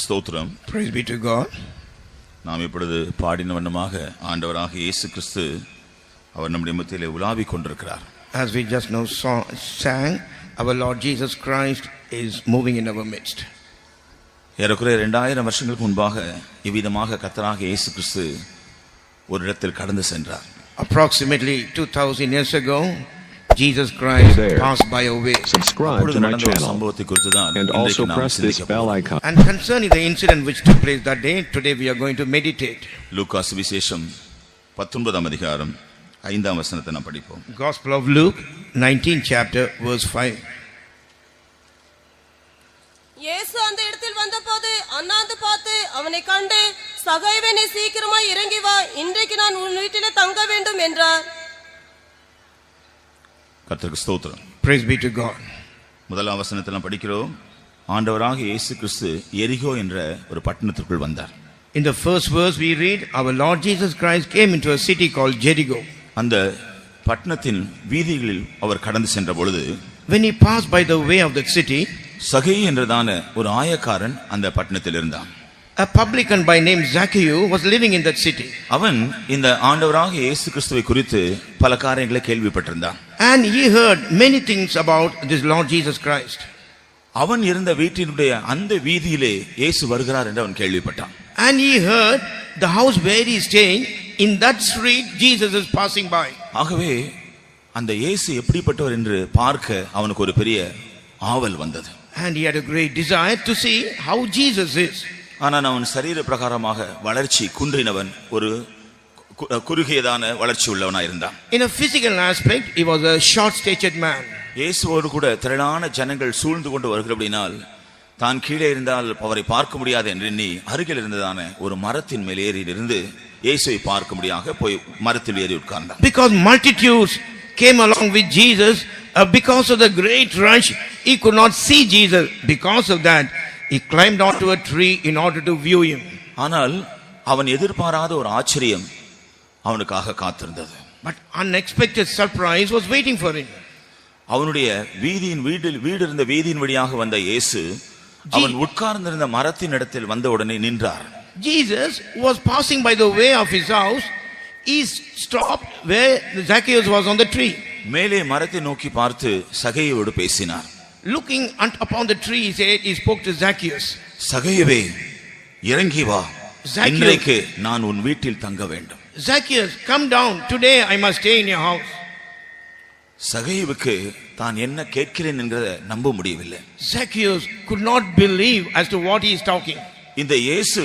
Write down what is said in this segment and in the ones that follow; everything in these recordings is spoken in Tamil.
கர்த்தருக்கு ஸ்தோத்திரம். Praise be to God. நாம் இப்பொழுது பாடின வண்ணமாக ஆண்டவராக இயேசு கிறிஸ்து அவர் நம்முடைய மத்தியிலே உலாவிக் கொண்டிருக்கிறார். As we just now sang, our Lord Jesus Christ is moving in our midst. ஏறக்குறைய 2000 வருஷங்களுக்கு முன்பாக இவ்விதமாக கர்த்தராக இயேசு கிறிஸ்து ஒரு இடத்தில் கடந்து சென்றார். Approximately 2000 years ago, Jesus Christ passed by a way. Subscribe to my channel and also press this bell icon. And concerning the incident which took place that day, today we are going to meditate. லூக்கா சுவிசேஷம் 19ஆம் அதிகாரம் 5ஆம் வசனத்தை நாம் படிப்போம். Gospel of Luke 19th chapter verse 5. இயேசு அந்த இடத்தில் வந்தபோது அண்ணாந்து பார்த்து அவனை கண்டு, சகைவே, நீ சீக்கிரமாய் இறங்கி வா, இன்றைக்கு நான் உன் வீட்டிலே தங்க வேண்டும் என்றார். கர்த்தருக்கு ஸ்தோத்திரம். Praise be to God. முதலாம் வசனத்தை நாம் படிக்கிறோம். ஆண்டவராக இயேசு கிறிஸ்து எரிகோ என்ற ஒரு பட்டணத்திற்குள் வந்தார். In the first verse we read, our Lord Jesus Christ came into a city called Jericho. அந்த பட்டணத்தின் வீதிகளில் அவர் கடந்து சென்ற பொழுது, when he passed by the way of that city, சகை என்றதான ஒரு ஆயக்காரன் அந்த பட்டணத்தில் இருந்தான். a publican by name Zacchaeus was living in that city. அவன் இந்த ஆண்டவராக இயேசு கிறிஸ்துவை குறித்து பல காரியங்களை கேள்விப்பட்டிருந்தான். And he heard many things about this Lord Jesus Christ. அவன் இருந்த வீட்டினுடைய அந்த வீதியிலே இயேசு வருகிறார் என்று அவன் கேள்விப்பட்டான். And he heard the house where he is staying, in that street Jesus is passing by. ஆகவே அந்த இயேசு எப்படிப்பட்டவர் என்று பார்க்க அவனுக்கு ஒரு பெரிய ஆவல் வந்தது. And he had a great desire to see how Jesus is. ஆனால் அவன் சரீர பிரகாரமாக வளர்ச்சி குன்றினவன், ஒரு குறுகியதான வளர்ச்சி உள்ளவனாக இருந்தான். In a physical aspect, he was a short-statured man. இயேசுவோடு கூட திரளான ஜனங்கள் சூழ்ந்து கொண்டு வருகிறபடினால் தான் கீழே இருந்தால் அவரை பார்க்க முடியாது என்று எண்ணி அருகில் இருந்ததான ஒரு மரத்தின் மேல் ஏறி இருந்து இயேசுவை பார்க்க முடியாத போய் மரத்தில் ஏறி உட்கார்ந்தான். Because multitudes came along with Jesus, because of the great rush, he could not see Jesus. Because of that, he climbed onto a tree in order to view him. ஆனால் அவன் எதிர்பாராத ஒரு ஆச்சரியம் அவனுக்காக காத்திருந்தது. But unexpected surprise was waiting for him. அவனுடைய வீடு இருந்த வீதியின் வழியாக வந்த இயேசு அவன் உட்கார்ந்திருந்த மரத்தின் இடத்தில் வந்த உடனே நின்றார். Jesus was passing by the way of his house. He stopped where Zacchaeus was on the tree. மேலே மரத்தை நோக்கி பார்த்து சகையோடு பேசினார். Looking upon the tree, he said, he spoke to Zacchaeus. சகையவே, இறங்கி வா, இன்றைக்கு நான் உன் வீட்டில் தங்க வேண்டும். Zacchaeus, come down, today I must stay in your house. சகையுவுக்கு தான் என்ன கேட்கிறேன் என்கிறத நம்ப முடியவில்லை. Zacchaeus could not believe as to what he is talking. இந்த இயேசு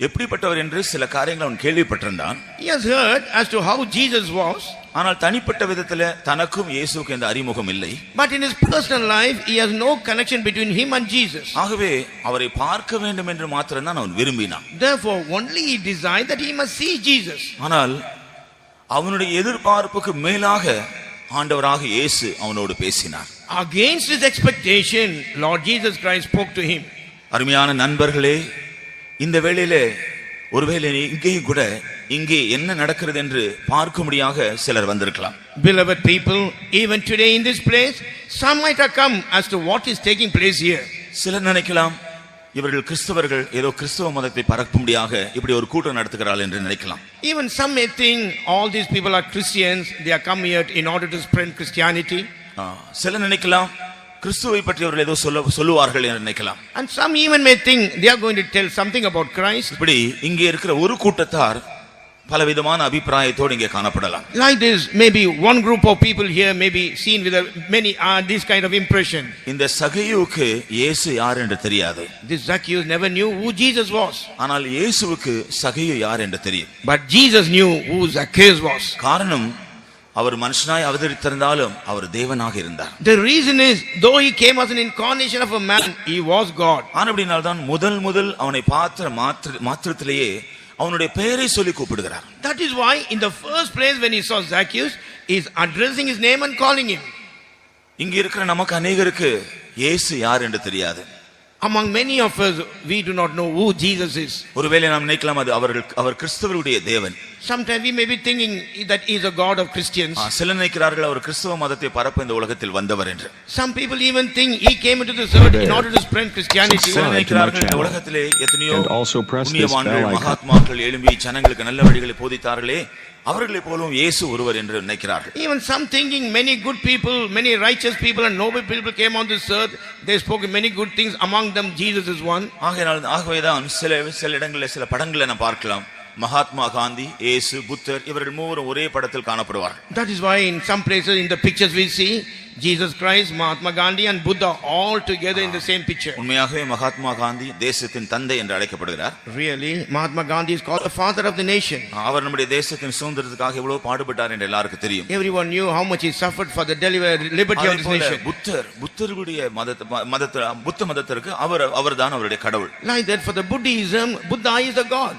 எப்படிப்பட்டவர் என்று சில காரியங்களை அவன் கேள்விப்பட்டிருந்தான். He has heard as to how Jesus was. ஆனால் தனிப்பட்ட விதத்தில் தனக்கும் இயேசுவுக்கு எந்த அறிமுகம் இல்லை. But in his personal life, he has no connection between him and Jesus. ஆகவே அவரை பார்க்க வேண்டும் என்று மாத்திரம்தான் அவன் விரும்பினான். Therefore, only he desired that he must see Jesus. ஆனால் அவனுடைய எதிர்பார்ப்புக்கு மேலாக ஆண்டவராக இயேசு அவனோடு பேசினார். Against his expectation, Lord Jesus Christ spoke to him. அருமையான நண்பர்களே, இந்த வேளையிலே ஒருவேளை இங்கேயும் கூட இங்கே என்ன நடக்கிறது என்று பார்க்கும்படியாக சிலர் வந்திருக்கலாம். Beloved people, even today in this place, some might have come as to what is taking place here. சிலர் நினைக்கலாம், இவர்கள் கிறிஸ்தவர்கள் ஏதோ கிறிஸ்தவ மதத்தை பரப்பும்படியாக இப்படி ஒரு கூட்டம் நடத்துகிறார்கள் என்று நினைக்கலாம். Even some may think all these people are Christians, they are come here in order to spread Christianity. சிலர் நினைக்கலாம், கிறிஸ்துவை பற்றி அவர்கள் ஏதோ சொல்லுவார்கள் என்று நினைக்கலாம். And some even may think they are going to tell something about Christ. இப்படி இங்கே இருக்கிற ஒரு கூட்டத்தார் பலவிதமான அபிப்பிராயத்தோடு இங்கே காணப்படலாம். Like this, maybe one group of people here may be seen with many this kind of impression. இந்த சகையுவுக்கு இயேசு யார் என்று தெரியாது. This Zacchaeus never knew who Jesus was. ஆனால் இயேசுவுக்கு சகையு யார் என்று தெரியும். But Jesus knew who Zacchaeus was. காரணம், அவர் மனுஷனாய் அவதரித்திருந்தாலும் அவர் தேவனாக இருந்தார். The reason is, though he came as an incarnation of a man, he was God. ஆனபடியால்தான் முதல் அவனை பார்த்த மாத்திரத்திலேயே அவனுடைய பெயரை சொல்லி கூப்பிடுகிறார். That is why in the first place when he saw Zacchaeus, he is addressing his name and calling him. இங்க இருக்கிற நமக்கு அநேகருக்கு இயேசு யார் என்று தெரியாது. Among many of us, we do not know who Jesus is. ஒருவேளை நாம் நினைக்கலாம் அவர் கிறிஸ்தவருடைய தேவன். Sometimes we may be thinking that he is a god of Christians. சிலர் நினைக்கிறார்கள் அவர் கிறிஸ்தவ மதத்தை பரப்ப இந்த உலகத்தில் வந்தவர் என்று. Some people even think he came into this earth in order to spread Christianity. சிலர் நினைக்கிறார்கள் இந்த உலகத்திலே எத்தனையோ And also press this புண்ணியவான்கள் bell icon. மகாத்மாக்கள் எழும்பி ஜனங்களுக்கு நல்ல வழிகளை போதித்தார்களே அவர்களை போலவும் இயேசு ஒருவர் என்று நினைக்கிறார்கள். Even some thinking many good people, many righteous people and noble people came on this earth. They spoke many good things. Among them Jesus is one. ஆகவேதான் சில இடங்களில் சில படங்களை நாம் பார்க்கலாம். மகாத்மா காந்தி, இயேசு, புத்தர் இவர்கள் மூவரும் ஒரே படத்தில் காணப்படுவார்கள். That is why in some places in the pictures we see Jesus Christ, Mahatma Gandhi and Buddha all together in the same picture. உண்மையாகவே மகாத்மா காந்தி தேசத்தின் தந்தை என்று அழைக்கப்படுகிறார். Really, Mahatma Gandhi is called the father of the nation. அவர் நம்முடைய தேசத்தின் சுதந்திரத்துக்காக எவ்வளவு பாடுபட்டார் என்று எல்லாருக்கும் தெரியும். Everyone knew how much he suffered for the liberty of this nation. புத்தருடைய புத்த மதத்திற்கு அவர்தான் அவருடைய கடவுள். Like that for the Buddhism, Buddha is the God.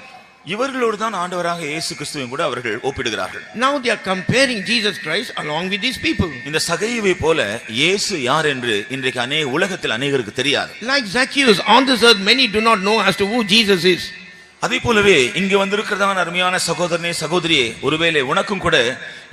இவர்களோடு தான் ஆண்டவராக இயேசு கிறிஸ்துவையும் கூட அவர்கள் ஒப்பிடுகிறார்கள். Now they are comparing Jesus Christ along with these people. இந்த சகையுவை போல இயேசு யார் என்று இன்றைக்கு உலகத்தில் அநேகருக்கு தெரியாது. Like Zacchaeus on this earth many do not know as to who Jesus is. அதே போலவே இங்கு வந்திருக்கிறதான அருமையான சகோதரனே சகோதரியே ஒருவேளை உனக்கும் கூட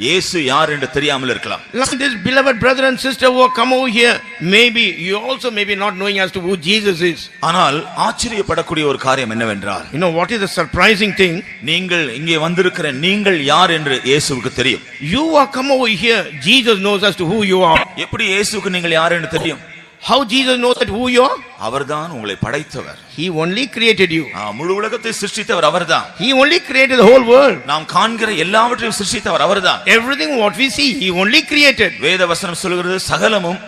இயேசு யார் என்று தெரியாமல் இருக்கலாம். Like this beloved brother and sister who have come over here, maybe you also maybe not knowing as to who Jesus is. ஆனால் ஆச்சரியப்படக்கூடிய ஒரு காரியம் என்னவென்றால், you know what is the surprising thing? நீங்கள் இங்கே வந்திருக்கிற நீங்கள் யார் என்று இயேசுவுக்கு தெரியும். You are come over here, Jesus knows as to who you are. எப்படி இயேசுவுக்கு நீங்கள் யார் என்று தெரியும்? How Jesus knows that who you are? அவர்தான் உங்களை படைத்தவர். He only created you. முழு உலகத்தை சிருஷ்டித்தவர் அவர்தான். He only created the whole world. நாம் காண்கிற எல்லாவற்றையும் சிருஷ்டித்தவர் அவர்தான். Everything what we see he only created. வேத வசனம் சொல்கிறது சகலமும்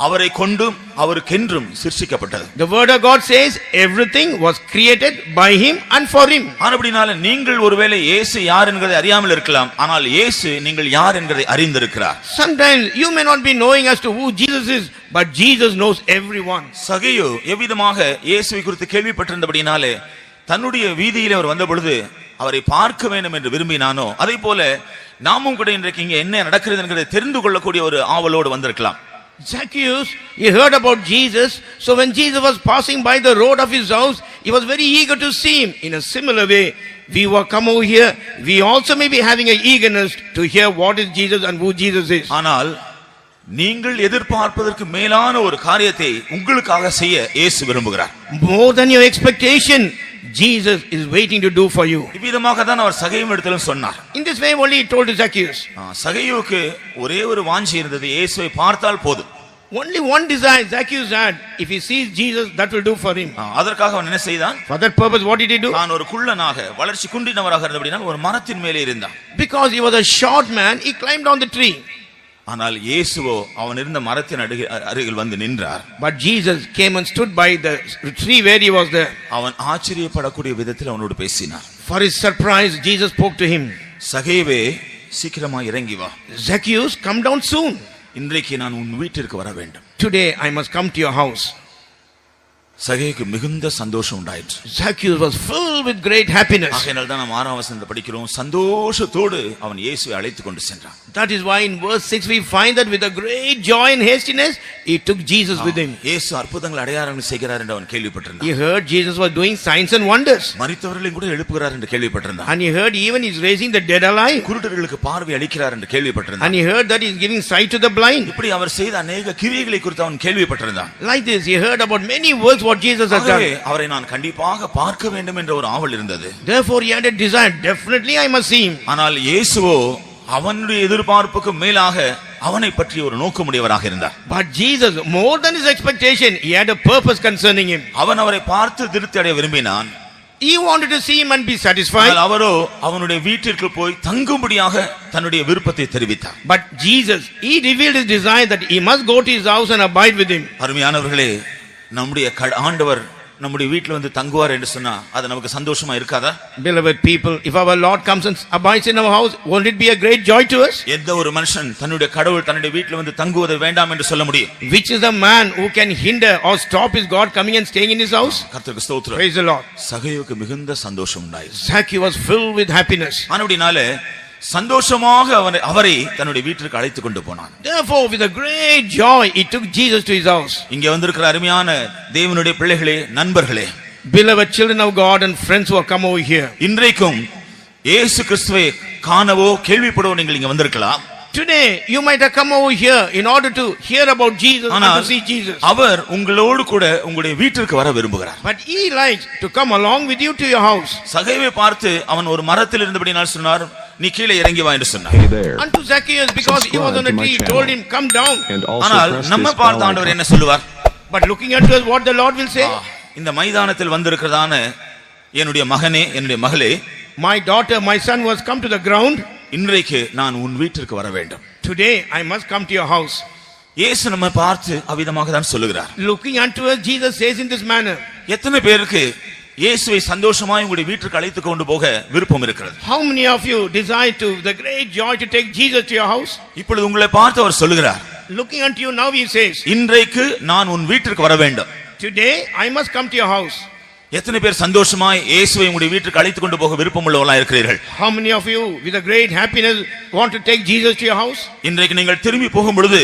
அவரை கொண்டும் அவருக்கென்றும் சிருஷ்டிக்கப்பட்டது. The word of God says everything was created by him and for him. ஆனபடினால நீங்கள் ஒருவேளை இயேசு யார் என்கிறதை அறியாமல் இருக்கலாம், ஆனால் இயேசு நீங்கள் யார் என்கிறதை அறிந்திருக்கிறார். Sometimes you may not be knowing as to who Jesus is, but Jesus knows everyone. சகையு எவ்விதமாக இயேசுவை குறித்து கேள்விப்பட்டிருந்தபடினாலே தன்னுடைய வீதியிலே அவர் வந்த பொழுது அவரை பார்க்க வேண்டும் என்று விரும்பினானோ அதே போல நாமும் கூட இன்றைக்கு இங்கே என்ன நடக்கிறது என்கிறதை தெரிந்து கொள்ளக்கூடிய ஒரு ஆவலோடு வந்திருக்கலாம். Zacchaeus, he heard about Jesus, so when Jesus was passing by the road of his house, he was very eager to see him. In a similar way, we who come over here, we also may be having an eagerness to hear what is Jesus and who Jesus is. ஆனால் நீங்கள் எதிர்பார்ப்பதற்கு மேலான ஒரு காரியத்தை உங்களுக்காக செய்ய இயேசு விரும்புகிறார். More than your expectation, Jesus is waiting to do for you. இவ்விதமாக தான் அவர் சகையும் இடத்திலும் சொன்னார். In this way only he told to Zacchaeus. சகையுவுக்கு ஒரே ஒரு வாஞ்சை இருந்தது, இயேசுவை பார்த்தால் போதும். Only one desire Zacchaeus had, if he sees Jesus that will do for him. அதற்காக அவன் என்ன செய்தான்? For that purpose what did he do? தான் ஒரு குள்ளனாக வளர்ச்சி குன்றினவராக இருந்தபடியால் ஒரு மரத்தின் மேலே இருந்தான். Because he was a short man, he climbed on the tree. ஆனால் இயேசுவோ அவன் இருந்த மரத்தின் அருகில் வந்து நின்றார். But Jesus came and stood by the tree where he was there. அவன் ஆச்சரியப்படக்கூடிய விதத்தில் அவனோடு பேசினார். For his surprise Jesus spoke to him. சகேவே சீக்கிரமா இறங்கி வா. Zacchaeus, come down soon. இன்றைக்கு நான் உன் வீட்டிற்கு வர வேண்டும். Today I must come to your house. சகேக்கு மிகுந்த சந்தோஷம் உண்டாயிற்று. Zacchaeus was filled with great happiness. ஆகையால் தான் நாம் 6ஆம் வசனத்தை படிக்கிறோம், சந்தோஷத்தோடு அவன் இயேசுவை அழைத்து கொண்டு சென்றான். That is why in verse 6 we find that with a great joy and hastiness he took Jesus with him. இயேசு அற்புதங்கள் அடையாளங்கள் செய்கிறார் என்று அவன் கேள்விப்பட்டிருந்தான். He heard Jesus was doing signs and wonders. மரித்தவர்களையும் கூட எழுப்புகிறார் என்று கேள்விப்பட்டிருந்தான். And he heard even he is raising the dead alive. குருடர்களுக்கு பார்வை அளிக்கிறார் என்று கேள்விப்பட்டிருந்தான். And he heard that he is giving sight to the blind. இப்படி அவர் செய்த अनेक கிரியைகளை குறித்து அவன் கேள்விப்பட்டிருந்தான். Like this he heard about many works what Jesus has done. அவரை நான் கண்டிப்பாக பார்க்க வேண்டும் என்ற ஒரு ஆவல் இருந்தது. Therefore he had a desire, definitely I must see him. ஆனால் இயேசுவோ அவனுடைய எதிர்பார்ப்புக்கு மேலாக அவனை பற்றி ஒரு நோக்கமுடையவராக இருந்தார். But Jesus, more than his expectation, he had a purpose concerning him. அவன் அவரை பார்த்து திருப்தி அடைய விரும்பினான். He wanted to see him and be satisfied. அவரோ அவனுடைய வீட்டிற்கு போய் தங்கும்படியாக தன்னுடைய விருப்பத்தை தெரிவித்தார். But Jesus, he revealed his desire that he must go to his house and abide with him. அருமையானவர்களே, நம்முடைய ஆண்டவர் நம்முடைய வீட்டில் வந்து தங்குவார் என்று சொன்னா அது நமக்கு சந்தோஷமா இருக்காதா? Beloved people, if our Lord comes and abides in our house, won't it be a great joy to us? எந்த ஒரு மனுஷன் தன்னுடைய கடவுள் தன்னுடைய வீட்டில் வந்து தங்குவதை வேண்டாம் என்று சொல்ல முடியும்? Which is the man who can hinder or stop his God coming and staying in his house? கர்த்தருக்கு ஸ்தோத்திரம். Praise the Lord. சகையுவுக்கு மிகுந்த சந்தோஷம் உண்டாயிற்று. Zacchaeus was filled with happiness. ஆனபடினாலே சந்தோஷமாக அவரை தன்னுடைய வீட்டிற்கு அழைத்து கொண்டு போனான். Therefore with a great joy he took Jesus to his house. இங்கே வந்திருக்கிற அருமையான தேவனுடைய பிள்ளைகளே, நண்பர்களே, beloved children of God and friends who have come over here, இன்றைக்கும் இயேசு கிறிஸ்துவை காணவோ கேள்விப்படவோ நீங்கள் இங்க வந்திருக்கலாம். Today you might have come over here in order to hear about Jesus and to see Jesus. அவர் உங்களோடு கூட உங்களுடைய வீட்டிற்கு வர விரும்புகிறார். But he likes to come along with you to your house. சகேவை பார்த்து அவன் ஒரு மரத்தில் இருந்தபடியால் சொன்னார், நீ கீழே இறங்கி வா என்று சொன்னார். Hey there. Unto Zacchaeus, because he was on a tree, told him, come down. And also ஆனால் press நம்ம this பார்த்த bell ஆண்டவர் icon. என்ன சொல்லுவார்? But looking unto us, what the Lord will say? இந்த மைதானத்தில் வந்திருக்கிறதான என்னுடைய மகனே, என்னுடைய மகளே, My daughter, my son was come to the ground. இன்றைக்கு நான் உன் வீட்டிற்கு வர வேண்டும். Today I must come to your house. இயேசு நம்மை பார்த்து அவ்விதமாக தான் சொல்லுகிறார். Looking unto us, Jesus says in this manner. எத்தனை பேருக்கு இயேசுவை சந்தோஷமாய் உங்களுடைய வீட்டுக்கு அழைத்து கொண்டு போக விருப்பம் இருக்கிறது? How many of you desire to the great joy to take Jesus to your house? இப்பொழுது உங்களை பார்த்து அவர் சொல்லுகிறார், Looking unto you now, he says, இன்றைக்கு நான் உன் வீட்டிற்கு வர வேண்டும். Today I must come to your house. எத்தனை பேர் சந்தோஷமாய் இயேசுவை உங்களுடைய வீட்டுக்கு அழைத்து கொண்டு போக விருப்பம் உள்ளவர்களாக இருக்கிறீர்கள்? How many of you with a great happiness want to take Jesus to your house? இன்றைக்கு நீங்கள் திரும்பி போகும் பொழுது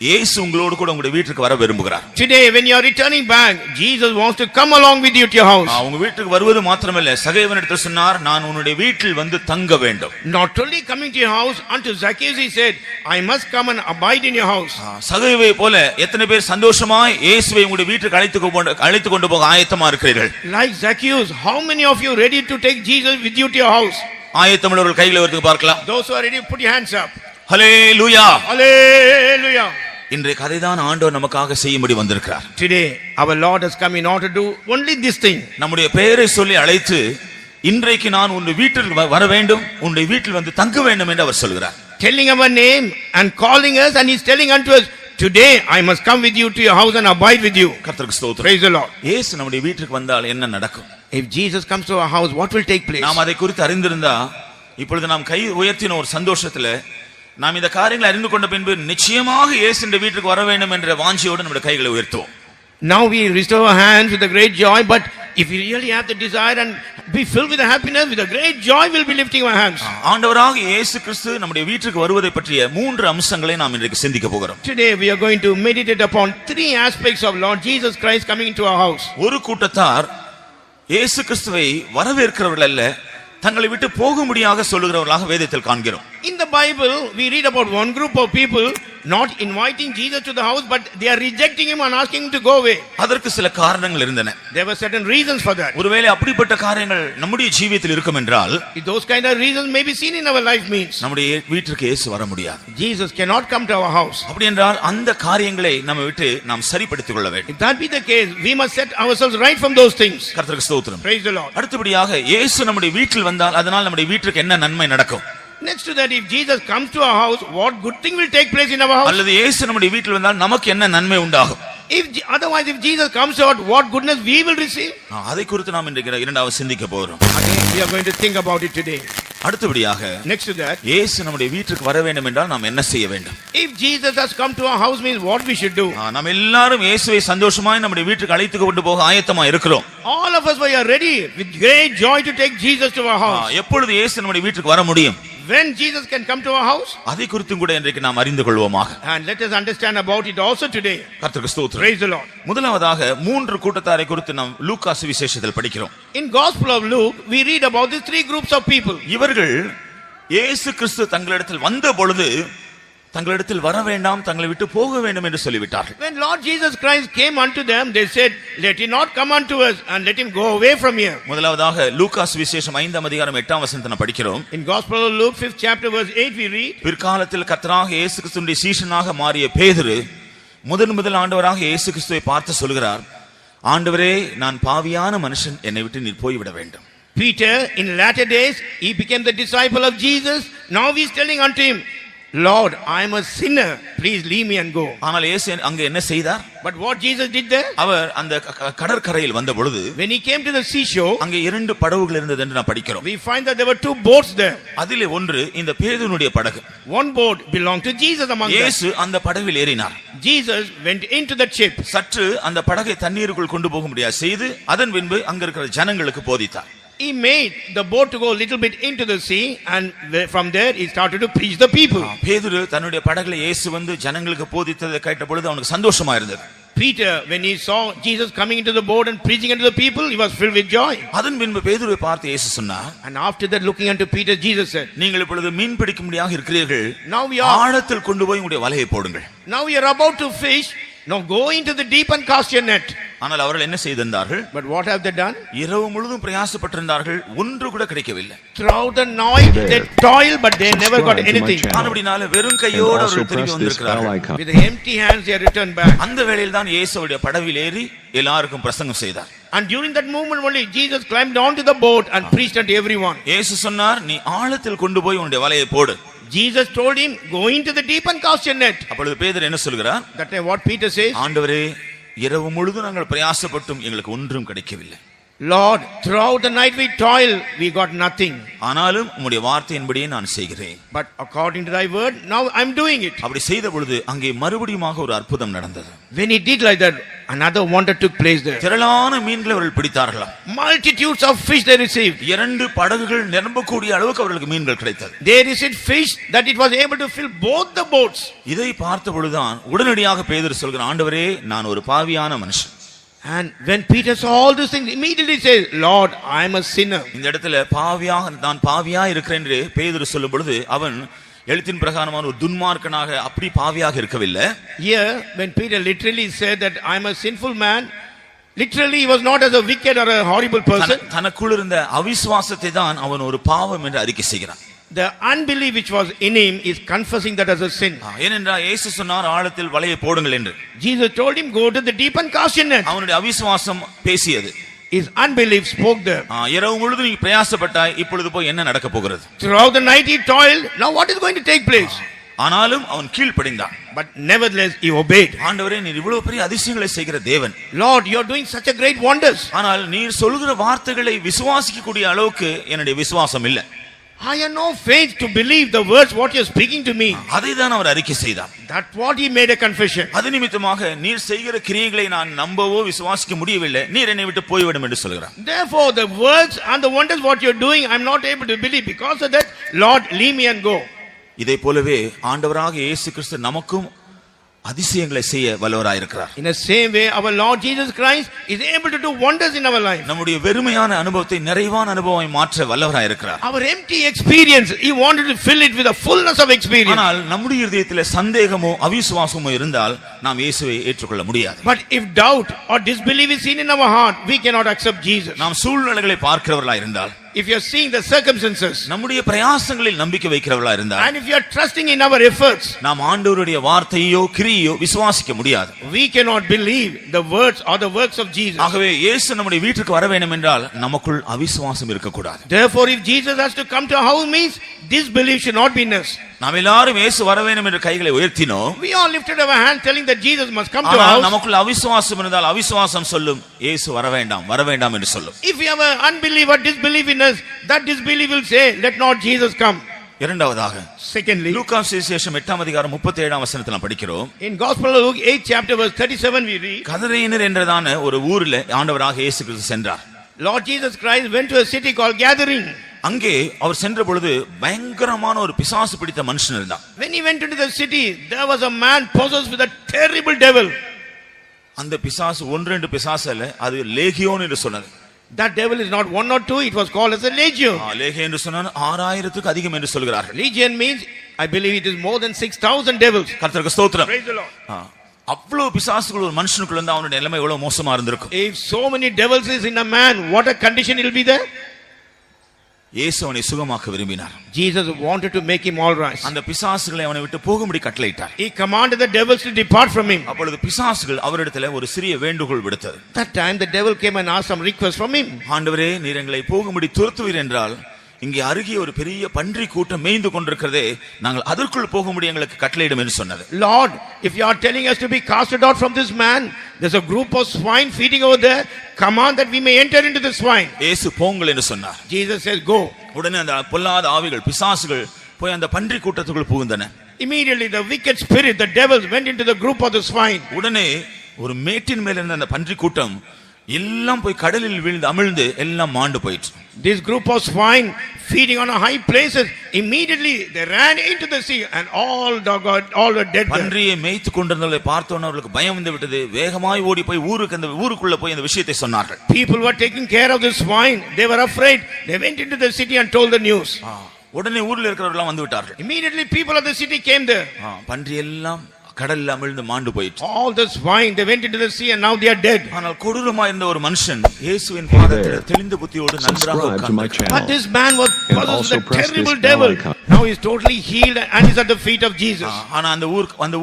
இயேசு உங்களோடு கூட உங்களுடைய வீட்டுக்கு வர விரும்புகிறார். Today when you are returning back, Jesus wants to come along with you to your house. உங்க வீட்டுக்கு வருவது மாத்திரமல்ல, சகேவனிடத்தில் சொன்னார், நான் உன்னுடைய வீட்டில் வந்து தங்க வேண்டும். Not only coming to your house, unto Zacchaeus he said, I must come and abide in your house. சகேவை போல எத்தனை பேர் சந்தோஷமாய் இயேசுவை உங்களுடைய வீட்டுக்கு அழைத்து கொண்டு போக ஆயத்தமா இருக்கிறீர்கள்? Like Zacchaeus, how many of you ready to take Jesus with you to your house? ஆயத்தமுள்ளவர்கள் கைகளை உயர்த்தி பார்க்கலாம். Those who are ready, put your hands up. Hallelujah. Hallelujah. இன்றைய கதைதான் ஆண்டவர் நமக்காக செய்யும்படி வந்திருக்கிறார். Today our Lord has come in order to do only this thing. நம்முடைய பெயரை சொல்லி அழைத்து, இன்றைக்கு நான் உன்னுடைய வீட்டிற்கு வர வேண்டும், உன்னுடைய வீட்டில் வந்து தங்க வேண்டும் என்று அவர் சொல்கிறார். Telling our name and calling us, and he's telling unto us, today I must come with you to your house and abide with you. கர்த்தருக்கு ஸ்தோத்திரம். Praise the Lord. இயேசு நம்முடைய வீட்டுக்கு வந்தால் என்ன நடக்கும்? If Jesus comes to our house, what will take place? நாம் அதை குறித்து அறிந்திருந்தா, இப்பொழுது நாம் கை உயர்த்தின ஒரு சந்தோஷத்துல நாம் இந்த காரியங்களை அறிந்து கொண்ட பின்பு நிச்சயமாக இயேசுவின் வீட்டுக்கு வர வேண்டும் என்ற வாஞ்சியோடு நம்முடைய கைகளை உயர்த்துவோம். Now we restore our hands with a great joy, but if we really have the desire and be filled with the happiness, with a great joy we'll be lifting our hands. ஆண்டவராக இயேசு கிறிஸ்து நம்முடைய வீட்டுக்கு வருவதை பற்றிய 3 அம்சங்களை நாம் இன்றைக்கு சிந்திக்க போகிறோம். Today we are going to meditate upon 3 aspects of Lord Jesus Christ coming into our house. ஒரு கூட்டத்தார் இயேசு கிறிஸ்துவை வரவேற்கிறவர்கள் அல்ல, தங்களை விட்டு போக முடியாத சொல்லுகிறவர்களாக வேதத்தில் காண்கிறோம். In the Bible we read about one group of people not inviting Jesus to the house, but they are rejecting him and asking him to go away. அதற்கு சில காரணங்கள் இருந்தன. There were certain reasons for that. ஒருவேளை அப்படிப்பட்ட காரியங்கள் நம்முடைய ஜீவியத்தில் இருக்கும் என்றால், If those kind of reasons may be seen in our life, means நம்முடைய வீட்டிற்கு இயேசு வர முடியாது. Jesus cannot come to our house. அப்படி என்றால் அந்த காரியங்களை நம்ம விட்டு நாம் சரிப்படுத்திக் கொள்ள வேண்டும். If that be the case, we must set ourselves right from those things. கர்த்தருக்கு ஸ்தோத்திரம். Praise the Lord. அடுத்தபடியாக இயேசு நம்முடைய வீட்டில் வந்தால் அதனால் நம்முடைய வீட்டுக்கு என்ன நன்மை நடக்கும்? Next to that, if Jesus comes to our house, what good thing will take place in our house? அல்லது இயேசு நம்முடைய வீட்டில் வந்தால் நமக்கு என்ன நன்மை உண்டாகும்? Otherwise, if Jesus comes out, what goodness we will receive? அதை குறித்து நாம் இன்றைக்கு இரண்டாவது சிந்திக்க போகிறோம். Again, we are going to think about it today. அடுத்தபடியாக Next to that, இயேசு நம்முடைய வீட்டுக்கு வர வேண்டும் என்றால் நாம் என்ன செய்ய வேண்டும்? if Jesus has come to our house, means what we should do? நாம் எல்லாரும் இயேசுவை சந்தோஷமாய் நம்முடைய வீட்டுக்கு அழைத்து கொண்டு போக ஆயத்தமா இருக்கிறோம். All of us are ready with great joy to take Jesus to our house. எப்பொழுது இயேசு நம்முடைய வீட்டுக்கு வர முடியும்? When Jesus can come to our house? அதை குறித்தும் கூட இன்றைக்கு நாம் அறிந்து கொள்வோமாக. And let us understand about it also today. கர்த்தருக்கு ஸ்தோத்திரம். Praise the Lord. முதலாவதாக 3 கூட்டத்தாரை குறித்து நாம் லூக்கா சுவிசேஷத்தில் படிக்கிறோம். In Gospel of Luke, we read about these 3 groups of people. இவர்கள் இயேசு கிறிஸ்து தங்களிடத்தில் வந்த பொழுது தங்களிடத்தில் வர வேண்டாம், தங்களை விட்டு போக வேண்டும் என்று சொல்லிவிட்டார்கள். When Lord Jesus Christ came unto them, they said, let him not come unto us and let him go away from here. முதலாவதாக லூக்கா சுவிசேஷம் 5 அதிகாரம் 8 வசனத்தை நாம் படிக்கிறோம். In Gospel of Luke 5th chapter verse 8 we read, பிற்காலத்தில் கர்த்தராக இயேசு கிறிஸ்துவின் சீஷனாக மாறிய பேதுரு முதல் ஆண்டவராக இயேசு கிறிஸ்துவை பார்த்து சொல்கிறார், ஆண்டவரே, நான் பாவியான மனுஷன், என்னை விட்டு நீர் போய்விட வேண்டும். Peter in latter days he became the disciple of Jesus. Now he is telling unto him, Lord, I am a sinner, please leave me and go. ஆனால் இயேசு அங்கே என்ன செய்தார்? But what Jesus did there? அவர் அந்த கடற்கரையில் வந்த பொழுது When he came to the seashore, அங்கே 2 படகுகள் இருந்தது என்று நாம் படிக்கிறோம். we find that there were 2 boats there. அதிலே ஒன்று இந்த பேதுருனுடைய படகு. One boat belonged to Jesus among them. இயேசு அந்த படகில் ஏறினார். Jesus went into that ship. சற்று அந்த படகை தண்ணீருக்குள் கொண்டு போக முடியாது செய்து அதன் பின்பு அங்க இருக்கிற ஜனங்களுக்கு போதித்தார். He made the boat to go a little bit into the sea, and from there he started to preach the people. பேதுரு தன்னுடைய படகுல இயேசு வந்து ஜனங்களுக்கு போதித்ததை கேட்ட பொழுது அவனுக்கு சந்தோஷமா இருந்தது. Peter, when he saw Jesus coming into the boat and preaching unto the people, he was filled with joy. அதன் பின்பு பேதுருவை பார்த்து இயேசு சொன்னார், And after that, looking unto Peter, Jesus said, நீங்கள் இப்பொழுது மீன் பிடிக்கும்படியாக இருக்கிறீர்கள், Now we are, ஆழத்தில் கொண்டு போய் உங்களுடைய வலையை போடுங்கள். now we are about to fish. Now go into the deep and cast your net. ஆனால் அவர்கள் என்ன செய்திருந்தார்கள்? But what have they done? இரவு முழுதும் பிரயாசப்பட்டிருந்தார்கள், ஒன்று கூட கிடைக்கவில்லை. Throughout the night they toiled, but they never got anything. ஆனபடினால வெறும் கையோடு அவர்கள் திரும்பி வந்திருக்கிறார்கள். With empty hands they returned back. அந்த வேளையில் தான் இயேசுவுடைய படவில் ஏறி எல்லாருக்கும் பிரசங்கம் செய்தார். And during that moment only Jesus climbed onto the boat and preached unto everyone. இயேசு சொன்னார், நீ ஆழத்தில் கொண்டு போய் உன்னுடைய வலையை போடு. Jesus told him, go into the deep and cast your net. அப்பொழுது பேதுரு என்ன சொல்கிறார்? That is what Peter says. ஆண்டவரே, இரவு முழுதும் நாங்கள் பிரயாசப்பட்டும் எங்களுக்கு ஒன்றும் கிடைக்கவில்லை. Lord, throughout the night we toil, we got nothing. ஆனாலும் உம்முடைய வார்த்தையின்படியே நான் செய்கிறேன். But according to thy word, now I'm doing it. அப்படி செய்த பொழுது அங்கே மறுபடியுமாக ஒரு அற்புதம் நடந்தது. When he did like that, another wonder took place there. திரளான மீன்களை அவர்கள் பிடித்தார்களாம். Multitudes of fish they received. 2 படகுகள் நிரம்பக்கூடிய அளவுக்கு அவர்களுக்கு மீன்கள் கிடைத்தது. They received fish that it was able to fill both the boats. இதை பார்த்த பொழுதுதான் உடனடியாக பேதுரு சொல்கிறான், ஆண்டவரே, நான் ஒரு பாவியான மனுஷன். And when Peter saw all these things, immediately says, Lord, I am a sinner. இந்த இடத்துல நான் பாவியா இருக்கிறேன் என்று பேதுரு சொல்லும் பொழுது அவன் எழுத்தின் பிரகாரமான ஒரு துன்மார்க்கனாக அப்படி பாவியாக இருக்கவில்லை. Here, when Peter literally said that I am a sinful man, literally he was not as a wicked or a horrible person. தனக்குள் இருந்த அவிசுவாசத்தை தான் அவன் ஒரு பாவம் என்று அறிக்கை செய்கிறான். The unbelief which was in him is confessing that as a sin. ஏனென்றால் இயேசு சொன்னார், ஆழத்தில் வலையை போடுங்கள் என்று. Jesus told him, go to the deep and cast your net. அவனுடைய அவிசுவாசம் பேசியது. His unbelief spoke there. இரவு முழுதும் நீ பிரயாசப்பட்டாய், இப்பொழுது போய் என்ன நடக்க போகிறது? Throughout the night he toiled. Now what is going to take place? ஆனாலும் அவன் கீழ்ப்படிந்தான். But nevertheless he obeyed. ஆண்டவரே, நீர் இவ்வளவு பெரிய அதிசயங்களை செய்கிற தேவன். Lord, you are doing such a great wonders. ஆனால் நீர் சொல்கிற வார்த்தைகளை விசுவாசிக்க கூடிய அளவுக்கு என்னுடைய விசுவாசம் இல்லை. I have no faith to believe the words what you are speaking to me. அதை தான் அவர் அறிக்கை செய்தார். That's what he made a confession. அது நிமித்தமாக நீர் செய்கிற கிரியைகளை நான் நம்பவோ விசுவாசிக்க முடியவில்லை, நீர் என்னை விட்டு போய்விடும் என்று சொல்கிறார். Therefore the words and the wonders what you are doing, I am not able to believe. Because of that, Lord, leave me and go. இதை போலவே ஆண்டவராக இயேசு கிறிஸ்து நமக்கும் அதிசயங்களை செய்ய வல்லவராய் இருக்கிறார். In the same way, our Lord Jesus Christ is able to do wonders in our life. நம்முடைய வெறுமையான அனுபவத்தை நிறைவான அனுபவமாய் மாற்ற வல்லவராய் இருக்கிறார். Our empty experience, he wanted to fill it with the fullness of experience. ஆனால் நம்முடைய இதயத்திலே சந்தேகமோ அவிசுவாசமோ இருந்தால் நாம் இயேசுவை ஏற்றுக்கொள்ள முடியாது. But if doubt or disbelief is seen in our heart, we cannot accept Jesus. நாம் சூழ்நிலைகளை பார்க்கிறவர்களாய் இருந்தால், if you are seeing the circumstances, நம்முடைய பிரயாசங்களில் நம்பிக்கை வைக்கிறவர்களாய் இருந்தால், and if you are trusting in our efforts, நாம் ஆண்டவருடைய வார்த்தையோ கிரியையோ விசுவாசிக்க முடியாது. we cannot believe the words or the works of Jesus. ஆகவே இயேசு நம்முடைய வீட்டுக்கு வர வேண்டும் என்றால் நமக்குள் அவிசுவாசம் இருக்கக்கூடாது. Therefore, if Jesus has to come to our house, means disbelief should not be in us. நாம் எல்லாரும் இயேசு வர வேண்டும் என்று கைகளை உயர்த்தினோம். We all lifted our hand telling that Jesus must come to our ஆனால் house. நமக்குள்ள அவிசுவாசம் இருந்தால் அவிசுவாசம் சொல்லும், இயேசு வர வேண்டாம் வர வேண்டாம் என்று சொல்லும். If we have an unbelief or disbelief in us, that disbelief will say, let not Jesus come. இரண்டாவதாக, Secondly, லூக்கா சுவிசேஷம் 8ஆம் அதிகாரம் 37ஆம் வசனத்தில் நாம் படிக்கிறோம். in Gospel of Luke 8th chapter verse 37 we read, கதரேனர் என்றதான ஒரு ஊரில் ஆண்டவராக இயேசு கிறிஸ்து சென்றார். Lord Jesus Christ went to a city called Gathering. அங்கே அவர் சென்ற பொழுது பயங்கரமான ஒரு பிசாசு பிடித்த மனுஷன் இருந்தான். When he went into the city, there was a man possessed with a terrible devil. அந்த பிசாசு 1-2 பிசாசு அல்ல, அது லேகியோன் என்று சொன்னது. That devil is not 1 or 2, it was called as a legion. லேகியோன் என்று சொன்னால் 6000க்கு அதிகம் என்று சொல்கிறார்கள். Legion means, I believe it is more than 6,000 devils. கர்த்தருக்கு ஸ்தோத்திரம். Praise the Lord. அவ்வளவு பிசாசுகள் ஒரு மனுஷனுக்குள்ள இருந்தா அவனுடைய நிலைமை எவ்வளவு மோசமா இருந்திருக்கும். If so many devils is in a man, what a condition will be there? இயேசு அவனை சுகமாக்க விரும்பினார். Jesus wanted to make him all right. அந்த பிசாசுகளை அவனை விட்டு போகும்படி கட்டளையிட்டார். He commanded the devils to depart from him. அப்பொழுது பிசாசுகள் அவரிடத்தில் ஒரு சிறிய வேண்டுகோள் விடுத்தது. That time the devil came and asked some request from him. ஆண்டவரே, நீர் எங்களை போகும்படி துரத்துவீர் என்றால் இங்கே அருகே ஒரு பெரிய பன்றி கூட்டம் மேய்ந்து கொண்டிருக்கிறதே, நாங்கள் அதற்குள் போகும்படி எங்களுக்கு கட்டளையிடும் என்று சொன்னது. Lord, if you are telling us to be casted out from this man, there's a group of swine feeding over there, command that we may enter into the swine. இயேசு போங்கள் என்று சொன்னார். Jesus says, go. உடனே அந்த பொல்லாத ஆவிகள் பிசாசுகள் போய் அந்த பன்றி கூட்டத்துக்குள் புகுந்தன. Immediately the wicked spirit, the devils went into the group of the swine. உடனே ஒரு மேட்டின் மேல இருந்த அந்த பன்றி கூட்டம் எல்லாம் போய் கடலில் விழுந்து அமிழ்ந்து எல்லாம் மாண்டு போயிற்று. This group of swine feeding on high places. Immediately they ran into the sea and all were dead there. பன்றியை மேய்த்து கொண்டிருந்தவர்களை பார்த்தோன்னே அவர்களுக்கு பயம் வந்து விட்டது. வேகமாய் ஓடி போய் ஊருக்குள்ள போய் இந்த விஷயத்தை சொன்னார்கள். People were taking care of the swine. They were afraid. They went into the city and told the news. உடனே ஊர்ல இருக்கிறவர்கள் வந்து விட்டார்கள். Immediately people of the city came there. பன்றி எல்லாம் கடல்ல அமிழ்ந்து மாண்டு போயிற்று. All the swine they went into the sea and now they are dead. ஆனால் கொடூரமாய் இருந்த ஒரு மனுஷன் இயேசுவின் பாதத்தில் தெளிந்த புத்தியோடு நன்றாக உட்கார்ந்தார். But this man was possessed with a terrible devil. Now he is totally healed and is at the feet of Jesus. ஆனா அந்த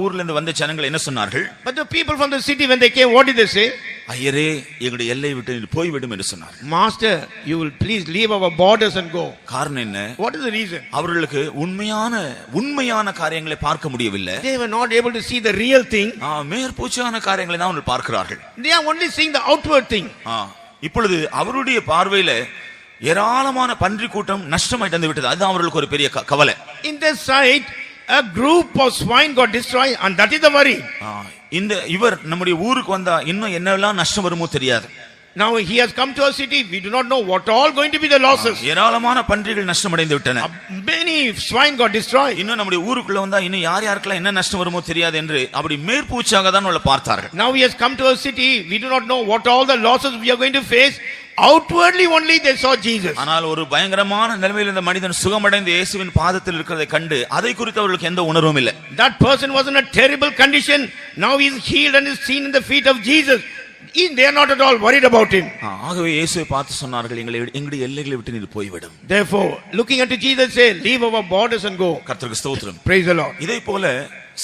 ஊர்ல இருந்து வந்த ஜனங்கள் என்ன சொன்னார்கள்? But the people from the city when they came, what did they say? ஐயரே, எங்களுடைய எல்லை விட்டு நீர் போய்விடும் என்று சொன்னார். Master, you will please leave our borders and go. காரணம் என்ன? What is the reason? அவர்களுக்கு உண்மையான காரியங்களை பார்க்க முடியவில்லை. They were not able to see the real thing. மேற்பூச்சான காரியங்களை தான் அவர்கள் பார்க்கிறார்கள். They are only seeing the outward thing. இப்பொழுது அவருடைய பார்வையில ஏராளமான பன்றி கூட்டம் நஷ்டமாயிட்டு வந்து விட்டது. அதுதான் அவர்களுக்கு ஒரு பெரிய கவலை. In their sight, a group of swine got destroyed and that is the worry. இவர் நம்முடைய ஊருக்கு வந்தா இன்னும் என்னெல்லாம் நஷ்டம் வருமோ தெரியாது. Now he has come to our city. We do not know what all going to be the losses. ஏராளமான பன்றிகள் நஷ்டமடைந்து விட்டன. Many swine got destroyed. இன்னும் நம்முடைய ஊருக்குள்ள வந்தா இன்னும் யாருக்கெல்லாம் என்ன நஷ்டம் வருமோ தெரியாது என்று அப்படி மேற்பூச்சாக தான் அவளை பார்த்தார்கள். Now he has come to our city. We do not know what all the losses we are going to face. Outwardly only they saw Jesus. ஆனால் ஒரு பயங்கரமான நிலைமையில் இந்த மனிதன் சுகமடைந்து இயேசுவின் பாதத்தில் இருக்கிறதை கண்டு அதை குறித்து அவர்களுக்கு எந்த உணர்வும் இல்லை. That person was in a terrible condition. Now he is healed and is seen in the feet of Jesus. They are not at all worried about him. ஆகவே இயேசுவை பார்த்து சொன்னார்கள், எங்களுடைய எல்லைகளை விட்டு நீர் போய்விடும். Therefore, looking unto Jesus, say, leave our borders and go. கர்த்தருக்கு ஸ்தோத்திரம். Praise the Lord. இதை போல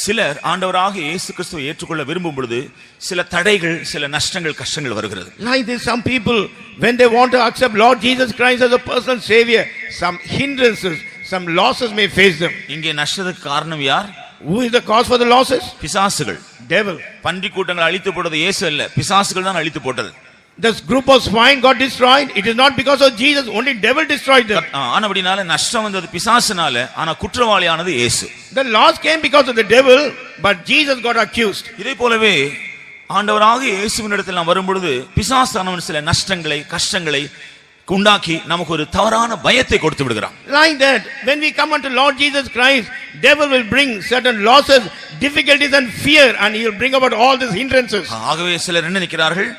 சிலர் ஆண்டவராக இயேசு கிறிஸ்துவை ஏற்றுக்கொள்ள விரும்பும் பொழுது சில தடைகள், சில நஷ்டங்கள், கஷ்டங்கள் வருகிறது. Like this, some people, when they want to accept Lord Jesus Christ as a personal savior, some hindrances, some losses may face them. இங்கே நஷ்டத்துக்கு காரணம் யார்? Who is the cause for the losses? பிசாசுகள். Devil. பன்றி கூட்டங்கள் அழித்து போட்டது இயேசு அல்ல, பிசாசுகள் தான் அழித்து போட்டது. This group of swine got destroyed. It is not because of Jesus, only devil destroyed them. ஆனபடினால நஷ்டம் வந்தது பிசாசுனால, ஆனா குற்றவாளியானது இயேசு. The loss came because of the devil, but Jesus got accused. இதே போலவே ஆண்டவராக இயேசுவினிடத்தில் நாம் வரும்பொழுது பிசாசானவன் சில நஷ்டங்களை, கஷ்டங்களை உண்டாக்கி நமக்கு ஒரு தவறான பயத்தை கொடுத்து விடுகிறான். Like that, when we come unto Lord Jesus Christ, devil will bring certain losses, difficulties and fear, and he will bring about all these hindrances. ஆகவே சிலர் என்ன நினைக்கிறார்கள்?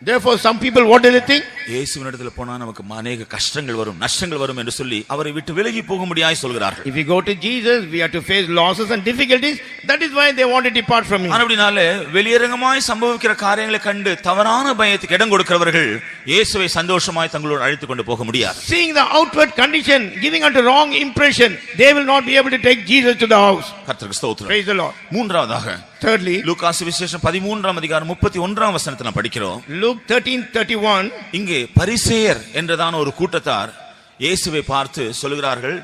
Therefore, some people, what do they think? இயேசுவினிடத்தில் போனா நமக்கு அநேக கஷ்டங்கள் வரும், நஷ்டங்கள் வரும் என்று சொல்லி அவரை விட்டு விலகி போகும்படியாய் சொல்கிறார்கள். If we go to Jesus, we have to face losses and difficulties. That is why they want to depart from him. ஆனபடினால வெளியரங்கமாய் சம்பவிக்கிற காரியங்களை கண்டு தவறான பயத்துக்கு இடம் கொடுக்கிறவர்கள் இயேசுவை சந்தோஷமாய் தங்களோடு அழைத்து கொண்டு போக முடியாது. Seeing the outward condition, giving unto wrong impression, they will not be able to take Jesus to the house. கர்த்தருக்கு ஸ்தோத்திரம். Praise the Lord. மூன்றாவதாக, thirdly, லூக்கா சுவிசேஷம் 13ஆம் அதிகாரம் 31ஆம் வசனத்தை நாம் படிக்கிறோம். Luke 13:31. இங்கே பரிசேயர் என்றதான ஒரு கூட்டத்தார் இயேசுவை பார்த்து சொல்கிறார்கள்,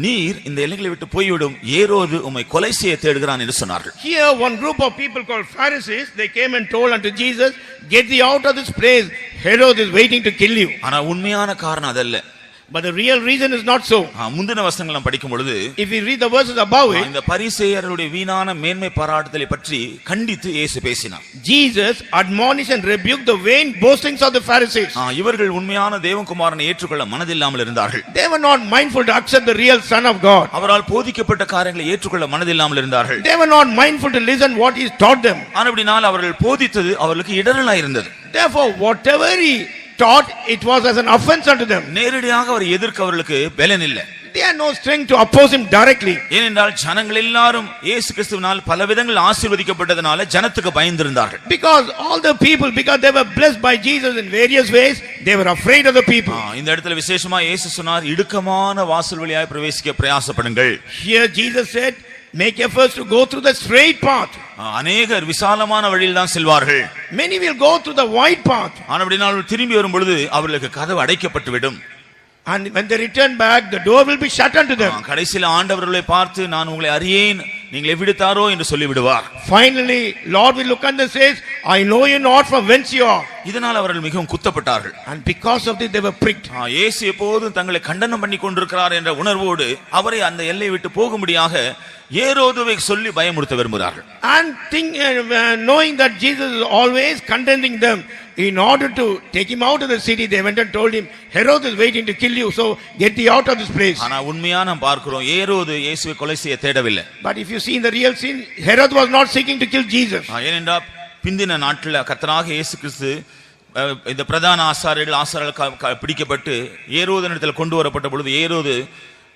நீர் இந்த எல்லைகளை விட்டு போய்விடும், ஏரோது உம்மை கொலை செய்ய தேடுகிறான் என்று சொன்னார்கள். Here one group of people called Pharisees, they came and told unto Jesus, get thee out of this place, Herod is waiting to kill you. ஆனா உண்மையான காரணம் அதல்ல. But the real reason is not so. முந்தின வசனங்களை நாம் படிக்கும் பொழுது, if we read the verses above it, இந்த பரிசேயருடைய வீணான மேன்மை பாராட்டுதலை பற்றி கண்டித்து இயேசு பேசினார். Jesus admonished and rebuked the vain boastings of the Pharisees. இவர்கள் உண்மையான தேவகுமாரனை ஏற்றுக்கொள்ள மனதில்லாமல் இருந்தார்கள். They were not mindful to accept the real Son of God. அவரால் போதிக்கப்பட்ட காரியங்களை ஏற்றுக்கொள்ள மனதில்லாமல் இருந்தார்கள். They were not mindful to listen what he taught them. ஆனபடியால் அவர்கள் போதித்தது அவர்களுக்கு இடரலாய் இருந்தது. Therefore, whatever he taught, it was as an offense unto them. நேரடியாக அவர் எதிர்க்க அவர்களுக்கு பலன் இல்லை. They had no strength to oppose him directly. ஏனென்றால் ஜனங்கள் எல்லாரும் இயேசு கிறிஸ்துவினால் பல விதங்களில் ஆசீர்வதிக்கப்பட்டதனால ஜனத்துக்கு பயந்திருந்தார்கள். Because all the people, because they were blessed by Jesus in various ways, they were afraid of the people. இந்த இடத்துல விசேஷமா இயேசு சொன்னார், இடுக்கமான வாசல் வழியாய் பிரவேசிக்க பிரயாசப்படுங்கள். Here Jesus said, make efforts to go through the straight path. அநேகர் விசாலமான வழியில் தான் செல்வார்கள். Many will go through the wide path. ஆனபடியால் திரும்பி வரும் பொழுது அவர்களுக்கு கதவு அடைக்கப்பட்டு விடும். And when they return back, the door will be shut unto them. கடைசியில் ஆண்டவர்களை பார்த்து, நான் உங்களை அறியேன், நீங்கள் எவ்விடத்தாரோ என்று சொல்லி விடுவார். Finally, Lord will look and says, I know you not from whence you are. இதனால் அவர்கள் மிகவும் குத்தப்பட்டார்கள். And because of this they were pricked. இயேசு எப்போதும் தங்களை கண்டனம் பண்ணி கொண்டிருக்கிறார் என்ற உணர்வோடு அவரை அந்த எல்லை விட்டு போகும்படியாக ஏரோதுவை சொல்லி பயமுறுத்த விரும்புகிறார்கள். And knowing that Jesus is always condemning them, in order to take him out of the city, they went and told him, Herod is waiting to kill you, so get thee out of this place. ஆனா உண்மையா நாம் பார்க்கிறோம், ஏரோது இயேசுவை கொலை செய்ய தேடவில்லை. But if you see in the real scene, Herod was not seeking to kill Jesus. ஏனென்றால் பிந்தின நாட்களில் கர்த்தராகிய இயேசு கிறிஸ்து இந்த பிரதான ஆசாரியர்கள் பிடிக்கப்பட்டு ஏரோதினிடத்தில் கொண்டு வரப்பட்ட பொழுது ஏரோது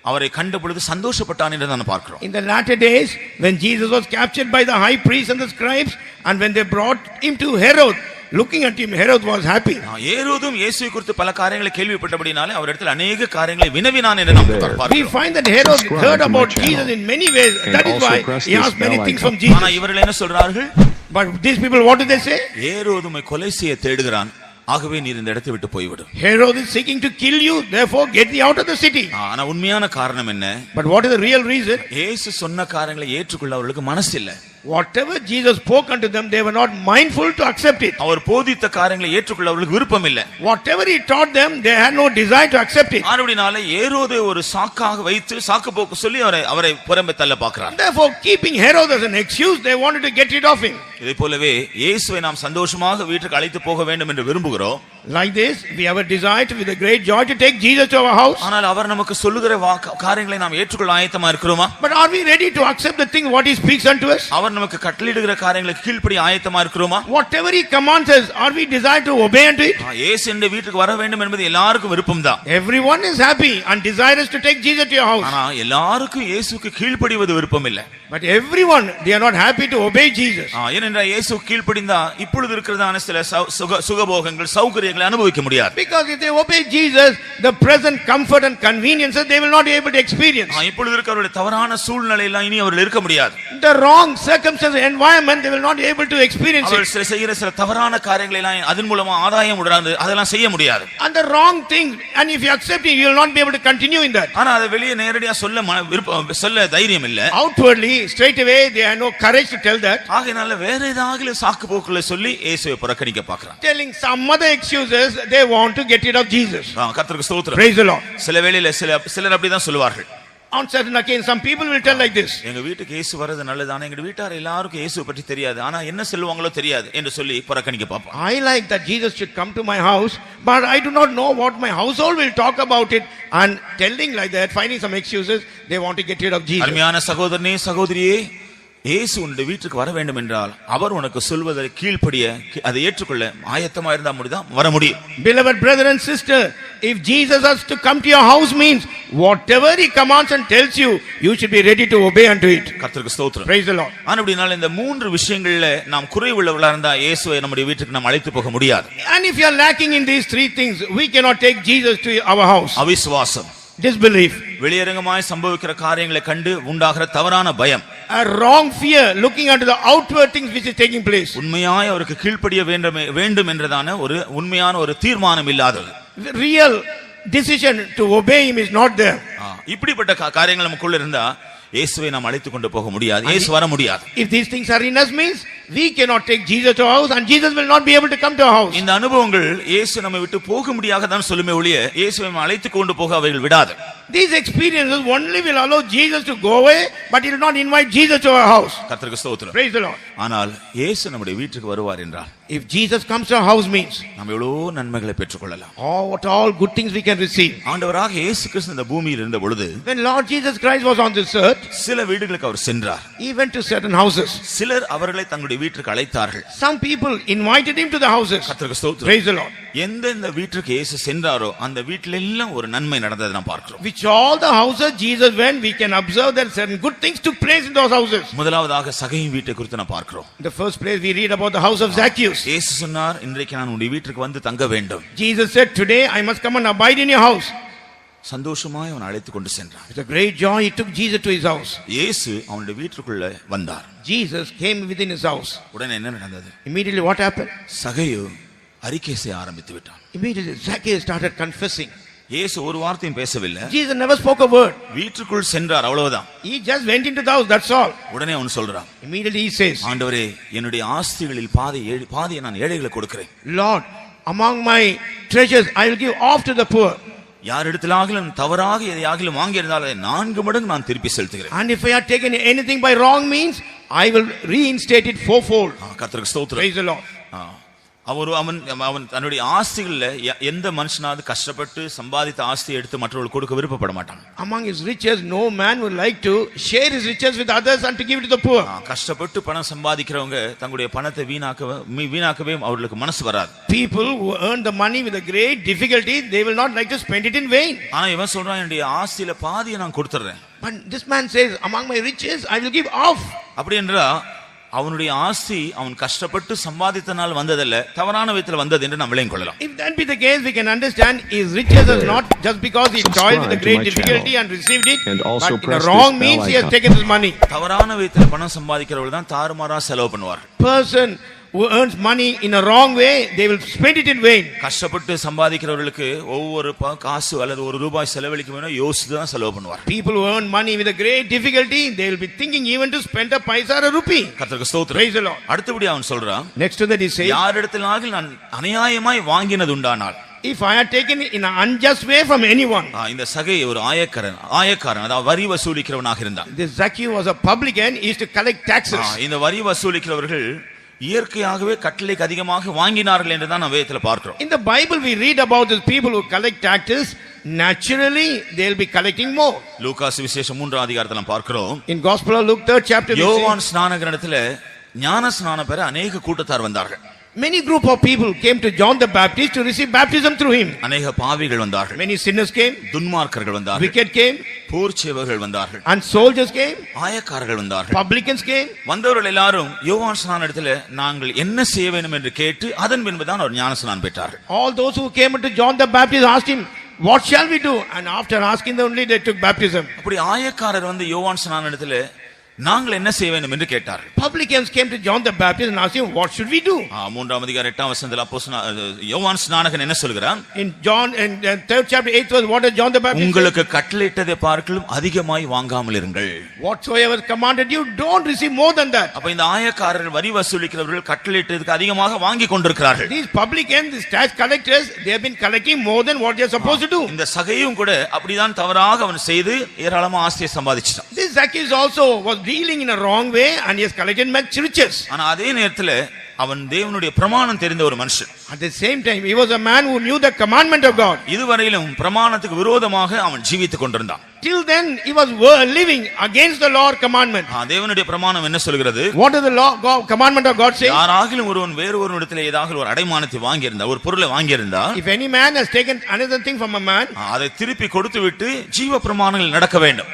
அவரை கண்ட பொழுது சந்தோஷப்பட்டான் என்று நான் பார்க்கிறோம். In the latter days, when Jesus was captured by the high priests and the scribes, and when they brought him to Herod, looking at him, Herod was happy. ஏரோதும் இயேசுவை குறித்து பல காரியங்களை கேள்விப்பட்டபடினாலே அவரிடத்தில் அநேக காரியங்களை வினவினான் என்று நாம் பார்க்கிறோம். We find that Herod heard about Jesus in many ways. That is why he asked many things from Jesus. ஆனா இவர்கள் என்ன சொல்றார்கள்? But these people, what do they say? ஏரோதுமை கொலை செய்ய தேடுகிறான், ஆகவே நீர் இந்த இடத்தை விட்டு போய்விடு. Herod is seeking to kill you, therefore get thee out of the city. ஆனா உண்மையான காரணம் என்ன? But what is the real reason? இயேசு சொன்ன காரியங்களை ஏற்றுக்கொள்ள அவர்களுக்கு மனசு இல்லை. Whatever Jesus spoke unto them, they were not mindful to accept it. அவர் போதித்த காரியங்களை ஏற்றுக்கொள்ள அவர்களுக்கு விருப்பம் இல்லை. Whatever he taught them, they had no desire to accept it. ஆனபடினாலே ஏரோதை ஒரு சாக்காக வைத்து சாக்கு போக்கு சொல்லி அவரை புறம்பே தள்ள பார்க்கிறார். Therefore, keeping Herod as an excuse, they wanted to get rid of him. இதை போலவே இயேசுவை நாம் சந்தோஷமாக வீட்டுக்கு அழைத்து போக வேண்டும் என்று விரும்புகிறோம். Like this, we have a desire to, with a great joy, to take Jesus to our house. ஆனால் அவர் நமக்கு சொல்லுகிற காரியங்களை நாம் ஏற்றுக்கொள்ள ஆயத்தமா இருக்கிறோமா? But are we ready to accept the thing what he speaks unto us? அவர் நமக்கு கட்டளையிடுகிற காரியங்களுக்கு கீழ்ப்படிய ஆயத்தமா இருக்கிறோமா? Whatever he commands us, are we desire to obey unto it? இயேசு இந்த வீட்டுக்கு வர வேண்டும் என்பது எல்லாருக்கும் விருப்பம்தான். Everyone is happy and desirous to take Jesus to your house. ஆனா எல்லாருக்கும் இயேசுவுக்கு கீழ்ப்படிவது விருப்பம் இல்லை. But everyone, they are not happy to obey Jesus. ஏனென்றால் இயேசு கீழ்ப்படிந்தா இப்பொழுது இருக்கிறதான சில சுகபோகங்கள் சௌகரியங்களை அனுபவிக்க முடியாது. Because if they obey Jesus, the present comfort and conveniences they will not be able to experience. இப்பொழுது இருக்கிறவருடைய தவறான சூழ்நிலை எல்லாம் இனி அவர்கள் இருக்க முடியாது. The wrong circumstances, environment, they will not be able to experience it. அவர்கள் செய்கிற சில தவறான காரியங்களை எல்லாம் அதன் மூலமா ஆதாயம் உண்டாந்து அதெல்லாம் செய்ய முடியாது. And the wrong thing, and if you accept it, you will not be able to continue in that. ஆனா அதை வெளியே நேரடியா சொல்ல தைரியம் இல்ல. Outwardly, straight away, they have no courage to tell that. ஆகையால வேற ஏதாவது சாக்கு போக்குல சொல்லி இயேசுவை புறக்கணிக்க பார்க்கறாங்க. Telling some other excuses, they want to get rid of Jesus. கர்த்தருக்கு ஸ்தோத்திரம். Praise the Lord. சில வேளையில சிலர் அப்படி தான் சொல்வார்கள். On certain occasions, some people will tell like this. எங்க வீட்டுக்கு இயேசு வரது நல்லதானா, எங்க வீட்டார் எல்லாருக்கும் இயேசுவை பற்றி தெரியாது, ஆனா என்ன சொல்லுவாங்களோ தெரியாது என்று சொல்லி புறக்கணிக்க பார்ப்பாங்க. I like that Jesus should come to my house, but I do not know what my household will talk about it, and telling like that, finding some excuses, they want to get rid of Jesus. அருமையான சகோதரனே சகோதரியே, இயேசு உன்னுடைய வீட்டுக்கு வர வேண்டும் என்றால் அவர் உனக்கு சொல்வதை கீழ்ப்படிய அதை ஏற்றுக்கொள்ள ஆயத்தமா இருந்தா முடிதான் வர முடியும். Beloved brother and sister, if Jesus has to come to your house means whatever he commands and tells you, you should be ready to obey unto it. கர்த்தருக்கு ஸ்தோத்திரம். Praise the Lord. அப்படினால இந்த மூன்று விஷயங்கள்ல நாம் குறைவுள்ளவர்களா இருந்தா இயேசுவை நம்முடைய வீட்டுக்கு நாம் அழைத்து போக முடியாது. And if you are lacking in these three things, we cannot take Jesus to our house. அவிசுவாசம், disbelief, வெளியரங்கமாய் சம்பவிக்கிற காரியங்களை கண்டு உண்டாகிற தவறான பயம், a wrong fear looking unto the outward things which is taking place. உண்மையாய் அவருக்கு கீழ்ப்படிய வேண்டும் என்றதான ஒரு உண்மையான ஒரு தீர்மானம் இல்லாதது. Real decision to obey him is not there. இப்படிப்பட்ட காரியங்கள் நமக்குள்ள இருந்தா இயேசுவை நாம் அழைத்து கொண்டு போக முடியாது, இயேசு வர முடியாது. If these things are in us means we cannot take Jesus to our house, and Jesus will not be able to come to our house. இந்த அனுபவங்கள் இயேசு நம்மை விட்டு போக முடியாத தான் சொல்லுமே ஒழிய இயேசுவை அழைத்து கொண்டு போக அவைகள் விடாது. These experiences only will allow Jesus to go away, but he will not invite Jesus to our house. கர்த்தருக்கு ஸ்தோத்திரம். Praise the Lord. ஆனால் இயேசு நம்முடைய வீட்டுக்கு வருவார் என்றால், if Jesus comes to our house means நாம் எவ்வளவு நன்மைகளை பெற்றுக்கொள்ளலாம். what all good things we can receive. ஆண்டவராக இயேசு கிறிஸ்து இந்த பூமியில் இருந்த பொழுது, when Lord Jesus Christ was on this earth, சில வீடுகளுக்கு அவர் சென்றார். he went to certain houses. சிலர் அவர்களை தங்களுடைய வீட்டுக்கு அழைத்தார்கள். some people invited him to the houses. கர்த்தருக்கு ஸ்தோத்திரம். Praise the Lord. எந்தெந்த வீட்டுக்கு இயேசு சென்றாரோ அந்த வீட்டில எல்லாம் ஒரு நன்மை நடந்ததை நாம் பார்க்கிறோம். which all the houses Jesus went, we can observe that certain good things took place in those houses. முதலாவதாக சகையின் வீட்டை குறித்து நாம் பார்க்கிறோம். The first place we read about the house of Zacchaeus. இயேசு சொன்னார், இன்றைக்கு நான் உன்னுடைய வீட்டுக்கு வந்து தங்க வேண்டும். Jesus said, today I must come and abide in your house. சந்தோஷமாய் அவனை அழைத்து கொண்டு சென்றார். With a great joy he took Jesus to his house. இயேசு அவனுடைய வீட்டுக்குள்ள வந்தார். Jesus came within his house. உடனே என்ன நடந்தது? Immediately what happened? சகையு அறிக்கை செய்ய ஆரம்பித்து விட்டான். Immediately Zacchaeus started confessing. இயேசு ஒரு வார்த்தையும் பேசவில்லை. Jesus never spoke a word. வீட்டுக்குள் சென்றார், அவ்வளவுதான். He just went into the house, that's all. உடனே அவன் சொல்றான், Immediately he says, ஆண்டவரே, என்னுடைய ஆஸ்திகளில் பாதியை நான் ஏழைகளுக்கு கொடுக்கிறேன். Lord, among my treasures I will give off to the poor. யாரிடத்திலாகிலும் தவறாக எதையாகிலும் வாங்கியிருந்தால் அதை 4 மடங்கு நான் திருப்பி செலுத்துகிறேன். And if I have taken anything by wrong means, I will reinstate it fourfold. கர்த்தருக்கு ஸ்தோத்திரம். Praise the Lord. அவன் தன்னுடைய ஆஸ்திகள்ல எந்த மனுஷனாவது கஷ்டப்பட்டு சம்பாதித்த ஆஸ்தியை எடுத்து மற்றவர்களுக்கு கொடுக்க விருப்பப்பட மாட்டான். Among his riches, no man would like to share his riches with others and to give it to the poor. கஷ்டப்பட்டு பணம் சம்பாதிக்கிறவங்க தங்களுடைய பணத்தை வீணாக்கவே அவர்களுக்கு மனசு வராது. People who earn the money with a great difficulty, they will not like to spend it in vain. ஆனா இவன் சொல்றான், என்னுடைய ஆஸ்தியில பாதியை நான் கொடுத்துறேன். But this man says, among my riches I will give off. அப்படி என்றா அவனுடைய ஆஸ்தி அவன் கஷ்டப்பட்டு சம்பாதித்தனால் வந்ததல்ல, தவறான விதத்தில் வந்தது என்று நாம் விளங்கிக் கொள்ளலாம். If that be the case, we can understand his riches is not just because he toiled with a great difficulty and received it, but in the wrong means he has taken his money. தவறான விதத்தில் பணம் சம்பாதிக்கிறவர்கள் தான் தாறுமாறா செலவு பண்ணுவார். Person who earns money in a wrong way, they will spend it in vain. கஷ்டப்பட்டு சம்பாதிக்கிறவர்களுக்கு ஒவ்வொரு காசு அல்லது ₹1 செலவழிக்க வேணும் யோசித்து தான் செலவு பண்ணுவார். People who earn money with a great difficulty, they will be thinking even to spend a paisa or a rupee. கர்த்தருக்கு ஸ்தோத்திரம். Praise the Lord. அடுத்தபடி அவன் சொல்றான், Next to that he says, யாரிடத்திலாக நான் அநியாயமாய் வாங்கினது உண்டானால், if I had taken it in an unjust way from anyone. இந்த சகை ஒரு ஆயக்காரன் அதாவது வரி வசூலிக்கிறவனாக இருந்தான். This Zacchaeus was a publican, he used to collect taxes. இந்த வரி வசூலிக்கிறவர்கள் இயற்கையாகவே கட்டளைக்கு அதிகமாக வாங்கினார்கள் என்று தான் நாம் வேதத்துல பார்க்கிறோம். In the Bible we read about these people who collect taxes, naturally they will be collecting more. லூக்கா சுவிசேஷம் 3ஆம் அதிகாரத்துல நாம் பார்க்கிறோம். In Gospel of Luke 3rd chapter, யோவான் ஸ்நானகனிடத்துல ஞான ஸ்நானம் பெற अनेक கூட்டத்தார் வந்தார்கள். many group of people came to John the Baptist to receive baptism through him. अनेक பாவிகள் வந்தார்கள். Many sinners came, துன்மார்க்கர்கள் வந்தார்கள், wicked came, போர்ச்சேவர்கள் வந்தார்கள், and soldiers came, ஆயக்காரர்கள் வந்தார்கள். publicans came. வந்தவர்கள் எல்லாரும் யோவான் ஸ்நானனிடத்துல நாங்கள் என்ன செய்ய வேண்டும் என்று கேட்டு அதன் பின்புதான் அவர் ஞான ஸ்நானம் பெற்றார்கள். All those who came to John the Baptist asked him, what shall we do? And after asking them only they took baptism. அப்படி ஆயக்காரர் வந்து யோவான் ஸ்நானனிடத்துல நாங்கள் என்ன செய்ய வேண்டும் என்று கேட்டார்கள். Publicans came to John the Baptist and asked him, what should we do? 3ஆம் அதிகாரம் 8ஆம் வசனத்தில் அப்போஸ்தலன் யோவான் ஸ்நானகன் என்ன சொல்கிறான்? In John in 3rd chapter 8th verse, what does John the Baptist say? உங்களுக்கு கட்டளையிட்டதை பார்க்கிலும் அதிகமாய் வாங்காமல் இருங்கள். Whatsoever commanded you, don't receive more than that. அப்ப இந்த ஆயக்காரர்கள் வரி வசூலிக்கிறவர்கள் கட்டளையிட்டதுக்கு அதிகமாக வாங்கி கொண்டிருக்கிறார்கள். These publicans, these tax collectors, they have been collecting more than what they are supposed to do. இந்த சகையும் கூட அப்படிதான் தவறாக அவன் செய்து ஏராளமா ஆஸ்தியை சம்பாதிச்சான். This Zacchaeus also was dealing in a wrong way and he has collected much riches. ஆனா அதே நேரத்துல அவன் தேவனுடைய பிரமாணம் தெரிந்த ஒரு மனுஷன். At the same time he was a man who knew the commandment of God. இதுவரையிலும் பிரமாணத்துக்கு விரோதமாக அவன் ஜீவித்துக் கொண்டிருந்தான். Till then he was living against the law commandment. தேவனுடைய பிரமாணம் என்ன சொல்கிறது? What does the law commandment of God say? யாராகிலும் ஒருவன் வேறு ஒருவனிடத்தில் ஏதாவது ஒரு அடைமானத்தை வாங்கி இருந்தா, ஒரு பொருளை வாங்கி இருந்தா, if any man has taken another thing from a man, அதை திருப்பி கொடுத்துவிட்டு ஜீவ பிரமாணங்கள் நடக்க வேண்டும்.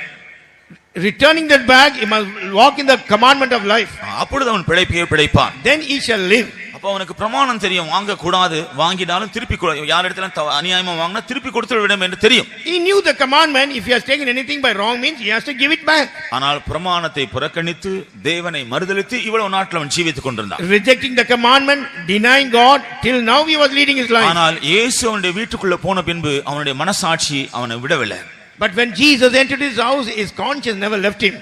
Returning that bag, he must walk in the commandment of life. அப்பொழுது அவன் பிழைப்பான். Then he shall live. அப்ப அவனுக்கு பிரமாணம் தெரியும், வாங்க கூடாது, வாங்கினாலும் திருப்பி யார் இடத்துல அநியாயமா வாங்கினா திருப்பி கொடுத்து விடும் என்று தெரியும். He knew the commandment. If he has taken anything by wrong means, he has to give it back. ஆனால் பிரமாணத்தை புறக்கணித்து தேவனை மறுதலித்து இவ்வளவு நாட்கள் அவன் ஜீவித்துக் கொண்டிருந்தான். Rejecting the commandment, denying God, till now he was leading his life. ஆனால் இயேசு அவனுடைய வீட்டுக்குள்ள போன பின்பு அவனுடைய மனசாட்சி அவனை விடவில்லை. But when Jesus entered his house, his conscience never left him.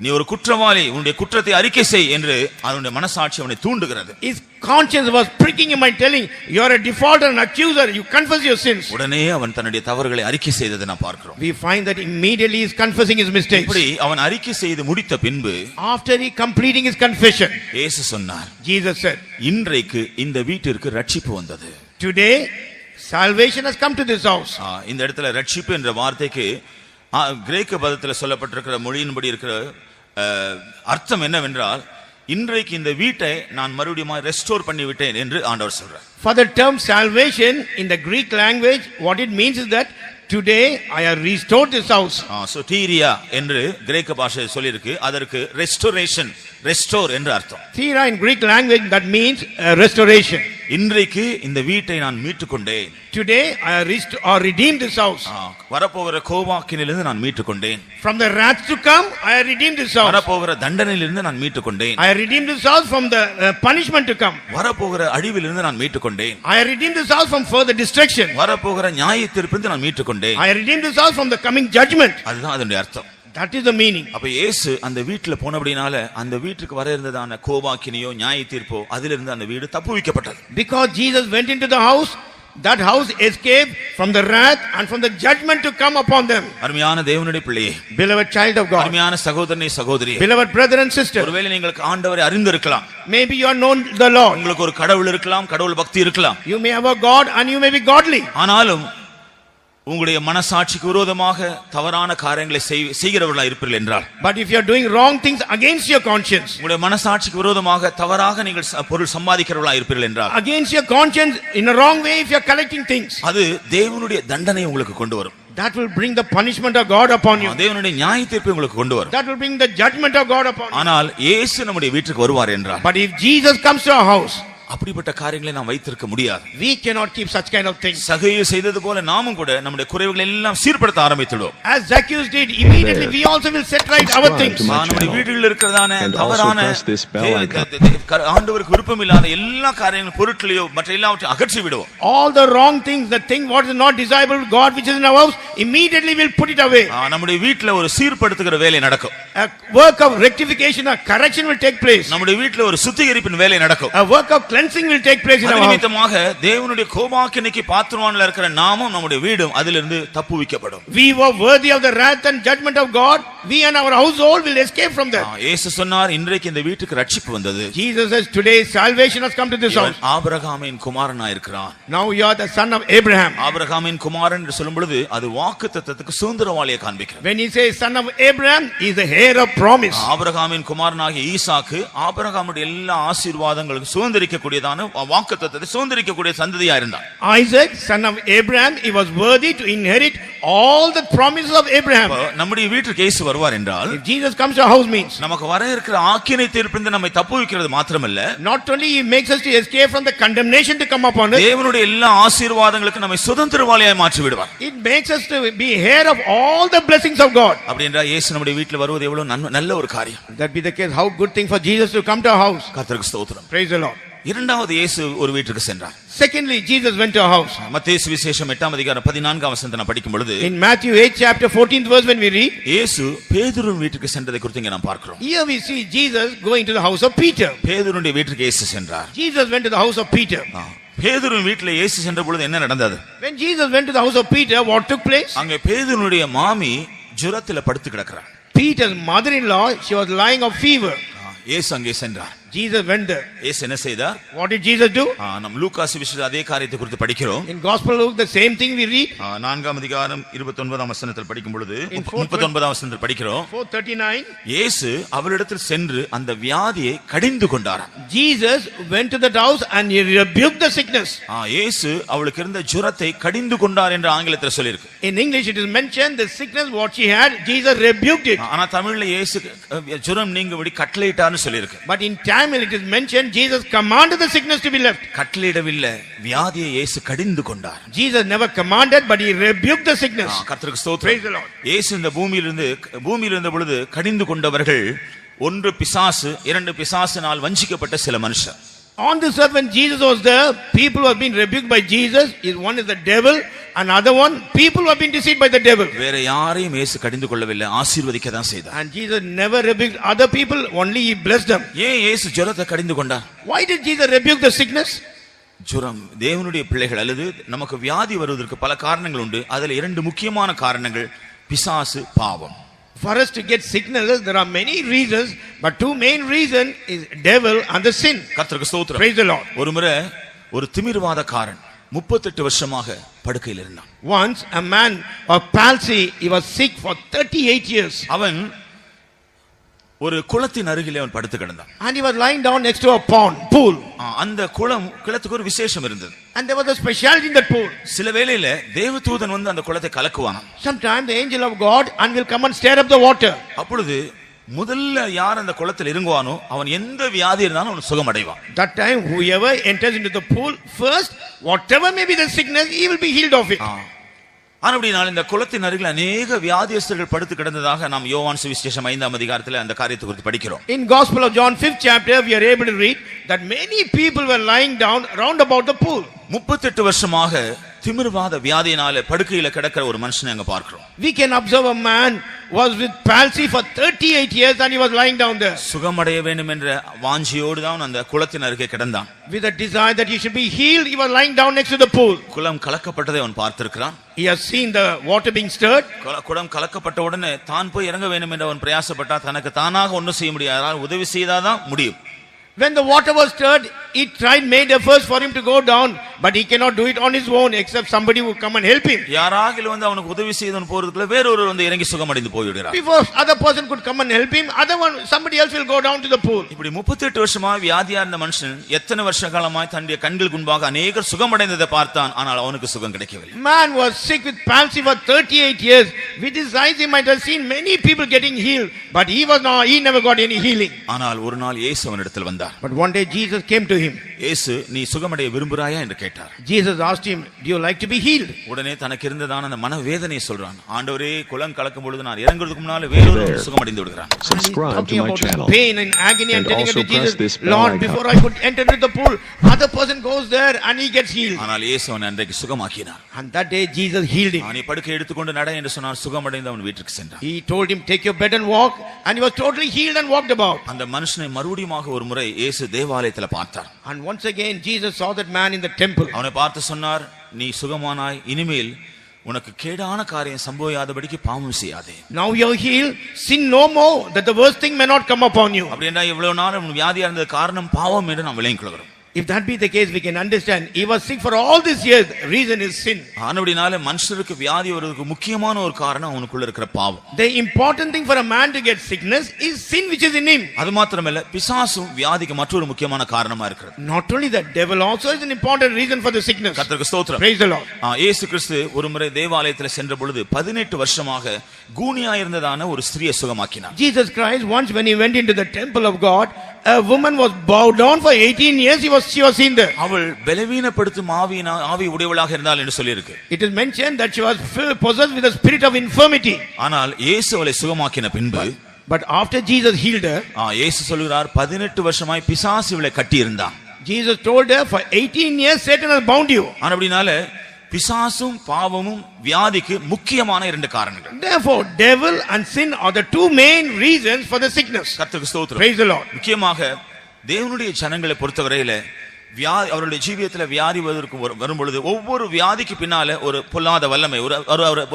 நீ ஒரு குற்றவாளி, உன்னுடைய குற்றத்தை அறிக்கை செய் என்று அவனுடைய மனசாட்சி அவனை தூண்டுகிறது. His conscience was pricking him and telling, you are a defaulter and accuser, you confess your sins. உடனே அவன் தன்னுடைய தவறுகளை அறிக்கை செய்ததை நாம் பார்க்கிறோம். We find that immediately he is confessing his mistakes. இப்படி அவன் அறிக்கை செய்து முடித்த பின்பு, after he completing his confession, இயேசு சொன்னார், Jesus said, இன்றைக்கு இந்த வீட்டிற்கு ரட்சிப்பு வந்தது. Today salvation has come to this house. இந்த இடத்துல ரட்சிப்பு என்ற வார்த்தைக்கு கிரேக்க பதத்தில் சொல்லப்பட்டிருக்கிற மொழியின்படி இருக்கிற அர்த்தம் என்னவென்றால், இன்றைக்கு இந்த வீட்டை நான் மறுபடியும் ரெஸ்டோர் பண்ணி விட்டேன் என்று ஆண்டவர் சொல்றார். For the term salvation in the Greek language, what it means is that today I have restored this house. சோட்டீரியா என்று கிரேக்க பாஷையில் சொல்லியிருக்கு, அதற்கு ரெஸ்டோரேஷன், ரெஸ்டோர் என்று அர்த்தம். Thera in Greek language, that means restoration. இன்றைக்கு இந்த வீட்டை நான் மீட்டுக்கொண்டேன். Today I have reached or redeemed this house. வரப்போகிற கோபாக்கினிலிருந்து நான் மீட்டுக்கொண்டேன். From the wrath to come, I have redeemed this house. வரப்போகிற தண்டனையிலிருந்து நான் மீட்டுக்கொண்டேன். I have redeemed this house from the punishment to come. வரப்போகிற அழிவிலிருந்து நான் மீட்டுக்கொண்டேன். I have redeemed this house from further destruction. வரப்போகிற நியாயத்தீர்ப்பிலிருந்து நான் மீட்டுக்கொண்டேன். I have redeemed this house from the coming judgment. அதுதான் அதனுடைய அர்த்தம். That is the meaning. அப்ப இயேசு அந்த வீட்டுல போனபடினால அந்த வீட்டுக்கு வர இருந்ததான கோபாக்கினியோ நியாயத்தீர்ப்போ அதிலிருந்து அந்த வீடு தப்புவிக்கப்பட்டது. Because Jesus went into the house, that house escaped from the wrath and from the judgment to come upon them. அருமையான தேவனுடைய பிள்ளையே, Beloved child of God, அருமையான சகோதரனே சகோதரியே, beloved brother and sister, ஒருவேளை உங்களுக்கு ஆண்டவரை அறிந்திருக்கலாம். maybe you are known the Lord. உங்களுக்கு ஒரு கடவுள் இருக்கலாம், கடவுள் பக்தி இருக்கலாம். You may have a God and you may be godly. ஆனாலும் உங்களுடைய மனசாட்சிக்கு விரோதமாக தவறான காரியங்களை செய்கிறவர்களா இருப்பீர்கள் என்றால், But if you are doing wrong things against your conscience, உங்களுடைய மனசாட்சிக்கு விரோதமாக தவறாக நீங்கள் பொருள் சம்பாதிக்கிறவர்களா இருப்பீர்கள் என்றால், against your conscience in a wrong way, if you are collecting things, அது தேவனுடைய தண்டனை உங்களுக்கு கொண்டு வரும். that will bring the punishment of God upon you. தேவனுடைய நியாயத்தீர்ப்பை உங்களுக்கு கொண்டு வரும். That will bring the judgment of God upon you. ஆனால் இயேசு நம்முடைய வீட்டுக்கு வருவார் என்றால், But if Jesus comes to our house, அப்படிப்பட்ட காரியங்களை நாம் வைத்திருக்க முடியாது. we cannot keep such kind of things. சகேயு செய்தது போல நாமும் கூட நம்முடைய குறைவுகளை எல்லாம் சீர்படுத்த ஆரம்பித்துள்ளோம். As Zacchaeus did, immediately we also will set right our things. நம்முடைய வீடுகளில் இருக்கிறதான தவறான ஆண்டவருக்கு விருப்பம் இல்லாத எல்லா காரியங்களும் பொருட்களையோ மற்ற எல்லாவற்றையும் அகற்றி விடுவோம். All the wrong things, the thing what is not desirable, God which is in our house, immediately we'll put it away. நம்முடைய வீட்டில் ஒரு சீர்படுத்துகிற வேலை நடக்கும். A work of rectification, a correction will take place. நம்முடைய வீட்டில் ஒரு சுத்திகரிப்பின் வேலை நடக்கும். A work of cleansing will take place in our house. நிமித்தமாக தேவனுடைய கோபாக்கினைக்கு பாத்திரவான்ல இருக்கிற நாமும் நம்முடைய வீடும் அதிலிருந்து தப்புவிக்கப்படும். We were worthy of the wrath and judgment of God. We and our household will escape from that. இயேசு சொன்னார், இன்றைக்கு இந்த வீட்டுக்கு ரட்சிப்பு வந்தது. Jesus says, today salvation has come to this house. ஆபிரகாமின் குமாரனாய் இருக்கிறான். Now you are the son of Abraham. ஆபிரகாமின் குமாரன் என்று சொல்லும் பொழுது அது வாக்குத்தத்தத்துக்கு சுதந்திரவாளியை காண்பிக்கிறது. When he says son of Abraham, he is the heir of promise. ஆபிரகாமின் குமாரனாகிய ஈசாக்கு ஆபிரகாமுடைய எல்லா ஆசீர்வாதங்களுக்கும் சுதந்திரிக்கக்கூடியதான வாக்குத்தத்தத்தை சுதந்திரிக்கக்கூடிய சந்ததியா இருந்தான். Isaac, son of Abraham, he was worthy to inherit all the promises of Abraham. நம்முடைய வீட்டுக்கு இயேசு வருவார் என்றால், If Jesus comes to our house means, நமக்கு வர இருக்கிற ஆக்கினை தீர்ப்பிலிருந்து நம்மை தப்புவிக்கிறது மாத்திரமல்ல, not only he makes us to escape from the condemnation to come upon us, தேவனுடைய எல்லா ஆசீர்வாதங்களுக்கும் நம்மை சுதந்திரவாளியாய் மாற்றி விடுவார். it makes us to be heir of all the blessings of God. அப்படின்றா இயேசு நம்முடைய வீட்டில் வருவது எவ்வளவு நல்ல ஒரு காரியம். That be the case, how good thing for Jesus to come to our house. கர்த்தருக்கு ஸ்தோத்திரம். Praise the Lord. இரண்டாவது இயேசு ஒரு வீட்டுக்கு சென்றார். Secondly, Jesus went to a house. மத்தேயு சுவிசேஷம் 8 அதிகாரம் 14 வசனத்தை நான் படிக்கும் பொழுது, In Matthew 8 chapter 14th verse when we read, இயேசு பேதுருவின் வீட்டுக்கு சென்றதை குறித்து இங்கே நாம் பார்க்கிறோம். here we see Jesus going to the house of Peter. பேதுருவின் வீட்டுக்கு இயேசு சென்றார். Jesus went to the house of Peter. பேதுருவின் வீட்டில் இயேசு சென்ற பொழுது என்ன நடந்தது? When Jesus went to the house of Peter, what took place? அங்கே பேதுருவினுடைய மாமி ஜுரத்தில படுத்து கிடக்கிறார். Peter's mother-in-law, she was lying of fever. இயேசு அங்கே சென்றார். Jesus went there. இயேசு என்ன செய்தார்? What did Jesus do? நம் லூக்கா சுவிசேஷ அதே காரியத்தை குறித்து படிக்கிறோம். In Gospel Luke, the same thing we read. 4 அதிகாரம் 29 வசனத்தில் படிக்கும் பொழுது 39 வசனத்தில் படிக்கிறோம். 4:39. இயேசு அவளிடத்தில் சென்று அந்த வியாதியை கடிந்து கொண்டார். Jesus went to that house and he rebuked the sickness. இயேசு அவளுக்கு இருந்த ஜுரத்தை கடிந்து கொண்டார் என்று ஆங்கிலத்தில் சொல்லியிருக்கு. In English it is mentioned the sickness what she had, Jesus rebuked it. ஆனா தமிழ்ல இயேசு ஜுரம் நீங்கும்படி கட்டளையிட்டார்னு சொல்லியிருக்கு. But in Tamil it is mentioned Jesus commanded the sickness to be left. கட்டளையிடவில்லை, வியாதியை இயேசு கடிந்து கொண்டார். Jesus never commanded but he rebuked the sickness. கர்த்தருக்கு ஸ்தோத்திரம். Praise the Lord. இயேசு இந்த பூமியில் இருந்த பொழுது கடிந்து கொண்டவர்கள், ஒன்று பிசாசு, இரண்டு பிசாசினால் வஞ்சிக்கப்பட்ட சில மனுஷர். On this earth when Jesus was there, people who have been rebuked by Jesus, one is the devil, another one people who have been deceived by the devil. வேற யாரையும் இயேசு கடிந்து கொள்ளவில்லை, ஆசீர்வதிக்க தான் செய்தார். And Jesus never rebuked other people, only he blessed them. ஏன் இயேசு ஜுரத்தை கடிந்து கொண்டார்? Why did Jesus rebuke the sickness? ஜுரம் தேவனுடைய பிள்ளைகள் அல்லது நமக்கு வியாதி வருவதற்கு பல காரணங்கள் உண்டு. அதில் இரண்டு முக்கியமான காரணங்கள் பிசாசு, பாவம். For us to get sicknesses, there are many reasons, but two main reasons is devil and the sin. கர்த்தருக்கு ஸ்தோத்திரம். Praise the Lord. ஒரு முறை ஒரு திமிர்வாதக்காரன் 38 வருஷமாக படுக்கையில் இருந்தான். Once a man of palsy, he was sick for 38 years. அவன் ஒரு குளத்தின் அருகிலே அவன் படுத்து கிடந்தான். And he was lying down next to a pool. அந்த குளத்துக்கு ஒரு விசேஷம் இருந்தது. And there was a speciality in that pool. சில வேளையில தேவதூதன் வந்து அந்த குளத்தை கலக்குவான். Sometimes the angel of God and will come and stir up the water. அப்பொழுது முதல்ல யார் அந்த குளத்தில் இறங்குவானோ அவன் எந்த வியாதி இருந்தாலும் அவன் சுகமடைவான். That time whoever enters into the pool first, whatever may be the sickness, he will be healed of it. ஆனபடியால் இந்த குளத்தின் அருகில் அநேக வியாதியஸ்தர்கள் படுத்து கிடந்ததாக நாம் யோவான் சுவிசேஷம் 5ஆம் அதிகாரத்தில் அந்த காரியத்தை குறித்து படிக்கிறோம். In Gospel of John 5th chapter we are able to read that many people were lying down round about the pool. 38 வருஷமாக திமிர்வாத வியாதியினால படுக்கையில கிடக்கிற ஒரு மனுஷனை அங்க பார்க்கிறோம். We can observe a man was with palsy for 38 years and he was lying down there. சுகமடைய வேண்டும் என்ற வாஞ்சியோடு தான் அந்த குளத்தின் அருகே கிடந்தான். With a desire that he should be healed, he was lying down next to the pool. குளம் கலக்கப்பட்டதை அவன் பார்த்திருக்கிறான். He has seen the water being stirred. குளம் கலக்கப்பட்ட உடனே தான் போய் இறங்க வேண்டும் என்று அவன் பிரயாசப்பட்டா தனக்கு தானாக ஒன்றும் செய்ய முடியாது, உதவி செய்தாதான் முடியும். When the water was stirred, he made efforts for him to go down, but he cannot do it on his own except somebody would come and help him. யாராகிலும் வந்து அவனுக்கு உதவி செய்தவன் போறதுக்குள்ள வேறொருவர் வந்து இறங்கி சுகமடைந்து போய்விடுறார். Before other person could come and help him, somebody else will go down to the pool. இப்படி 38 வருஷமா வியாதியா இருந்த மனுஷன் எத்தனை வருஷ காலமாய் தன்னுடைய கண்கள் முன்பாக அநேகர் சுகமடைந்ததை பார்த்தான், ஆனால் அவனுக்கு சுகம் கிடைக்கவில்லை. Man was sick with palsy for 38 years. With his eyes he might have seen many people getting healed, but he never got any healing. ஆனால் ஒரு நாள் இயேசு அவனிடத்தில் வந்தார். But one day Jesus came to him. இயேசு நீ சுகமடைய விரும்புகிறாயா என்று கேட்டார். Jesus asked him, do you like to be healed? உடனே தனக்கு இருந்ததான அந்த மனவேதனையை சொல்றான். ஆண்டவரே குளம் கலக்கும் பொழுது நான் இறங்குறதுக்கு முன்னால வேறொரு சுகமடைந்து விடுகிறான். Subscribe to my channel pain and agony and telling also to Jesus, press this bell Lord, icon. before I could enter into the pool, other person goes there and he gets healed. ஆனால் இயேசு அவனை அன்றைக்கு சுகமாக்கினார். And that day Jesus healed him. அவனை படுக்கை எடுத்துக்கொண்டு நட என்று சொன்னார். சுகமடைந்து அவன் வீட்டுக்கு சென்றான். He told him, take your bed and walk, and he was totally healed and walked about. அந்த மனுஷனை மறுபடியும் ஒரு முறை இயேசு தேவாலயத்தில் பார்த்தார். And once again Jesus saw that man in the temple. அவனை பார்த்து சொன்னார், நீ சுகமானாய், இனிமேல் உனக்கு கேடான காரியம் சம்பவியாதபடிக்கு பாவம் செய்யாதே. Now you are healed, sin no more, that the worst thing may not come upon you. அப்படின்னா இவ்வளவு நாள் வியாதியா இருந்தது காரணம் பாவம் என்று நாம் விளங்கிக் கொள்கிறோம். If that be the case, we can understand he was sick for all these years. Reason is sin. ஆனபடினால மனுஷருக்கு வியாதி வருவதற்கு முக்கியமான ஒரு காரணம் அவனுக்குள்ள இருக்கிற பாவம். The important thing for a man to get sickness is sin which is in him. அது மாத்திரமல்ல, பிசாசும் வியாதிக்கு மற்றொரு முக்கியமான காரணமா இருக்கிறது. Not only that, devil also is an important reason for the sickness. கர்த்தருக்கு ஸ்தோத்திரம். Praise the Lord. இயேசு கிறிஸ்து ஒரு முறை தேவாலயத்தில் சென்ற பொழுது 18 வருஷமாக கூனியா இருந்ததான ஒரு ஸ்திரியை சுகமாக்கினார். Jesus Christ, once when he went into the temple of God, a woman was bowed down for 18 years. She was seen there. அவள் பலவீனப்படுத்தும் ஆவி உடையவளாக இருந்தாள் என்று சொல்லி இருக்கு. It is mentioned that she was possessed with the spirit of infirmity. ஆனால் இயேசு அவளை சுகமாக்கின பின்பு, but after Jesus healed her, இயேசு சொல்கிறார் 18 வருஷமாய் பிசாசு இவளை கட்டி இருந்தான். Jesus told her, for 18 years Satan has bound you. அப்படினால பிசாசும் பாவமும் வியாதிக்கு முக்கியமான இரண்டு காரணங்கள். Therefore devil and sin are the two main reasons for the sickness. கர்த்தருக்கு ஸ்தோத்திரம். Praise the Lord. முக்கியமாக தேவனுடைய ஜனங்களை பொறுத்தவரையில அவருடைய ஜீவியத்தில் வியாதி வரும் பொழுது ஒவ்வொரு வியாதிக்கு பின்னால ஒரு பொல்லாத வல்லமை,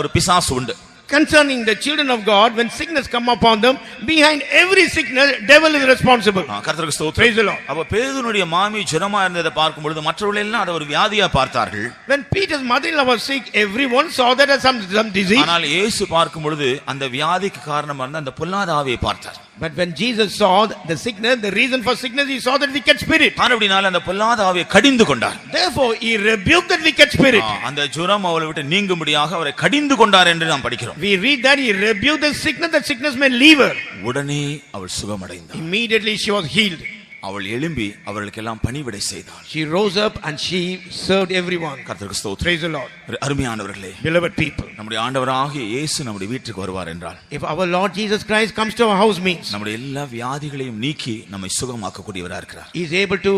ஒரு பிசாசு உண்டு. Concerning the children of God, when sickness come upon them, behind every sickness devil is responsible. கர்த்தருக்கு ஸ்தோத்திரம். Praise the Lord. அப்ப பேதுருடைய மாமி ஜுரமா இருந்ததை பார்க்கும் பொழுது மற்றவர்கள் எல்லாம் அதை ஒரு வியாதியா பார்த்தார்கள். When Peter's mother-in-law was sick, everyone saw that as some disease. ஆனால் இயேசு பார்க்கும் பொழுது அந்த வியாதிக்கு காரணமா இருந்த அந்த பொல்லாத ஆவியை பார்த்தார். But when Jesus saw the sickness, the reason for sickness, he saw that wicked spirit. ஆனபடினால அந்த பொல்லாத ஆவியை கடிந்து கொண்டார். Therefore he rebuked that wicked spirit. அந்த ஜுரம் அவளை விட்டு நீங்கும்படியாக அவரை கடிந்து கொண்டார் என்று நாம் படிக்கிறோம். We read that he rebuked the sickness, that sickness may leave her. உடனே அவள் சுகமடைந்தாள். Immediately she was healed. அவள் எழும்பி அவர்களுக்கெல்லாம் பணிவிடை செய்தாள். She rose up and she served everyone. கர்த்தருக்கு ஸ்தோத்திரம். Praise the Lord. அருமையானவர்களே, beloved people, நம்முடைய ஆண்டவராகிய இயேசு நம்முடைய வீட்டுக்கு வருவார் என்றால், if our Lord Jesus Christ comes to our house means, நம்முடைய எல்லா வியாதிகளையும் நீக்கி நம்மை சுகமாக்க கூடியவராக இருக்கிறார். he is able to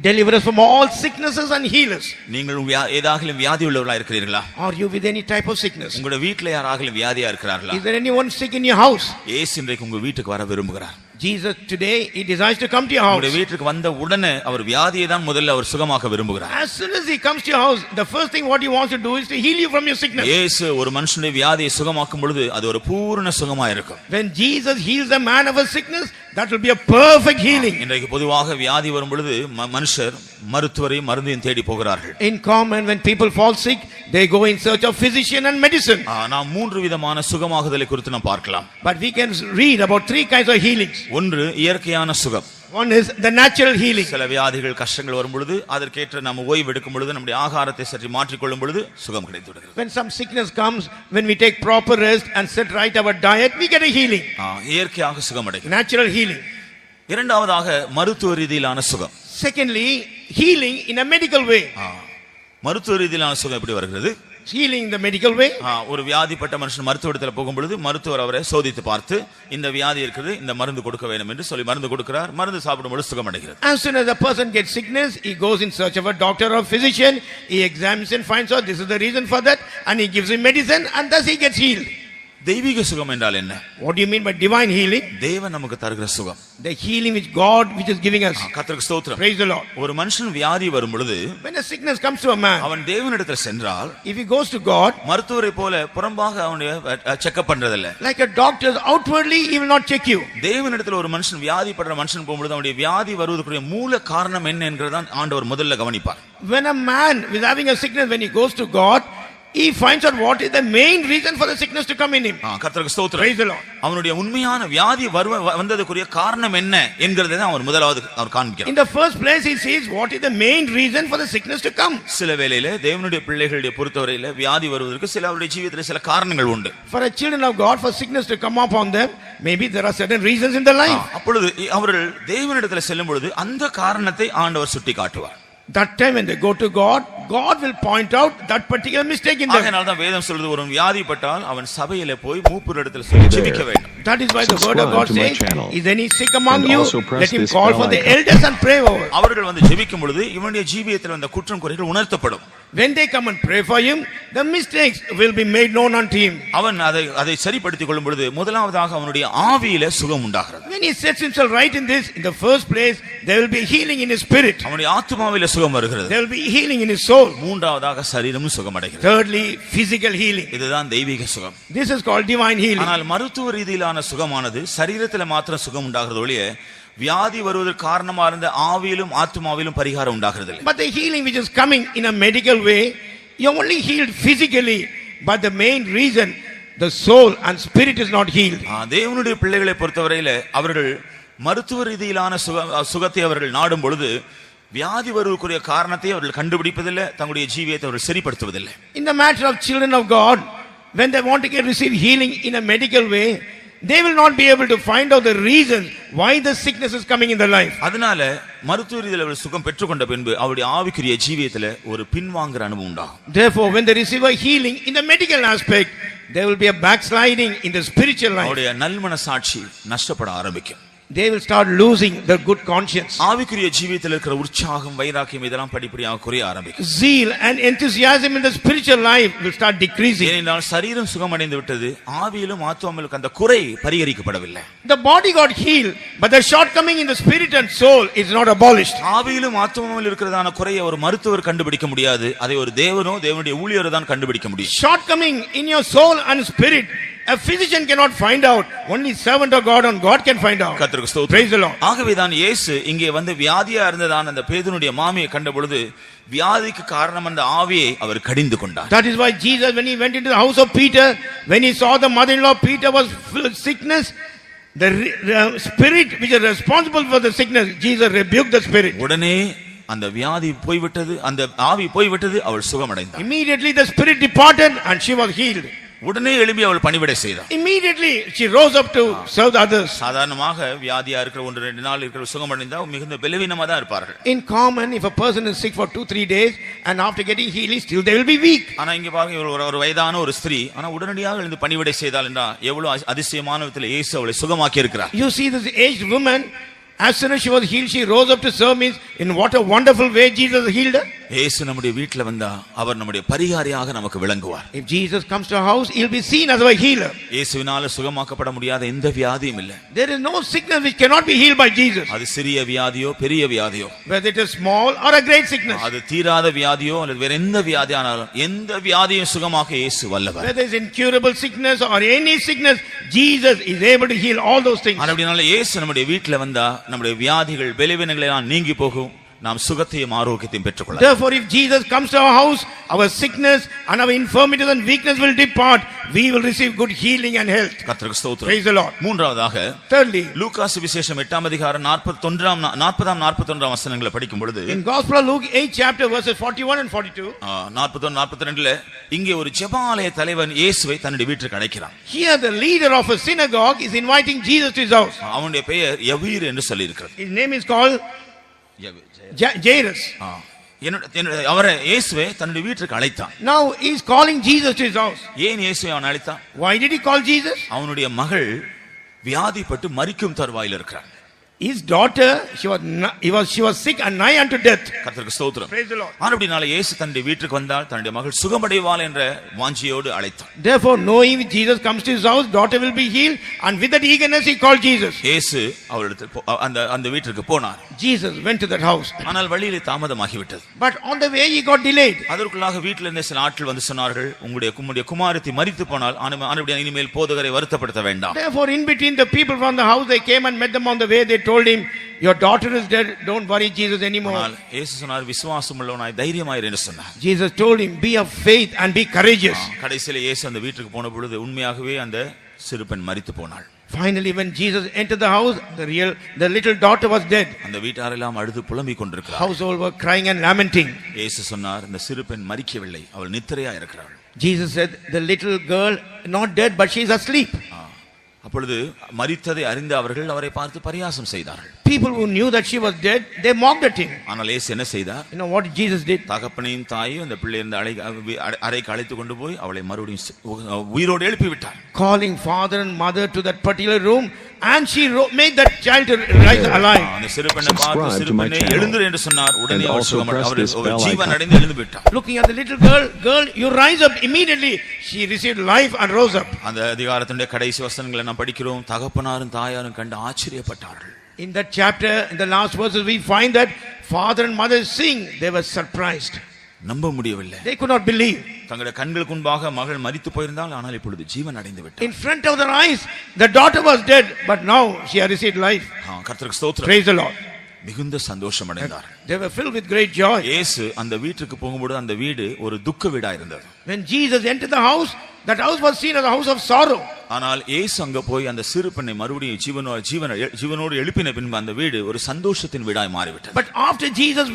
deliver us from all sicknesses and heal us. நீங்கள் ஏதாகிலும் வியாதி உள்ளவர்களாக இருக்கிறீர்களா? Are you with any type of sickness? உங்களுடைய வீட்டில் யாராகிலும் வியாதியா இருக்கிறார்களா? Is there anyone sick in your house? இயேசு இன்றைக்கு உங்க வீட்டுக்கு வர விரும்புகிறார். Jesus today he desires to come to your house. உங்களுடைய வீட்டுக்கு வந்த உடனே அவர் வியாதியை தான் முதல்ல அவர் சுகமாக்க விரும்புகிறார். As soon as he comes to your house, the first thing what he wants to do is to heal you from your sickness. இயேசு ஒரு மனுஷனுடைய வியாதியை சுகமாக்கும் பொழுது அது ஒரு பூரண சுகமா இருக்கும். When Jesus heals a man of a sickness, that will be a perfect healing. இன்றைக்கு பொதுவாக வியாதி வரும் பொழுது மனுஷர் மருத்துவரையும் மருந்தையும் தேடி போகிறார்கள். In common, when people fall sick, they go in search of physician and medicine. நாம் மூன்று விதமான சுகமாகுதலை குறித்து நாம் பார்க்கலாம். But we can read about three kinds of healings. ஒன்று இயற்கையான சுகம். One is the natural healing. சில வியாதிகள் கஷ்டங்கள் வரும் பொழுது அதற்கேற்ற நாம் ஓய்வு எடுக்கும் பொழுது நம்முடைய ஆகாரத்தை சற்று மாற்றிக்கொள்ளும் பொழுது சுகம் கிடைத்து விடுகிறது. When some sickness comes, when we take proper rest and set right our diet, we get a healing. இயற்கையாக சுகம் அடைகிறது. Natural healing. இரண்டாவதாக மருத்துவ ரீதியிலான சுகம். Secondly, healing in a medical way. மருத்துவ ரீதியிலான சுகம் எப்படி வருகிறது? Healing in the medical way. ஒரு வியாதிப்பட்ட மனுஷன் மருத்துவத்தில் போகும் பொழுது மருத்துவர் அவரை சோதித்து பார்த்து இந்த வியாதி இருக்குது, இந்த மருந்து கொடுக்க வேண்டும் என்று சொல்லி மருந்து கொடுக்கிறார். மருந்து சாப்பிடும் பொழுது சுகம் அடைகிறது. As soon as a person gets sickness, he goes in search of a doctor or physician. He examines and finds out this is the reason for that, and he gives him medicine, and thus he gets healed. தெய்வீக சுகம் என்றால் என்ன? What do you mean by divine healing? தேவன் நமக்கு தருகிற சுகம். The healing which God which is giving us. கர்த்தருக்கு ஸ்தோத்திரம். Praise the Lord. ஒரு மனுஷன் வியாதி வரும் பொழுது when a sickness comes to a man, அவன் தேவனிடத்தில் சென்றால், if he goes to God, மருத்துவரை போல புறம்பாக அவனை செக்அப் பண்றதில்லை. like a doctor outwardly he will not check you. தேவனிடத்தில் ஒரு மனுஷன் வியாதிப்படுற மனுஷன் போகும்போது அவனுடைய வியாதி வருவதற்குரிய மூல காரணம் என்ன என்கிறதான் ஆண்டவர் முதல்ல கவனிப்பார். When a man is having a sickness, when he goes to God, he finds out what is the main reason for the sickness to come in him. கர்த்தருக்கு ஸ்தோத்திரம். Praise the Lord. அவனுடைய உண்மையான வியாதி வந்ததுக்குரிய காரணம் என்ன என்கிறதை தான் அவர் முதலாவது அவர் காண்பிக்கிறார். In the first place he sees what is the main reason for the sickness to come. சில வேளையிலே தேவனுடைய பிள்ளைகளுடைய பொறுத்தவரையில வியாதி வருவதற்கு சில அவருடைய ஜீவிதத்தில் சில காரணங்கள் உண்டு. For a children of God, for sickness to come upon them, maybe there are certain reasons in their life. அப்பொழுது அவர்கள் தேவனிடத்தில் செல்லும் பொழுது அந்த காரணத்தை ஆண்டவர் சுட்டி காட்டுவார். That time when they go to God, God will point out that particular mistake in them. அதனால தான் வேதம் சொல்றது ஒரு வியாதிப்பட்டால் அவன் சபையிலே போய் மூப்பரிடத்தில் சொல்லி ஜெபிக்க வேண்டும். That is why the word of God says, is any sick among And you, also press let him this call bell for the icon. elders and pray over. அவர்கள் வந்து ஜெபிக்கும் பொழுது இவனுடைய ஜீவியத்தில் வந்த குற்றம் குறைகள் உணர்த்தப்படும். When they come and pray for him, the mistakes will be made known unto him. அவன் அதை சரிப்படுத்திக் கொள்ளும் பொழுது முதலாவதாக அவனுடைய ஆவியிலே சுகம் உண்டாகிறது. When he sets himself right in this, in the first place, there will be healing in his spirit. அவனுடைய ஆத்துமாவிலே சுகம் வருகிறது. There will be healing in his soul. மூன்றாவதாக சரீரமும் சுகம் அடைகிறது. Thirdly, physical healing. இதுதான் தெய்வீக சுகம். This is called divine healing. ஆனால் மருத்துவ ரீதியிலான சுகமானது சரீரத்தில் மாத்திரம் சுகம் உண்டாகிறது ஒழிய வியாதி வருவதற்கு காரணமா இருந்த ஆவியிலும் ஆத்துமாவிலும் பரிகாரம் உண்டாகிறது இல்லை. But the healing which is coming in a medical way, you are only healed physically, but the main reason, the soul and spirit is not healed. தேவனுடைய பிள்ளைகளை பொறுத்தவரையில அவர்கள் மருத்துவ ரீதியிலான சுகத்தை அவர்கள் நாடும் பொழுது வியாதி வருவதற்குரிய காரணத்தை அவர்கள் கண்டுபிடிப்பதில்லை, தங்களுடைய ஜீவியத்தை அவர்கள் சரிப்படுத்துவதில்லை. In the matter of children of God, when they want to receive healing in a medical way, they will not be able to find out the reason why the sickness is coming in their life. அதனால மருத்துவ ரீதியில் அவர்கள் சுகம் பெற்றுக்கொண்ட பின்பு அவருடைய ஆவிக்குரிய ஜீவியத்தில் ஒரு பின்வாங்குற அனுபவம் உண்டாகும். Therefore, when they receive a healing in the medical aspect, there will be a backsliding in the spiritual life. அவருடைய நல்மனசாட்சி நஷ்டப்பட ஆரம்பிக்கும். They will start losing their good conscience. ஆவிக்குரிய ஜீவியத்தில் இருக்கிற உற்சாகம், வைராக்கியம் இதெல்லாம் படிப்படியாக குறைய ஆரம்பிக்கும். Zeal and enthusiasm in the spiritual life will start decreasing. ஏனென்றால் சரீரம் சுகமடைந்து விட்டது, ஆவியிலும் ஆத்துமாவிலும் அந்த குறை பரிகரிக்கப்படவில்லை. The body got healed, but the shortcoming in the spirit and soul is not abolished. ஆவியிலும் ஆத்துமாவிலும் இருக்கிறதான குறையை ஒரு மருத்துவர் கண்டுபிடிக்க முடியாது, அதை ஒரு தேவனோ தேவனுடைய ஊழியரோ தான் கண்டுபிடிக்க முடியும். Shortcoming in your soul and spirit, a physician cannot find out, only servant of God and God can find out. கர்த்தருக்கு ஸ்தோத்திரம். Praise the Lord. ஆகவேதான் இயேசு இங்கே வந்து வியாதியா இருந்ததான அந்த பேதுருடைய மாமியை கண்ட பொழுது வியாதிக்கு காரணம் அந்த ஆவியை அவர் கடிந்து கொண்டார். That is why Jesus, when he went into the house of Peter, when he saw the mother-in-law Peter was full of sickness, the spirit which is responsible for the sickness, Jesus rebuked the spirit. உடனே அந்த வியாதி போய்விட்டது, அந்த ஆவி போய்விட்டது, அவள் சுகமடைந்தாள். Immediately the spirit departed and she was healed. உடனே எழும்பி அவள் பணிவிடை செய்தாள். Immediately she rose up to serve the others. சாதாரணமாக வியாதியா இருக்கிற 1-2 நாள் இருக்கிற சுகமடைந்தா மிகுந்த பலவீனமா தான் இருப்பார்கள். In common, if a person is sick for 2-3 days and after getting healing still they will be weak. ஆனா இங்க பாருங்க, ஒரு வயதான ஒரு ஸ்திரீ ஆனா உடனடியாக எழுந்து பணிவிடை செய்தாள் என்றா எவ்வளவு அதிசயமான விதத்தில் இயேசு அவளை சுகமாக்கி இருக்கிறார். You see this aged woman, as soon as she was healed, she rose up to serve. Means in what a wonderful way Jesus healed her. இயேசு நம்முடைய வீட்ல வந்தா அவர் நம்முடைய பரிகாரியாக நமக்கு விளங்குவார். If Jesus comes to our house, he'll be seen as a healer. இயேசுவினால சுகமாக்கப்பட முடியாத எந்த வியாதியும் இல்லை. There is no sickness which cannot be healed by Jesus. அது சிறிய வியாதியோ பெரிய வியாதியோ, whether it is small or a great sickness, அது தீராத வியாதியோ அல்லது வேற எந்த வியாதியானாலும் எந்த வியாதியும் சுகமாக்க இயேசு வல்லவர். whether it's incurable sickness or any sickness, Jesus is able to heal all those things. அப்படினால இயேசு நம்முடைய வீட்ல வந்தா நம்முடைய வியாதிகள் பலவீனங்கள் எல்லாம் நீங்கி போகும், நாம் சுகத்தையும் ஆரோக்கியத்தையும் பெற்றுக்கொள்ளலாம். Therefore, if Jesus comes to our house, our sickness and our infirmities and weakness will depart. We will receive good healing and health. கர்த்தருக்கு ஸ்தோத்திரம். Praise the Lord. மூன்றாவதாக, Thirdly, லூக்கா சுவிசேஷம் 8ஆம் அதிகாரம் 40-41 வசனங்களை படிக்கும் பொழுது, in Gospel of Luke 8 chapter verses 41 and 42, 41-42ல இங்கே ஒரு ஜெபாலய தலைவன் இயேசுவை தன்னுடைய வீட்டுக்கு அழைக்கிறான். here the leader of a synagogue is inviting Jesus to his house. அவனுடைய பெயர் யவீர் என்று சொல்லி இருக்கிறது. His name is called Jairus. அவரை இயேசுவை தன்னுடைய வீட்டுக்கு அழைத்தான். Now he is calling Jesus to his house. ஏன் இயேசுவை அவன் அழைத்தான்? Why did he call Jesus? அவனுடைய மகள் வியாதிப்பட்டு மரிக்கும் தருவாயில் இருக்கிறார். His daughter, she was sick and nigh unto death. கர்த்தருக்கு ஸ்தோத்திரம். Praise the Lord. ஆனபடினால இயேசு தன்னுடைய வீட்டுக்கு வந்தால் தன்னுடைய மகள் சுகமடைவாள் என்ற வாஞ்சியோடு அழைத்தான். Therefore, knowing Jesus comes to his house, daughter will be healed, and with that eagerness he called Jesus. இயேசு அவரிடத்தில் அந்த வீட்டுக்கு போனார். Jesus went to that house. ஆனால் வழியிலே தாமதமாகிவிட்டது. But on the way he got delayed. அதற்குள்ளாக வீட்டில் இருந்த சில ஆட்கள் வந்து சொன்னார்கள், உங்களுடைய குமாரத்தி மரித்து போனால் இனிமேல் போதகரை வருத்தப்படுத்த வேண்டாம். Therefore, in between the people from the house, they came and met them on the way. They told him, your daughter is dead, don't worry Jesus anymore. இயேசு சொன்னார், விசுவாசம் உள்ளவனாய் தைரியமாயிரு என்று சொன்னார். Jesus told him, be of faith and be courageous. கடைசியிலே இயேசு அந்த வீட்டுக்கு போன பொழுது உண்மையாகவே அந்த சிறுபெண் மரித்து போனாள். Finally, when Jesus entered the house, the little daughter was dead. அந்த வீட்டாரெல்லாம் அழுது புலம்பிக் கொண்டிருக்கிறார்கள். Household were crying and lamenting. இயேசு சொன்னார், இந்த சிறுபெண் மரிக்கவில்லை, அவள் நித்திரையா இருக்கிறாள். Jesus said, the little girl not dead, but she is asleep. அப்பொழுது மரித்ததை அறிந்த அவர்கள் அவரை பார்த்து பரியாசம் செய்தார்கள். People who knew that she was dead, they mocked at him. ஆனால் இயேசு என்ன செய்தார்? You know what Jesus did? தகப்பனையும் தாயையும் அந்த பிள்ளை இருந்த அறைக்கு அழைத்து கொண்டு போய் அவளை மறுபடியும் உயிரோடு எழுப்பி விட்டார். Calling father and mother to that particular room, and she made that child to rise alive. அந்த சிறுபெண்ணை பார்த்து, சிறுபெண்ணே எழுந்திரு என்று சொன்னார். உடனே அவள் ஜீவன் அடைந்து எழுந்து விட்டார். Looking at the little girl, you rise up immediately. She received life and rose up. அந்த அதிகாரத்தினுடைய கடைசி வசனங்களை நாம் படிக்கிறோம். தகப்பனாரும் தாயாரும் கண்டு ஆச்சரியப்பட்டார்கள். In that chapter, in the last verses, we find that father and mother seeing, they were surprised. நம்ப முடியவில்லை. They could not believe. தங்களுடைய கண்களுக்கு முன்பாக மகள் மரித்து போயிருந்தால், ஆனால் இப்பொழுது ஜீவன் அடைந்து விட்டார். In front of their eyes, the daughter was dead, but now she had received life. கர்த்தருக்கு ஸ்தோத்திரம். Praise the Lord. மிகுந்த சந்தோஷம் அடைந்தார். They were filled with great joy. இயேசு அந்த வீட்டுக்கு போகும்போது அந்த வீடு ஒரு துக்க வீடா இருந்தது. When Jesus entered the house, that house was seen as a house of sorrow. ஆனால் இயேசு அங்க போய் அந்த சிறு பெண்ணை மறுபடியும் ஜீவனோடு எழுப்பின பின்பு அந்த வீடு ஒரு சந்தோஷத்தின் வீடாய் மாறிவிட்டது. But after Jesus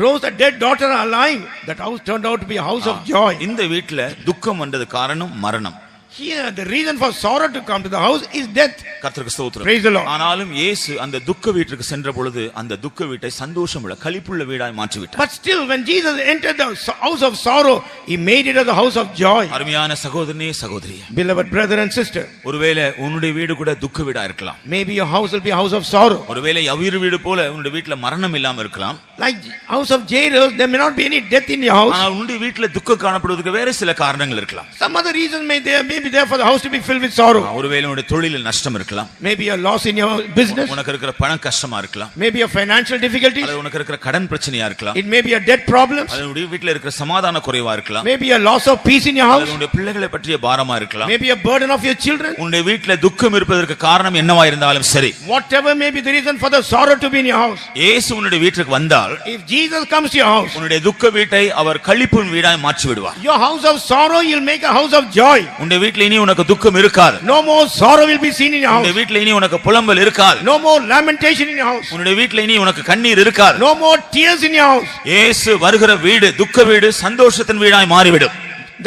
rose a dead daughter alive, that house turned out to be a house of joy. இந்த வீட்ல துக்கம் வந்தது காரணம் மரணம். Here the reason for sorrow to come to the house is death. கர்த்தருக்கு ஸ்தோத்திரம். Praise the Lord. ஆனாலும் இயேசு அந்த துக்க வீட்டுக்கு சென்ற பொழுது அந்த துக்க வீட்டை சந்தோஷமுள்ள களிப்புள்ள வீடாய் மாற்றி விட்டார். But still, when Jesus entered the house of sorrow, he made it as a house of joy. அருமையான சகோதரனே சகோதரியே, Beloved brother and sister, ஒருவேளை உன்னுடைய வீடு கூட துக்க வீடா இருக்கலாம். maybe your house will be a house of sorrow. ஒருவேளை யவீர் வீடு போல உன்னுடைய வீட்ல மரணம் இல்லாம இருக்கலாம். Like house of Jairus, there may not be any death in your house. ஆனால் உன்னுடைய வீட்ல துக்கம் காணப்படுவதற்கு வேற சில காரணங்கள் இருக்கலாம். Some other reason may be there for the house to be filled with sorrow. ஒருவேளை உன்னுடைய தொழிலில் நஷ்டம் இருக்கலாம். Maybe a loss in your business. உனக்கு இருக்கிற பண கஷ்டமா இருக்கலாம். Maybe a financial difficulty. அது உனக்கு இருக்கிற கடன் பிரச்சனையா இருக்கலாம். It may be a debt problems. அது உன்னுடைய வீட்ல இருக்கிற சமாதான குறைவா இருக்கலாம். Maybe a loss of peace in your house. அது உன்னுடைய பிள்ளைகளை பற்றிய பாரமா இருக்கலாம். Maybe a burden of your children. உன்னுடைய வீட்ல துக்கம் இருப்பதற்கு காரணம் என்னவா இருந்தாலும் சரி, Whatever may be the reason for the sorrow to be in your house. இயேசு உன்னுடைய வீட்டுக்கு வந்தால், If Jesus comes to your house, உன்னுடைய துக்க வீட்டை அவர் களிப்பின் வீடாய் மாற்றி விடுவார். your house of sorrow, he'll make a house of joy. உன்னுடைய வீட்ல இனி உனக்கு துக்கம் இருக்காது. No more sorrow will be seen in your உன்னுடைய house. வீட்ல இனி உனக்கு புலம்பல் இருக்காது. No more lamentation in your house. உன்னுடைய வீட்ல இனி உனக்கு கண்ணீர் இருக்காது. No more tears in your house. இயேசு வருகிற வீடு துக்க வீடு சந்தோஷத்தின் வீடாய் மாறிவிடும்.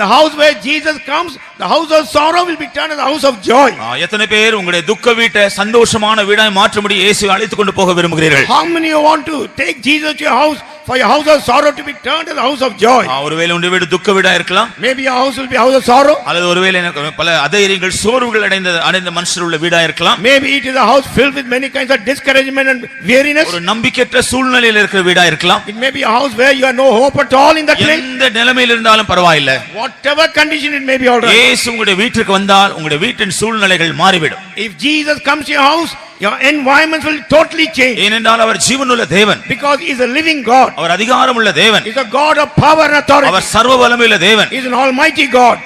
The house where Jesus comes, the house of sorrow will be turned as a house of joy. எத்தனை பேர் உங்களுடைய துக்க வீட்டை சந்தோஷமான வீடாய் மாற்றும்படி இயேசு அழைத்துக் கொண்டு போக விரும்புகிறீர்கள்? How many you want to take Jesus to your house for your house of sorrow to be turned as a house of joy? ஒருவேளை உங்களுடைய வீடு துக்க வீடா இருக்கலாம். Maybe your house will be a house of sorrow. அல்லது ஒருவேளை பல அதைரியங்கள் சோர்வுகள் அடைந்த மனுஷர் உள்ள வீடா இருக்கலாம். Maybe it is a house filled with many kinds of discouragement and weariness. ஒரு நம்பிக்கையற்ற சூழ்நிலையில் இருக்கிற வீடா இருக்கலாம். It may be a house where you have no hope at all in that place. எந்த நிலைமையில் இருந்தாலும் பரவாயில்லை. Whatever condition it may be, all right. இயேசு உங்களுடைய வீட்டுக்கு வந்தால் உங்களுடைய வீட்டின் சூழ்நிலைகள் மாறிவிடும். If Jesus comes to your house, your environment will totally change. ஏனென்றால் அவர் ஜீவனுள்ள தேவன், Because he is a living God. அவர் அதிகாரமுள்ள தேவன், He is a God of power and authority. அவர் சர்வ வல்லமையுள்ள தேவன், He is an almighty God.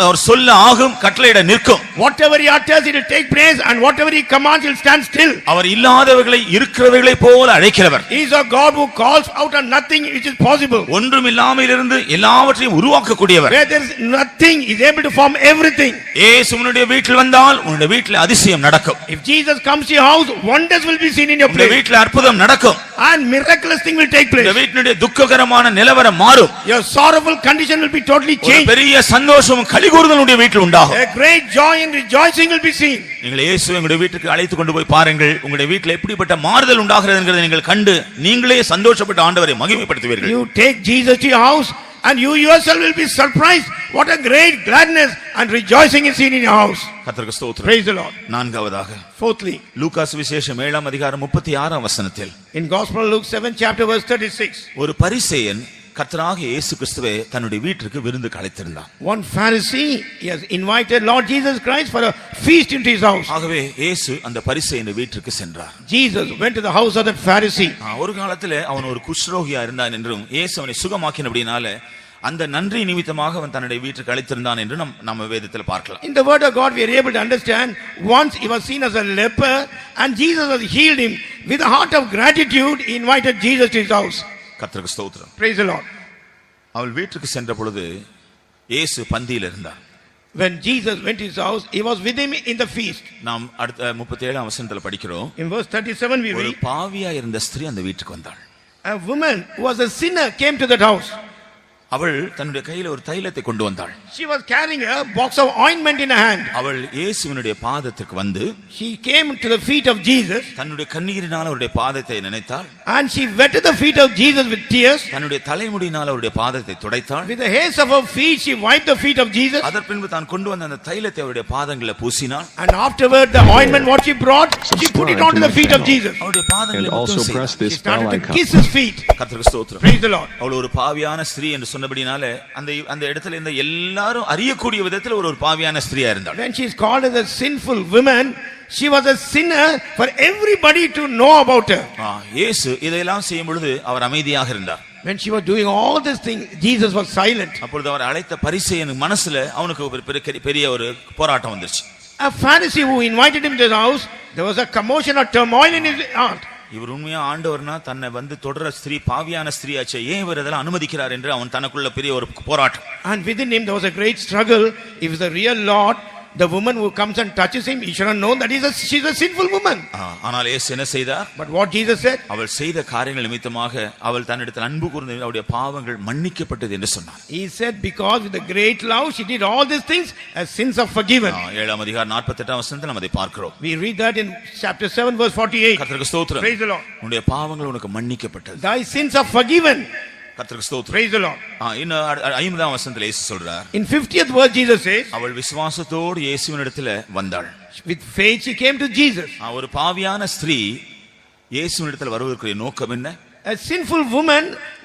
அவர் சொல்ல ஆகும், கட்டளையிட நிற்கும். Whatever he utters, it will take place, and whatever he commands, he will stand still. அவர் இல்லாதவர்களை இருக்கிறவர்களை போல அழைக்கிறவர். He is a God who calls out of nothing which is possible. ஒன்றும் இல்லாமலிருந்து எல்லாவற்றையும் உருவாக்கக்கூடியவர். Where there is nothing, he is able to form everything. இயேசு உன்னுடைய வீட்டில் வந்தால் உன்னுடைய வீட்டில் அதிசயம் நடக்கும். If Jesus comes to your house, wonders will be seen in your உன்னுடைய place, வீட்டில் அற்புதம் நடக்கும். and miraculous thing will take place. உன்னுடைய வீட்டினுடைய துக்ககரமான நிலவரம் மாறும். Your sorrowful condition will be totally ஒரு changed. பெரிய சந்தோஷமும் களிகூறுதல் உன்னுடைய வீட்டில் உண்டாகும். A great joy and rejoicing will be seen. நீங்கள் இயேசுவை உங்களுடைய வீட்டுக்கு அழைத்து கொண்டு போய் பாருங்கள். உங்களுடைய வீட்டில் எப்படிப்பட்ட மாறுதல் உண்டாகிறது என்கிறதை நீங்கள் கண்டு நீங்களே சந்தோஷப்பட்டு ஆண்டவரை மகிமைப்படுத்துவீர்கள். You take Jesus to your house, and you yourself will be surprised what a great gladness and rejoicing is seen in your house. கர்த்தருக்கு ஸ்தோத்திரம். Praise the Lord. நான்காவதாக Fourthly, லூக்கா சுவிசேஷம் 7ஆம் அதிகாரம் 36ஆம் வசனத்தில் in Gospel of Luke 7 chapter verse 36, ஒரு பரிசேயன் கர்த்தராகிய இயேசு கிறிஸ்துவை தன்னுடைய வீட்டிற்கு விருந்துக்கு அழைத்திருந்தான். one Pharisee, he has invited Lord Jesus Christ for a feast into his house. ஆகவே இயேசு அந்த பரிசேயன் வீட்டிற்கு சென்றார். Jesus went to the house of that Pharisee. ஒரு காலத்துல அவன் ஒரு குஷ்ரோகியா இருந்தான் என்றும் இயேசு அவனை சுகமாக்கினபடினால அந்த நன்றி நிமித்தமாக அவன் தன்னுடைய வீட்டுக்கு அழைத்திருந்தான் என்று நம்ம வேதத்தில் பார்க்கலாம். In the word of God we are able to understand, once he was seen as a leper and Jesus has healed him, with a heart of gratitude he invited Jesus to his house. கர்த்தருக்கு ஸ்தோத்திரம். Praise the Lord. அவள் வீட்டுக்கு சென்ற பொழுது இயேசு பந்தியில் இருந்தார். When Jesus went to his house, he was with him in the feast. நாம் அடுத்த 37ஆம் வசனத்தில் படிக்கிறோம். In verse 37 we ஒரு read, பாவியா இருந்த ஸ்திரீ அந்த வீட்டுக்கு வந்தாள். a woman who was a sinner came to that house. அவள் தன்னுடைய கையில ஒரு தைலத்தை கொண்டு வந்தாள். She was carrying a box of ointment in her hand. அவள் இயேசுவினுடைய பாதத்துக்கு வந்து She came to the feet of Jesus, தன்னுடைய கண்ணீரினால் அவருடைய பாதத்தை நினைத்தாள். and she wetted the feet of Jesus with tears. தன்னுடைய தலைமுடியினால் அவருடைய பாதத்தை துடைத்தாள். With the hairs of her feet she wiped the feet of Jesus. அதன் பின்பு தான் கொண்டு வந்த அந்த தைலத்தை அவருடைய பாதங்களை பூசினாள். And afterward the ointment what she brought, she put it onto the feet of Jesus. அவருடைய And பாதங்களை also முத்தம் press செய்தாள். this She started bell to icon. kiss his feet. கர்த்தருக்கு ஸ்தோத்திரம். Praise the Lord. அவள் ஒரு பாவியான ஸ்திரீ என்று சொன்னபடினால அந்த இடத்துல இருந்த எல்லாரும் அறியக்கூடிய விதத்தில் ஒரு பாவியான ஸ்திரீயா இருந்தாள். When she is called as a sinful woman, she was a sinner for everybody to know about her. இயேசு இதையெல்லாம் செய்யும் பொழுது அவர் அமைதியாக இருந்தார். When she was doing all these things, Jesus was silent. அப்பொழுது அவர் அழைத்த பரிசேயன் மனசுல அவனுக்கு ஒரு பெரிய ஒரு போராட்டம் வந்துருச்சு. A Pharisee who invited him to his house, there was a commotion or turmoil in his heart. இவர் உண்மையா ஆண்டவர்னா தன்னை வந்து தொடர ஸ்திரீ பாவியான ஸ்திரீயாச்சே ஏன் இவர் இதெல்லாம் அனுமதிக்கிறார் என்று அவன் தனக்குள்ள பெரிய ஒரு போராட்டம். And within him there was a great struggle. If the real Lord, the woman who comes and touches him, he should have known that she's a sinful woman. ஆனால் இயேசு என்ன செய்தார்? But what Jesus said? அவள் செய்த காரியங்கள் நிமித்தமாக அவள் தன்னிடத்தில் அன்பு கூர்ந்து அவளுடைய பாவங்கள் மன்னிக்கப்பட்டது என்று சொன்னார். He said because with the great love she did all these things as sins are forgiven. 7ஆம் அதிகாரம் 48ஆம் வசனத்தில் நாம் அதை பார்க்கிறோம். We read that in chapter 7 verse 48. கர்த்தருக்கு ஸ்தோத்திரம். Praise the Lord. உன்னுடைய பாவங்கள் உனக்கு மன்னிக்கப்பட்டது. Thy sins are forgiven. கர்த்தருக்கு ஸ்தோத்திரம். Praise the Lord. இன்னும் 50ஆம் வசனத்தில் இயேசு சொல்றார். In 50th verse Jesus says, அவள் விசுவாசத்தோடு இயேசுவினிடத்தில் வந்தாள். with faith she came to Jesus. ஒரு பாவியான ஸ்திரீ இயேசுவினிடத்தில் வருவதற்குரிய நோக்கம் என்ன? A sinful woman,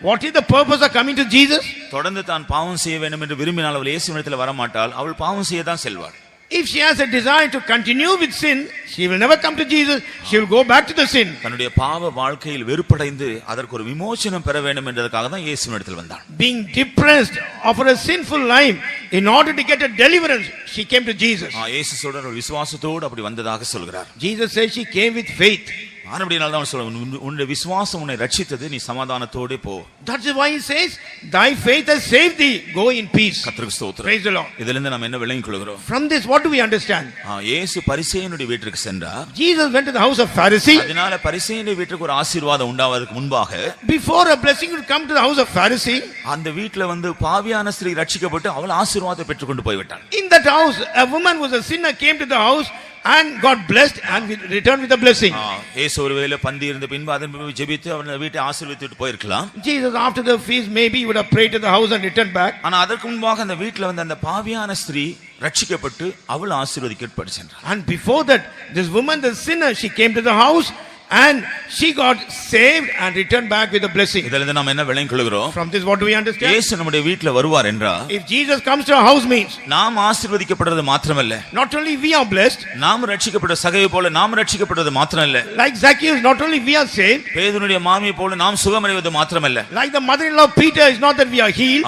what is the purpose of coming to Jesus? தொடர்ந்து தான் பாவம் செய்ய வேண்டும் என்று விரும்பினால் அவள் இயேசுவினிடத்தில் வர மாட்டாள். அவள் பாவம் செய்ய தான் செல்வாள். If she has a desire to continue with sin, she will never come to Jesus. She will go back to the sin. தன்னுடைய பாவ வாழ்க்கையில் வெறுப்படைந்து அதற்கு ஒரு விமோசனம் பெற வேண்டும் என்பதற்காக தான் இயேசுவினிடத்தில் வந்தாள். Being depressed of her sinful life, in order to get a deliverance, she came to Jesus. இயேசு சொல்றார் விசுவாசத்தோடு அப்படி வந்ததாக சொல்கிறார். Jesus says she came with faith. ஆனபடியால் தான் சொல்றார் உன்னுடைய விசுவாசம் உன்னை ரட்சித்தது, நீ சமாதானத்தோடு போ. That's why he says thy faith has saved thee, go in peace. கர்த்தருக்கு ஸ்தோத்திரம். Praise the Lord. இதிலிருந்து நாம் என்ன விளங்கிக் கொள்கிறோம்? From this what do we understand? இயேசு பரிசேயனுடைய வீட்டுக்கு சென்றார். Jesus went to the house of Pharisee. அதனால பரிசேயனுடைய வீட்டுக்கு ஒரு ஆசீர்வாதம் உண்டாவதற்கு முன்பாக Before a blessing would come to the house of Pharisee, அந்த வீட்ல வந்து பாவியான ஸ்திரீ ரட்சிக்கப்பட்டு அவள் ஆசீர்வாதத்தை பெற்றுக்கொண்டு போய்விட்டாள். in that house a woman who was a sinner came to the house and got blessed and returned with a blessing. இயேசு ஒருவேளை பந்தி இருந்த பின்பு அதன் பின்பு ஜெபித்து அவன் வீட்டை ஆசீர்வதித்துட்டு போயிருக்கலாம். Jesus after the feast maybe he would have prayed to the house and returned back. ஆனா அதற்கு முன்பாக அந்த வீட்ல வந்து அந்த பாவியான ஸ்திரீ ரட்சிக்கப்பட்டு அவள் ஆசீர்வதிக்கப்பட்டு சென்றாள். And before that this woman the sinner she came to the house and she got saved and returned back with a blessing. இதிலிருந்து நாம் என்ன விளங்கிக் கொள்கிறோம்? From this what do we understand? இயேசு நம்முடைய வீட்டில் வருவார் என்றால், If Jesus comes to our house means நாம் ஆசீர்வதிக்கப்படுறது மாத்திரமல்ல, not only we are blessed, நாம் ரட்சிக்கப்பட்ட சகையை போல நாம் ரட்சிக்கப்படுறது மாத்திரமல்ல, like Zacchaeus, not only we are saved, பேதுருடைய மாமியை போல நாம் சுகமடைவது மாத்திரமல்ல, like the mother-in-law of Peter, is not that we are healed,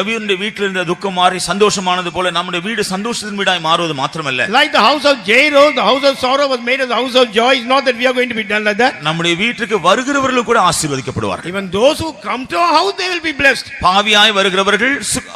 எபியுடைய வீட்டில் இருந்த துக்கம் மாறி சந்தோஷமானது போல நம்முடைய வீடு சந்தோஷத்தின் வீடாய் மாறுவது மாத்திரமல்ல, like the house of Jairus, the house of sorrow was made as the house of joy, is not that we are going to be done like that. நம்முடைய வீட்டுக்கு வருகிறவர்கள் கூட ஆசீர்வதிக்கப்படுவார்கள். Even those who come to our house, they will be blessed. பாவியாய் வருகிறவர்கள்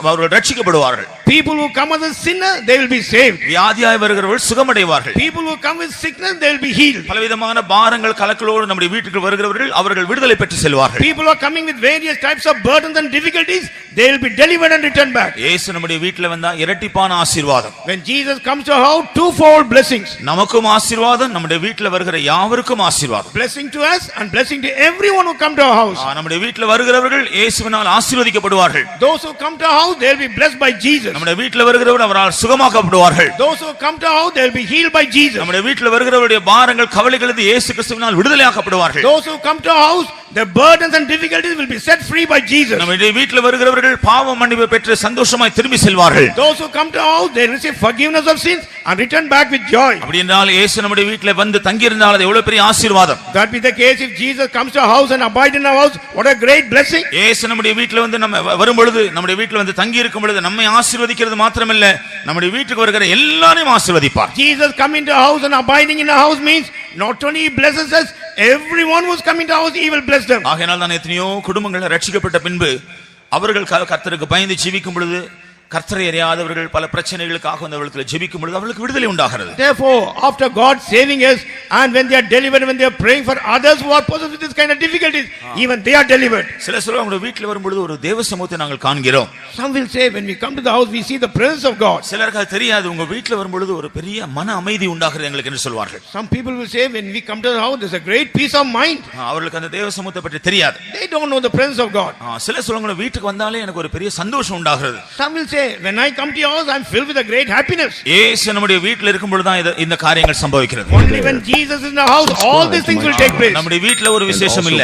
அவர்கள் ரட்சிக்கப்படுவார்கள். People who come as a sinner, they will be saved. வியாதியாய் வருகிறவர்கள் சுகமடைவார்கள். People who come with sickness, they will be healed. பலவிதமான பாரங்கள் கலக்கலோடு நம்முடைய வீட்டுக்கு வருகிறவர்கள் அவர்கள் விடுதலை பெற்று செல்வார்கள். People who are coming with various types of burdens and difficulties, they will be delivered and returned back. இயேசு நம்முடைய வீட்டில் வந்தா இரட்டிப்பான ஆசீர்வாதம். When Jesus comes to our house, twofold blessings. நமக்கும் ஆசீர்வாதம், நம்முடைய வீட்டில் வருகிற யாவருக்கும் ஆசீர்வாதம். Blessing to us and blessing to everyone who come to our house. நம்முடைய வீட்டில் வருகிறவர்கள் இயேசுவினால் ஆசீர்வதிக்கப்படுவார்கள். Those who come to our house, they will be blessed by Jesus. நம்முடைய வீட்டில் வருகிறவர்கள் அவரால் சுகமாக்கப்படுவார்கள். Those who come to our house, they will be healed by Jesus. நம்முடைய வீட்டில் வருகிறவருடைய பாரங்கள் கவலைகளிலிருந்து இயேசு கிறிஸ்துவினால் விடுதலையாக்கப்படுவார்கள். Those who come to our house, their burdens and difficulties will be set free by Jesus. நம்முடைய வீட்டில் வருகிறவர்கள் பாவ மன்னிப்பு பெற்று சந்தோஷமாய் திரும்பி செல்வார்கள். Those who come to our house, they receive forgiveness of sins and return back with joy. அப்படி என்றால் இயேசு நம்முடைய வீட்டில் வந்து தங்கி இருந்தால் அது எவ்வளவு பெரிய ஆசீர்வாதம். That be the case if Jesus comes to our house and abide in our house, what a great blessing. இயேசு நம்முடைய வீட்டில் வந்து நம்ம வரும் பொழுது, நம்முடைய வீட்டில் வந்து தங்கி இருக்கும் பொழுது நம்மை ஆசீர்வதிக்கிறது மாத்திரமல்ல, நம்முடைய வீட்டுக்கு வருகிற எல்லாரையும் ஆசீர்வதிப்பார். Jesus coming to our house and abiding in our house means not only he blesses us, everyone who's coming to our house, he will bless them. ஆகையால் தான் எத்தனையோ குடும்பங்கள் ரட்சிக்கப்பட்ட பின்பு அவர்கள் கர்த்தருக்கு பயந்து ஜீவிக்கும் பொழுது, கர்த்தரை அறியாதவர்கள் பல பிரச்சனைகளுக்காக வந்தவர்களுக்கு ஜெபிக்கும் பொழுது அவர்களுக்கு விடுதலை உண்டாகிறது. Therefore, after God saving us and when they are delivered, when they are praying for others who are possessed with this kind of difficulties, even they are delivered. சில சொல்லுவாங்க, உங்க வீட்டில் வரும்பொழுது ஒரு தேவ சமூகத்தை நாங்கள் காண்கிறோம். Some will say when we come to the house we see the presence of God. சிலருக்கு அது தெரியாது, உங்க வீட்டில் வரும்பொழுது ஒரு பெரிய மன அமைதி உண்டாகிறது எங்களுக்கு என்று சொல்வார்கள். Some people will say when we come to the house there's a great peace of mind. அவர்களுக்கு அந்த தேவ சமூகத்தை பற்றி தெரியாது. They don't know the presence of God. சில சொல்லுவாங்க, வீட்டுக்கு வந்தாலே எனக்கு ஒரு பெரிய சந்தோஷம் உண்டாகிறது. Some will say when I come to your house I'm filled with a great happiness. இயேசு நம்முடைய வீட்டில் இருக்கும் பொழுது தான் இந்த காரியங்கள் சம்பவிக்கிறது. Only when Jesus is in the house all these things will take place. நம்முடைய வீட்டில் ஒரு விசேஷம் இல்ல.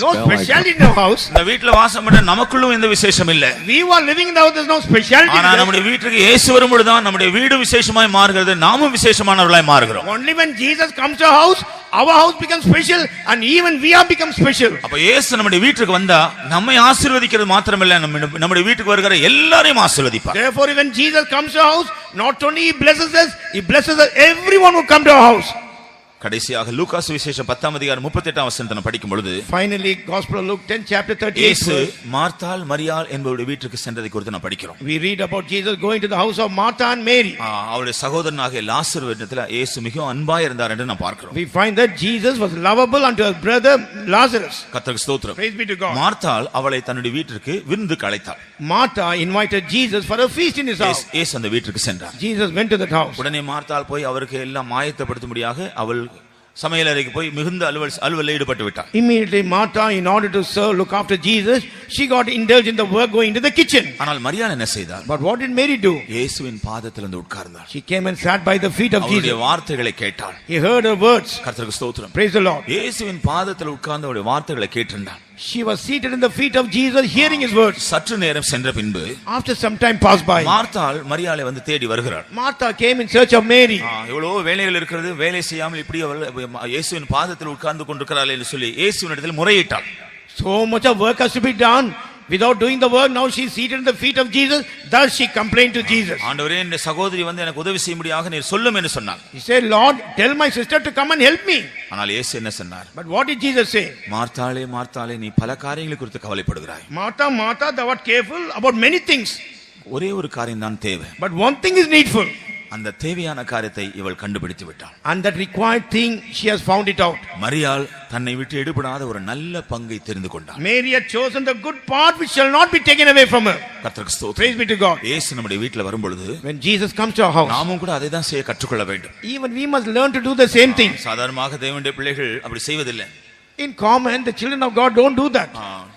No speciality in the house. இந்த வீட்டில் வாசம் பண்ண நமக்குள்ளும் எந்த விசேஷம் இல்ல. We who are living in the house there's no speciality. ஆனா நம்முடைய வீட்டுக்கு இயேசு வரும்பொழுது தான் நம்முடைய வீடு விசேஷமாய் மாறுகிறது, நாமும் விசேஷமானவர்களாய் மாறுகிறோம். Only when Jesus comes to our house becomes special and even we are become special. அப்ப இயேசு நம்முடைய வீட்டுக்கு வந்தா நம்மை ஆசீர்வதிக்கிறது மாத்திரமல்ல, நம்முடைய வீட்டுக்கு வருகிற எல்லாரையும் ஆசீர்வதிப்பார். Therefore when Jesus comes to our house, not only he blesses us, he blesses everyone who come to our house. கடைசியாக லூக்கா சுவிசேஷம் 10ஆம் அதிகாரம் 38ஆம் வசனத்தை படிக்கும் பொழுது, finally Gospel of Luke 10 chapter 38 இயேசு மார்த்தாள் மரியாள் என்பவருடைய வீட்டுக்கு சென்றதை குறித்து நான் படிக்கிறோம். we read about Jesus going to the house of Martha and Mary. அவருடைய சகோதரனாகிய லாசரு இடத்துல இயேசு மிகவும் அன்பாய் இருந்தார் என்று நான் பார்க்கிறோம். we find that Jesus was lovable unto his brother Lazarus. கர்த்தருக்கு ஸ்தோத்திரம். Praise be to God. மார்த்தாள் அவளை தன்னுடைய வீட்டிற்கு விருந்துக்கு அழைத்தாள். Martha invited Jesus for a feast in his house. இயேசு அந்த வீட்டுக்கு சென்றார். Jesus went to that house. உடனே மார்த்தாள் போய் அவருக்கு எல்லாம் ஆயத்தப்படுத்தும்படியாக அவள் சமையல் அறைக்கு போய் மிகுந்த அலுவலில் ஈடுபட்டு விட்டார். Immediately Martha, in order to serve, look after Jesus, she got indulged in the work going into the kitchen. ஆனால் மரியாள் என்ன செய்தார்? But what did Mary do? இயேசுவின் பாதத்தில் வந்து உட்கார்ந்தார். She came and sat by the feet of Jesus. அவருடைய வார்த்தைகளை கேட்டாள். He heard her words. கர்த்தருக்கு ஸ்தோத்திரம். Praise the Lord. இயேசுவின் பாதத்தில் உட்கார்ந்து அவருடைய வார்த்தைகளை கேட்டிருந்தார். She was seated in the feet of Jesus, hearing his words. சற்று நேரம் சென்ற பின்பு, after some time passed by, மார்த்தாள் மரியாளை வந்து தேடி வருகிறாள். Martha came in search of Mary. எவ்வளவு வேலைகள் இருக்கிறது, வேலை செய்யாமல் இப்படி அவள் இயேசுவின் பாதத்தில் உட்கார்ந்து கொண்டிருக்கிறாள் என்று சொல்லி இயேசுவினிடத்தில் முறையிட்டாள். So much of work has to be done. Without doing the work, now she is seated in the feet of Jesus. Thus she complained to Jesus. ஆண்டவரே, இந்த சகோதரி வந்து எனக்கு உதவி செய்யும்படியாக நீர் சொல்லும் என்று சொன்னார். He said, Lord, tell my sister to come and help me. ஆனால் இயேசு என்ன சொன்னார்? But what did Jesus say? மார்த்தாளே மார்த்தாளே, நீ பல காரியங்களை குறித்து கவலைப்படுகிறாய். Martha, Martha, thou art careful about many things. ஒரே ஒரு காரியம் தான் தேவை. But one thing is needful. அந்த தேவையான காரியத்தை இவள் கண்டுபிடித்து விட்டாள். And that required thing she has found it out. மரியாள் தன்னை விட்டு எடுபடாத ஒரு நல்ல பங்கை தெரிந்து கொண்டாள். Mary had chosen the good part which shall not be taken away from her. கர்த்தருக்கு ஸ்தோத்திரம். Praise be to God. இயேசு நம்முடைய வீட்டில் வரும் பொழுது, when Jesus comes to our house, நாமும் கூட அதை தான் செய்ய கற்றுக்கொள்ள வேண்டும். even we must learn to do the same thing. சாதாரணமாக தேவனுடைய பிள்ளைகள் அப்படி செய்வதில்லை. In common, the children of God don't do that.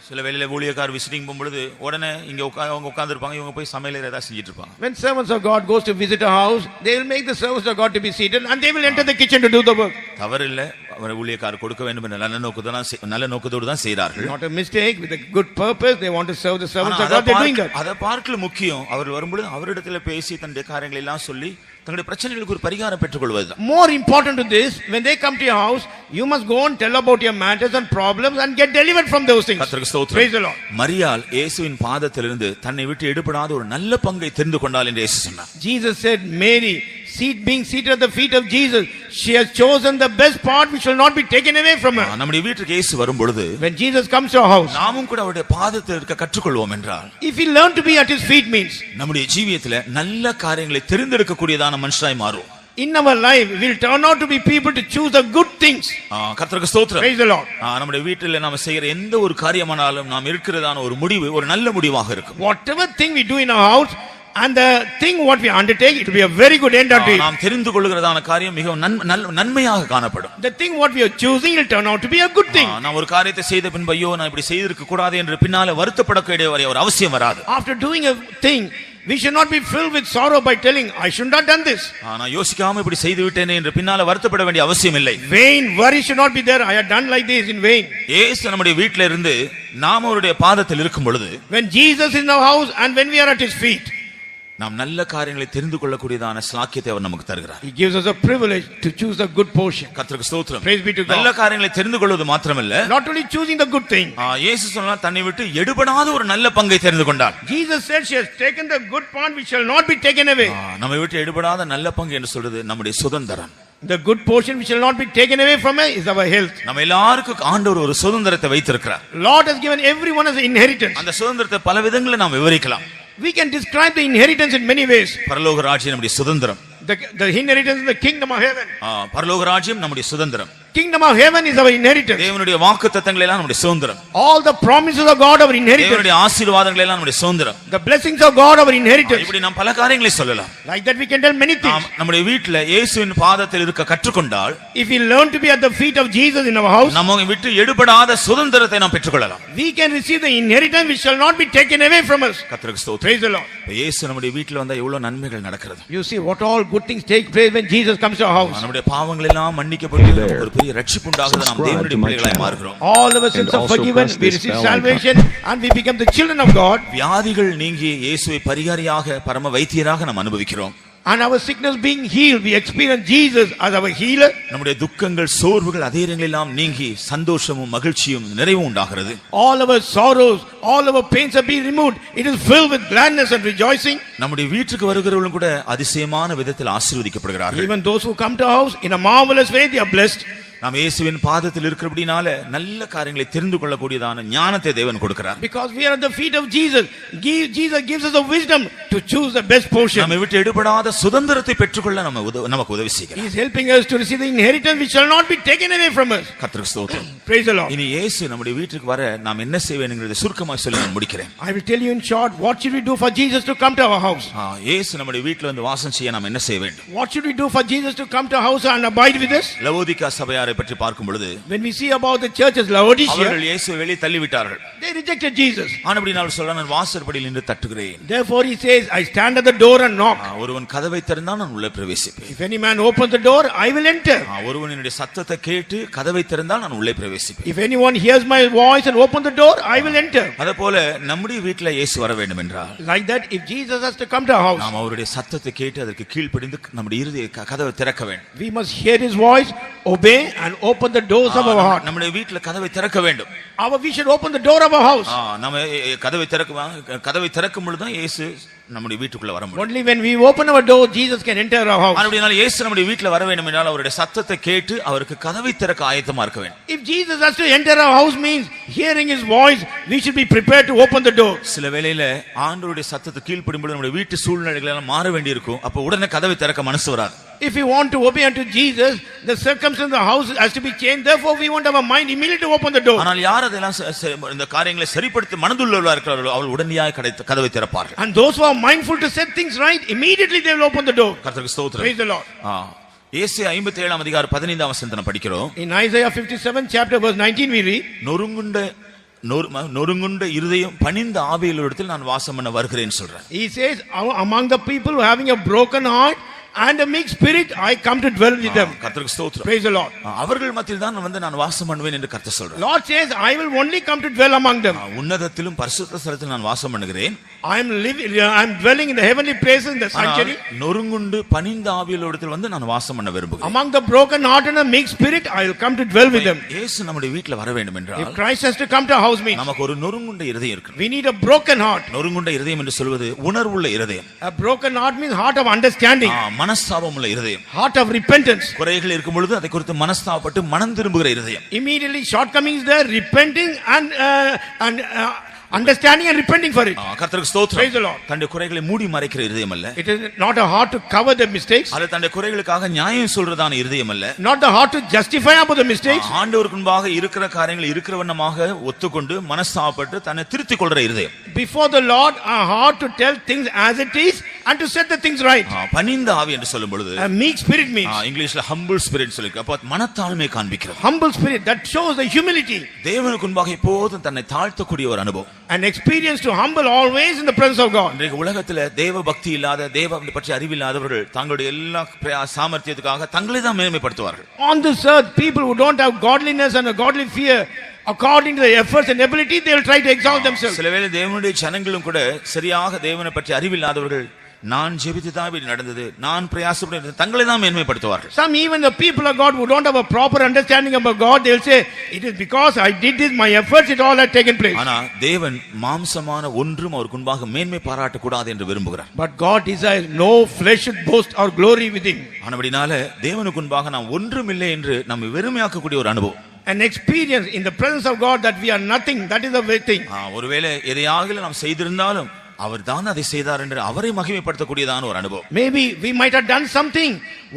சில வேளையில ஊழியக்கார் விசிட்டிங் போகும்பொழுது உடனே இங்க அவங்க உட்கார்ந்திருப்பாங்க, இவங்க போய் சமையலறை ஏதாவது செஞ்சிட்டு இருப்பாங்க. When servants of God goes to visit a house, they will make the servants of God to be seated and they will enter the kitchen to do the work. தவறில்ல, அவர் ஊழியக்கார் கொடுக்க வேண்டும் என்ற நல்ல நோக்கத்தோடு தான் செய்கிறார்கள். Not a mistake, with a good purpose they want to serve the servants of God, they are doing that. அத பார்க்கல முக்கியம், அவர் வரும்பொழுது அவரிடத்துல பேசி தன்னுடைய காரியங்களை எல்லாம் சொல்லி தங்களுடைய பிரச்சனைகளுக்கு ஒரு பரிகாரம் பெற்றுக்கொள்வது. More important to this, when they come to your house, you must go and tell about your matters and problems and get delivered from those things. கர்த்தருக்கு ஸ்தோத்திரம். Praise the Lord. மரியாள் இயேசுவின் பாதத்திலிருந்து தன்னை விட்டு எடுபடாத ஒரு நல்ல பங்கை தெரிந்து கொண்டாள் என்று இயேசு சொன்னார். Jesus said, Mary, being seated at the feet of Jesus, she has chosen the best part which will not be taken away from her. நம்முடைய வீட்டுக்கு இயேசு வரும்பொழுது, when Jesus comes to our house, நாமும் கூட அவருடைய பாதத்தில் இருக்க கற்றுக்கொள்வோம் என்றால், if we learn to be at his feet means, நம்முடைய ஜீவியத்திலே நல்ல காரியங்களை தெரிந்தெடுக்க கூடியதான மனுஷனாய் மாறுவோம். in our life we will turn out to be people to choose the good things. கர்த்தருக்கு ஸ்தோத்திரம். Praise the Lord. நம்முடைய வீட்டிலே நாம செய்கிற எந்த ஒரு காரியமானாலும் நாம் இருக்கிறதான ஒரு முடிவு ஒரு நல்ல முடிவாக இருக்கும். Whatever thing we do in our house and the thing what we undertake, it will be a very good end unto it. நாம் தெரிந்து கொள்கிறதான காரியம் மிகவும் நன்மையாக காணப்படும். The thing what we are choosing will turn out to be a good thing. நான் ஒரு காரியத்தை செய்த பின்பு ஐயோ நான் இப்படி செய்திருக்க கூடாது என்று பின்னால வருத்தப்படக்கூடிய ஒரு அவசியம் வராது. After doing a thing, we should not be filled with sorrow by telling I should not done this. நான் யோசிக்காம இப்படி செய்து விட்டேனே என்று பின்னால வருத்தப்பட வேண்டிய அவசியம் இல்லை. Vain worry should not be there. I had done like this in vain. இயேசு நம்முடைய வீட்டில இருந்து நாம் அவருடைய பாதத்தில் இருக்கும் பொழுது, when Jesus is in our house and when we are at his feet, நாம் நல்ல காரியங்களை தெரிந்து கொள்ளக்கூடியதான ஸ்லாக்கியத்தை அவர் நமக்கு தருகிறார். He gives us a privilege to choose the good portion. கர்த்தருக்கு ஸ்தோத்திரம். Praise be to God. நல்ல காரியங்களை தெரிந்து கொள்வது மாத்திரமல்ல, not only choosing the good thing. இயேசு சொன்னார் தன்னை விட்டு எடுபடாத ஒரு நல்ல பங்கை தெரிந்து கொண்டார். Jesus said she has taken the good part which shall not be taken away. நம்மை விட்டு எடுபடாத நல்ல பங்கு என்று சொல்றது நம்முடைய சுதந்திரம். The good portion which shall not be taken away from her is our health. நம்ம எல்லாருக்கும் ஆண்டவர் ஒரு சுதந்திரத்தை வைத்திருக்கிறார். Lord has given everyone as an inheritance. அந்த சுதந்திரத்தை பல விதங்களில் நாம் விவரிக்கலாம். We can describe the inheritance in many ways. பரலோக ராஜ்யம் நம்முடைய சுதந்திரம். The inheritance in the kingdom of heaven. பரலோக ராஜ்யம் நம்முடைய சுதந்திரம். Kingdom of heaven is our inheritance. தேவனுடைய வாக்குத்தத்தங்கள் எல்லாம் நம்முடைய சுதந்திரம். All the promises of God our inheritance. தேவனுடைய ஆசீர்வாதங்கள் எல்லாம் நம்முடைய சுதந்திரம். The blessings of God our inheritance. இப்படி நாம் பல காரியங்களை சொல்லலாம். Like that we can tell many things. நம்முடைய வீட்டில் இயேசுவின் பாதத்தில் இருக்க கற்றுக்கொண்டால், if we learn to be at the feet of Jesus in our house, நம்ம விட்டு எடுபடாத சுதந்திரத்தை நாம் பெற்றுக்கொள்ளலாம். we can receive the inheritance which shall not be taken away from us. கர்த்தருக்கு ஸ்தோத்திரம். Praise the Lord. இயேசு நம்முடைய வீட்டில் வந்தா எவ்வளவு நன்மைகள் நடக்கிறது. You see what all good things take place when Jesus comes to our house. நம்முடைய பாவங்கள் எல்லாம் மன்னிக்கப்பட்டு ஒரு பெரிய ரட்சிப்பு உண்டாகுது. நாம் தேவனுடைய பிள்ளைகளாய் மாறுகிறோம். All our sins are forgiven, we receive salvation and we become the children of God. வியாதிகள் நீங்கி இயேசுவை பரிகாரியாக பரம வைத்தியராக நாம் அனுபவிக்கிறோம். And our sickness being healed, we experience Jesus as our healer. நம்முடைய துக்கங்கள், சோர்வுகள், அதீரங்கள் எல்லாம் நீங்கி சந்தோஷமும் மகிழ்ச்சியும் நிறைவும் உண்டாகிறது. All our sorrows, all our pains are being removed. It is filled with gladness and rejoicing. நம்முடைய வீட்டுக்கு வருகிறவர்களும் கூட அதிசயமான விதத்தில் ஆசீர்வதிக்கப்படுகிறார்கள். Even those who come to our house in a marvelous way, they are blessed. நாம் இயேசுவின் பாதத்தில் இருக்கிறபடினால நல்ல காரியங்களை தெரிந்து கொள்ளக்கூடியதான ஞானத்தை தேவன் கொடுக்கிறார். Because we are at the feet of Jesus, Jesus gives us the wisdom to choose the best portion. நம்மை விட்டு எடுபடாத சுதந்திரத்தை பெற்றுக்கொள்ள நமக்கு உதவி செய்கிறார். He is helping us to receive the inheritance which shall not be taken away from us. கர்த்தருக்கு ஸ்தோத்திரம். Praise the Lord. இனி இயேசு நம்முடைய வீட்டுக்கு வர நாம் என்ன செய்வேன்ங்கறதை சுருக்கமாக சொல்லி நான் முடிக்கிறேன். I will tell you in short what should we do for Jesus to come to our house. இயேசு நம்முடைய வீட்டில் வந்து வாசம் செய்ய நாம் என்ன செய்ய வேண்டும்? What should we do for Jesus to come to our house and abide with us? லவோதிக்கா சபையாரை பற்றி பார்க்கும் பொழுது, when we see about the churches Laodicea, அவர்கள் இயேசுவை வெளியே தள்ளி விட்டார்கள். they rejected Jesus. ஆனபடியால் சொல்றான், நான் வாசற்படியில் நின்று தட்டுகிறேன். Therefore he says, I stand at the door and knock. ஒருவன் கதவை திறந்தால் நான் உள்ளே பிரவேசிப்பேன். If any man opens the door, I will enter. ஒருவன் என்னுடைய சத்தத்தை கேட்டு கதவை திறந்தால் நான் உள்ளே பிரவேசிப்பேன். If anyone hears my voice and opens the door, I will enter. அதேபோல நம்முடைய வீட்டில் இயேசு வர வேண்டும் என்றால், like that if Jesus has to come to our house, நாம் அவருடைய சத்தத்தை கேட்டு அதற்கு கீழ்ப்படிந்து நம்முடைய இருதய கதவை திறக்க வேண்டும். we must hear his voice, obey and open the doors of our heart. நம்முடைய வீட்டில் கதவை திறக்க வேண்டும். We should open the door of our house. நம்ம கதவை திறக்கும் பொழுது தான் இயேசு நம்முடைய வீட்டுக்குள்ள வர முடியும். only when we open our door Jesus can enter our house. அப்படினால இயேசு நம்முடைய வீட்டில் வர வேண்டும் என்றால் அவருடைய சத்தத்தை கேட்டு அவருக்கு கதவை திறக்க ஆயத்தமா இருக்க வேண்டும். if Jesus has to enter our house means hearing his voice, we should be prepared to open the door. சில வேளையில ஆண்டவருடைய சத்தத்தை கீழ்ப்படியும் பொழுது நம்முடைய வீட்டு சூழ்நிலைகள் எல்லாம் மாற வேண்டி இருக்கும். அப்ப உடனே கதவை திறக்க மனசு வராது. if we want to obey unto Jesus, the circumstance of the house has to be changed. Therefore we want our mind immediately to open the door. ஆனால் யார் அதெல்லாம் இந்த காரியங்களை சரிப்படுத்த மனதுள்ளவர்களாக இருக்கிறார்களோ அவர்கள் உடனடியாக கதவை திறப்பார்கள். and those who are mindful to set things right, immediately they will open the door. கர்த்தருக்கு ஸ்தோத்திரம். Praise the Lord. ஏசாயா 57 அதிகாரம் 15 வசனத்தை படிக்கிறோம். in Isaiah 57 chapter verse 19 we read, நொறுங்குண்ட நொறுங்குண்ட இருதயம் பணிந்த ஆவியுள்ளவரிடத்தில் நான் வாசம் பண்ண வருகிறேன் சொல்றேன். He says, among the people who are having a broken heart and a meek spirit, I come to dwell with them. கர்த்தருக்கு ஸ்தோத்திரம். Praise the Lord. அவர்கள் மத்தியில் தான் வந்து நான் வாசம் பண்ணுவேன் என்று கர்த்தர் சொல்றார். Lord says, I will only come to dwell among them. உன்னதத்திலும் பரிசுத்த ஸ்தலத்தில் நான் வாசம் பண்ணுகிறேன். I'm dwelling in the heavenly places in the sanctuary. நொறுங்குண்டு பணிந்த ஆவியுள்ளவரிடத்தில் வந்து நான் வாசம் பண்ண விரும்புகிறேன். Among the broken heart and a meek spirit, I will come to dwell with them. இயேசு நம்முடைய வீட்டில் வர வேண்டும் என்றால், If Christ has to come to house meet, நமக்கு ஒரு நொறுங்குண்ட இருதயம் இருக்கு. we need a broken heart. நொறுங்குண்ட இருதயம் என்று சொல்வது உணர்வுள்ள இருதயம். A broken heart means heart of understanding. மனஸ்தாபம் உள்ள இருதயம். Heart of repentance. குறைகள் இருக்கும் பொழுது அதை குறித்து மனஸ்தாபப்பட்டு மனம் திரும்புகிற இருதயம். Immediately shortcomings there, repenting and understanding and repenting for it. கர்த்தருக்கு ஸ்தோத்திரம். Praise the Lord. தன்னுடைய குறைகளை மூடி மறைக்கிற இருதயம் அல்ல. It is not a heart to cover the mistakes. அது தன்னுடைய குறைகளுக்காக நியாயம் சொல்றதான இருதயம் அல்ல. Not the heart to justify about the mistakes. ஆண்டவருக்கு முன்பாக இருக்கிற காரியங்களை இருக்கிறவண்ணமாக ஒத்துக்கொண்டு மனஸ்தாபப்பட்டு தன்னை திருத்திக் கொள்ற இருதயம். Before the Lord, a heart to tell things as it is and to set the things right. பணிந்த ஆவி என்று சொல்லும் பொழுது, A meek spirit means இங்கிலீஷ்ல humble spirit சொல்லிருக்கு. அப்ப மனத்தாழ்மை காண்பிக்கிறது. humble spirit that shows the humility. தேவனுக்கு முன்பாக எப்போதும் தன்னை தாழ்த்தக்கூடிய ஒரு அனுபவம். An experience to humble always in the presence of God. இன்றைக்கு உலகத்துல தேவ பக்தி இல்லாத, தேவனை பற்றி அறிவில்லாதவர்கள் தங்களுடைய எல்லா சாமர்த்தியத்துக்காக தங்களை தான் மேன்மைப்படுத்துவார்கள். On this earth, people who don't have godliness and a godly fear, according to their efforts and ability, they will try to exalt themselves. சில வேளை தேவனுடைய ஜனங்களும் கூட சரியாக தேவனை பற்றி அறிவில்லாதவர்கள், நான் ஜெபித்து தான் இப்படி நடந்தது, நான் பிரயாசப்பட்டு தங்களை தான் மேன்மைப்படுத்துவார்கள். Some even the people of God who don't have a proper understanding about God, they will say, it is because I did this, my efforts, it all had taken place. ஆனா தேவன் மாம்சமான ஒன்றும் அவருக்கு முன்பாக மேன்மை பாராட்ட கூடாது என்று விரும்புகிறார். But God desires no flesh should boast or glory with him. ஆனபடினால தேவனுக்கு முன்பாக நாம் ஒன்றும் இல்லை என்று நம்மை வெறுமையாக்கக்கூடிய ஒரு அனுபவம். An experience in the presence of God that we are nothing, that is the way thing. ஒருவேளை எதையாகிலும் நாம் செய்திருந்தாலும் அவர் தான் அதை செய்தார் என்று அவரை மகிமைப்படுத்தக்கூடியதான ஒரு அனுபவம். Maybe we might have done something,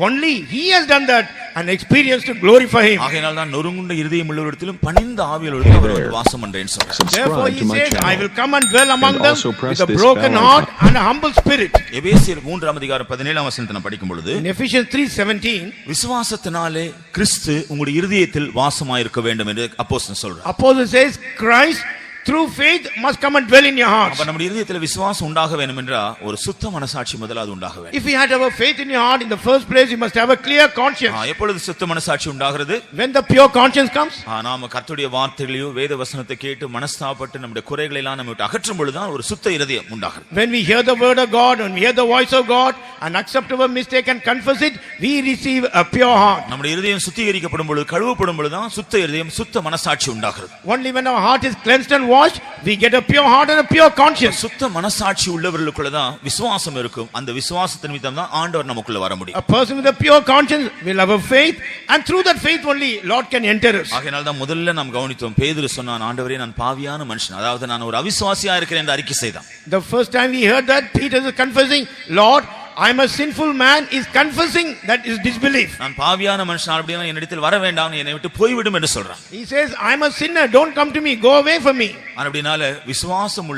only he has done that, an experience to glorify him. ஆகையால் தான் நொறுங்குண்ட இருதயம் உள்ளவரிடத்திலும் பணிந்த ஆவியுள்ளவரிடத்திலும் அவர் வந்து வாசம் பண்றேன்னு சொல்றார். Therefore he to my says, channel. I will come and dwell among And them also press with a this broken bell heart and a humble spirit. எபேசியர் 3:17 நாம் படிக்கும் பொழுது, In Ephesians 3:17, விசுவாசத்தினாலே கிறிஸ்து உங்களுடைய இருதயத்தில் வாசமாயிருக்க வேண்டும் என்று அப்போஸ்தலன் சொல்றார். Apostle says, Christ through faith must come and dwell in your hearts. அப்ப நம்முடைய இருதயத்தில் விசுவாசம் உண்டாக வேண்டும் என்றால் ஒரு சுத்த மனசாட்சி முதலாவது உண்டாக வேண்டும். If you had to have a faith in your heart, in the first place you must have a clear conscience. எப்பொழுது சுத்த மனசாட்சி உண்டாகிறது? When the pure conscience comes, நாம கர்த்தருடைய வார்த்தைகளையோ வேத வசனத்தை கேட்டு மனஸ்தாபப்பட்டு நம்முடைய குறைகளை எல்லாம் நம்ம விட்டு அகற்றும் பொழுதுதான் ஒரு சுத்த இருதயம் உண்டாகிறது. when we hear the word of God, when we hear the voice of God and accept our mistake and confess it, we receive a pure heart. நம்முடைய இருதயம் சுத்திகரிக்கப்படும் பொழுது, கழுவப்படும் பொழுதுதான் சுத்த இருதயம், சுத்த மனசாட்சி உண்டாகிறது. Only when our heart is cleansed and washed, we get a pure heart and a pure conscience. சுத்த மனசாட்சி உள்ளவர்களுக்குள்ள தான் விசுவாசம் இருக்கும். அந்த விசுவாசத்தின் நிமித்தம் தான் ஆண்டவர் நமக்குள்ள வர முடியும். A person with a pure conscience will have a faith, and through that faith only Lord can enter us. ஆகையால் தான் முதல்ல நாம் கவனித்தோம், பேதுரு சொன்னான், ஆண்டவரே நான் பாவியான மனுஷன், அதாவது நான் ஒரு அவிசுவாசியா இருக்கிறேன் என்று அறிக்கை செய்தான். The first time we heard that, Peter is confessing, Lord, I am a sinful man, is confessing that is disbelief. நான் பாவியான மனுஷன், அப்படினா என்னிடத்தில் வர வேண்டாம், என்னை விட்டு போய்விடும் என்று சொல்றான். He says, I am a sinner, don't come to me, go away from me. அப்படினால விசுவாசம்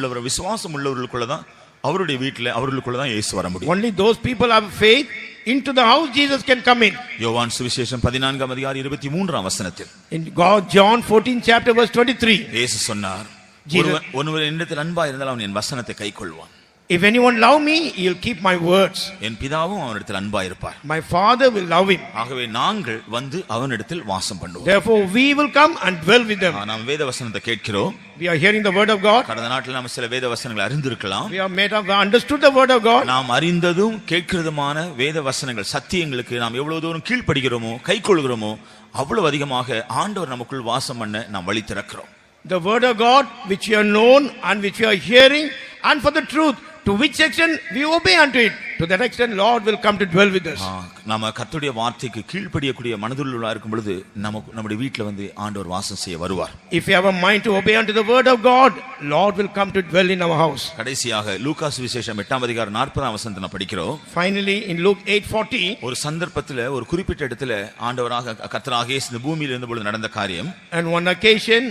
உள்ளவர்களுக்குள்ள தான், அவருடைய வீட்டில் அவர்களுக்குள்ள தான் இயேசு வர முடியும். Only those people have faith, into the house Jesus can come in. யோவான் சுவிசேஷம் 14:23 In John 14 chapter verse 23, இயேசு சொன்னார், ஒருவன் என்னிடத்தில் அன்பா இருந்தால் அவன் என் வசனத்தை கைக்கொள்வான். If anyone love me, he will keep my words. என் பிதாவும் அவனிடத்தில் அன்பா இருப்பார். My Father will love him. ஆகவே நாங்கள் வந்து அவனிடத்தில் வாசம் பண்ணுவோம். Therefore we will come and dwell with them. நாம் வேத வசனத்தை கேட்கிறோம். We are hearing the word of God. கடந்த நாட்களில் நாம் சில வேத வசனங்களை அறிந்திருக்கலாம். We have made up understood the word of God. நாம் அறிந்ததும் கேட்கிறதுமான வேத வசனங்கள், சத்தியங்களுக்கு நாம் எவ்வளவு தூரம் கீழ்ப்படுகிறோமோ, கைக்கொள்கிறோமோ, அவ்வளவு அதிகமாக ஆண்டவர் நமக்குள் வாசம் பண்ண நாம் வழி திறக்கிறோம். The word of God which you are known and which you are hearing, and for the truth, to which extent we obey unto it, to that extent Lord will come to dwell with us. நாம கர்த்தருடைய வார்த்தைக்கு கீழ்ப்படியக்கூடிய மனதுள்ளவர்களா இருக்கும் பொழுது நம்முடைய வீட்டில் வந்து ஆண்டவர் வாசம் செய்ய வருவார். If you have a mind to obey unto the word of God, Lord will come to dwell in our house. கடைசியாக லூக்கா சுவிசேஷம் 8:40 நாம் படிக்கிறோம். Finally in Luke 8:40, ஒரு சந்தர்ப்பத்தில் ஒரு குறிப்பிட்ட இடத்துல ஆண்டவராக கர்த்தராக இயேசு இந்த பூமியில் இருந்த பொழுது நடந்த காரியம். and one occasion,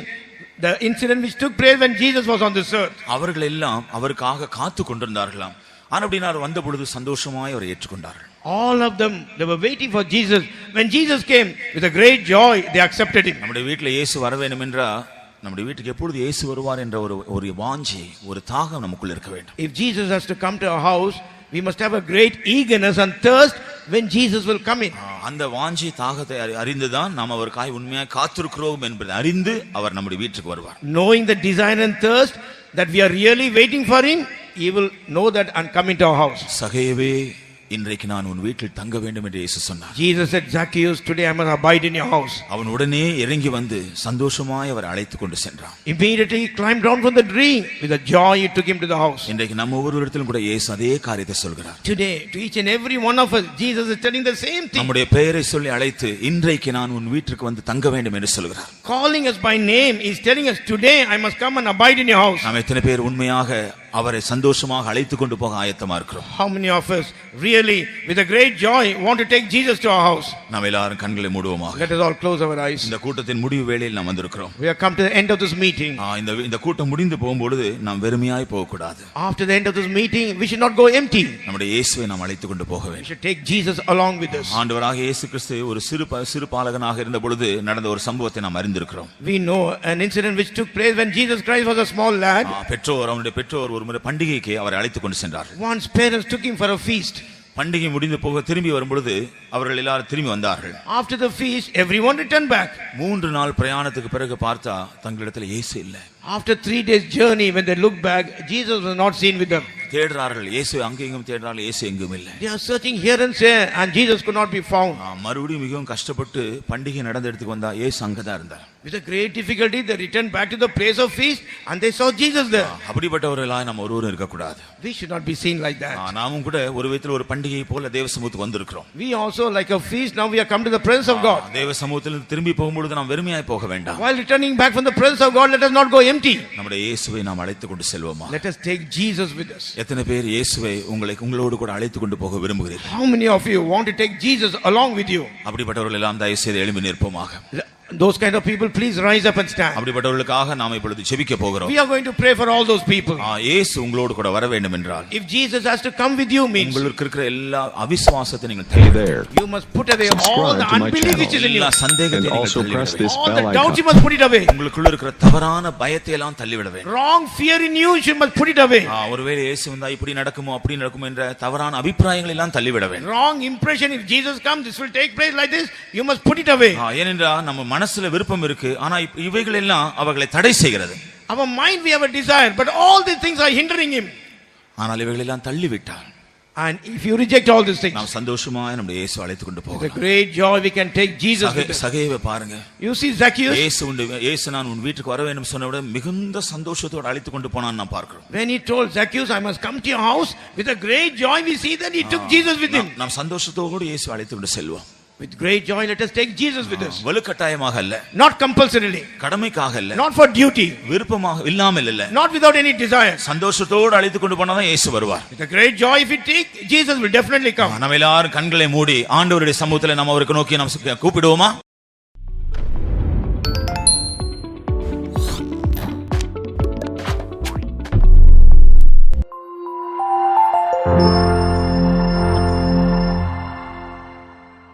the incident which took place when Jesus was on this earth. அவர்கள் எல்லாம் அவருக்காக காத்து கொண்டிருந்தார்களாம். ஆனபடியால் வந்த பொழுது சந்தோஷமாய் அவரை ஏற்றுக்கொண்டார்கள். All of them, they were waiting for Jesus. When Jesus came, with a great joy they accepted him. நம்முடைய வீட்டில் இயேசு வர வேண்டும் என்றா நம்முடைய வீட்டுக்கு எப்பொழுது இயேசு வருவார் என்ற ஒரு வாஞ்சை, ஒரு தாகம் நமக்குள்ள இருக்க வேண்டும். If Jesus has to come to our house, we must have a great eagerness and thirst when Jesus will come in. அந்த வாஞ்சி தாகத்தை அறிந்துதான் நாம் அவருக்காய் உண்மையாக காத்திருக்கிறோம் என்பதை அறிந்து அவர் நம்முடைய வீட்டுக்கு வருவார். Knowing the desire and thirst that we are really waiting for him, he will know that and come into our house. சகேவே, இன்றைக்கு நான் உன் வீட்டில் தங்க வேண்டும் என்று இயேசு சொன்னார். Jesus said, Zacchaeus, today I must abide in your house. அவன் உடனே இறங்கி வந்து சந்தோஷமாய் அவர் அழைத்துக் கொண்டு சென்றான். Immediately he climbed down from the tree. With a joy he took him to the house. இன்றைக்கு நம்ம ஒவ்வொருவரிடத்திலும் கூட இயேசு அதே காரியத்தை சொல்கிறார். Today, to each and every one of us, Jesus is telling the same thing. நம்முடைய பெயரை சொல்லி அழைத்து இன்றைக்கு நான் உன் வீட்டிற்கு வந்து தங்க வேண்டும் என்று சொல்கிறார். Calling us by name, he is telling us, today I must come and abide in your house. நாம் எத்தனை பேர் உண்மையாக அவரை சந்தோஷமாக அழைத்துக் கொண்டு போக ஆயத்தமா இருக்கிறோம்? How many of us really with a great joy want to take Jesus to our house? நாம் எல்லாரும் கண்களை மூடுவோமாக. Let us all close our eyes. இந்த கூட்டத்தின் முடிவு வேளையில் நாம் வந்திருக்கிறோம். We have come to the end of this meeting. இந்த கூட்டம் முடிந்து போகும்பொழுது நாம் வெறுமையாய் போக கூடாது. After the end of this meeting, we should not go empty. நம்முடைய இயேசுவை நாம் அழைத்துக் கொண்டு போக We வேண்டும். should take Jesus along with us. ஆண்டவராக இயேசு கிறிஸ்து ஒரு சிறு பாலகனாக இருந்த பொழுது நடந்த ஒரு சம்பவத்தை நாம் அறிந்திருக்கிறோம். We know an incident which took place when Jesus Christ was a small lad. அவனுடைய பெற்றோர் ஒரு முறை பண்டிகைக்கு அவரை அழைத்துக் கொண்டு சென்றார். Once parents took him for a feast. பண்டிகை முடிந்து போக திரும்பி வரும்பொழுது அவர்கள் எல்லாரும் திரும்பி வந்தார்கள். After the feast, everyone returned back. 3 நாள் பிரயாணத்துக்கு பிறகு பார்த்தா தங்களிடத்தில் இயேசு இல்லை. After 3 days journey, when they looked back, Jesus was not seen with them. தேடுறார்கள், இயேசு அங்கேயும் தேடுறார்கள், இயேசு எங்கும் இல்லை. They are searching here and there, and Jesus could not be found. மறுபடியும் மிகவும் கஷ்டப்பட்டு பண்டிகை நடந்த இடத்துக்கு வந்தா இயேசு அங்கதான் இருந்தார். With a great difficulty, they returned back to the place of feast, and they saw Jesus there. அப்படிப்பட்டவர்களாய் நாம் ஒருவரும் இருக்கக்கூடாது. We should not be seen like that. நாமும் கூட ஒரு விதத்தில் ஒரு பண்டிகை போல தேவ சமூகத்துக்கு வந்திருக்கிறோம். We also, like a feast, now we have come to the presence of God. தேவ சமூகத்திலிருந்து திரும்பி போகும்பொழுது நாம் வெறுமையாய் போக வேண்டாம். While returning back from the presence of God, let us not go empty. நம்முடைய இயேசுவை நாம் அழைத்துக் கொண்டு செல்வோமா? Let us take Jesus with us. எத்தனை பேர் இயேசுவை உங்களோடு கூட அழைத்துக் கொண்டு போக விரும்புகிறீர்கள்? How many of you want to take Jesus along with you? அப்படிப்பட்டவர்கள் எல்லாம் தயவு செய்து எழும்பி நிற்போமாக. Those kind of people, please rise up and stand. அப்படிப்பட்டவர்களுக்காக நாம் இப்பொழுது ஜெபிக்க போகிறோம். We are going to pray for all those people. இயேசு உங்களோடு கூட வர வேண்டும் என்றால், if Jesus has to come with you, means உங்களுக்கு இருக்கிற எல்லா அவிசுவாசத்தை நீங்கள் தள்ளிவிட, you must put away all the unbelief which is in you. எல்லா சந்தேகத்தையும் also press this all bell the icon. doubts you must put it away. உங்களுக்குள்ள இருக்கிற தவறான பயத்தை எல்லாம் தள்ளிவிட வேண்டும். Wrong fear in you, you must put it away. ஒருவேளை இயேசு வந்தா இப்படி நடக்குமோ அப்படி நடக்குமோ என்ற தவறான அபிப்பிராயங்களை எல்லாம் தள்ளிவிட வேண்டும். Wrong impression, if Jesus comes this will take place like this, you must put it away. ஏனென்றால் நம்ம மனசுல விருப்பம் இருக்கு, ஆனா இவைகள் எல்லாம் அவர்களை தடை செய்கிறது. Our mind we have a desire, but all these things are hindering him. ஆனால் இவைகள் எல்லாம் தள்ளிவிட்டால், and if you reject all these things, நாம் சந்தோஷமாய் நம்முடைய இயேசு அழைத்துக் கொண்டு போகலாம். with a great joy we can take Jesus with us. சகேவை பாருங்க. You see Zacchaeus, இயேசு நான் உன் வீட்டுக்கு வர வேண்டும் சொன்னவுடன் மிகுந்த சந்தோஷத்தோடு அழைத்துக் கொண்டு போனான் நாம் பார்க்கிறோம். when he told Zacchaeus, I must come to your house, with a great joy we see that he took Jesus with him. நாம் சந்தோஷத்தோடு இயேசு அழைத்துக் கொண்டு செல்வோம். with great joy let us take Jesus with us. வலுக்கட்டாயமாக அல்ல, not compulsorily, கடமைக்காக அல்ல, not for duty, விருப்பமாக இல்லாமல் அல்ல, not without any desire. சந்தோஷத்தோடு அழைத்துக் கொண்டு போனாதான் இயேசு வருவார். with a great joy if we take, Jesus will definitely come. நம்ம எல்லாரும் கண்களை மூடி ஆண்டவருடைய சமூகத்தில் நாம் அவருக்கு நோக்கி நாம் கூப்பிடுவோமா?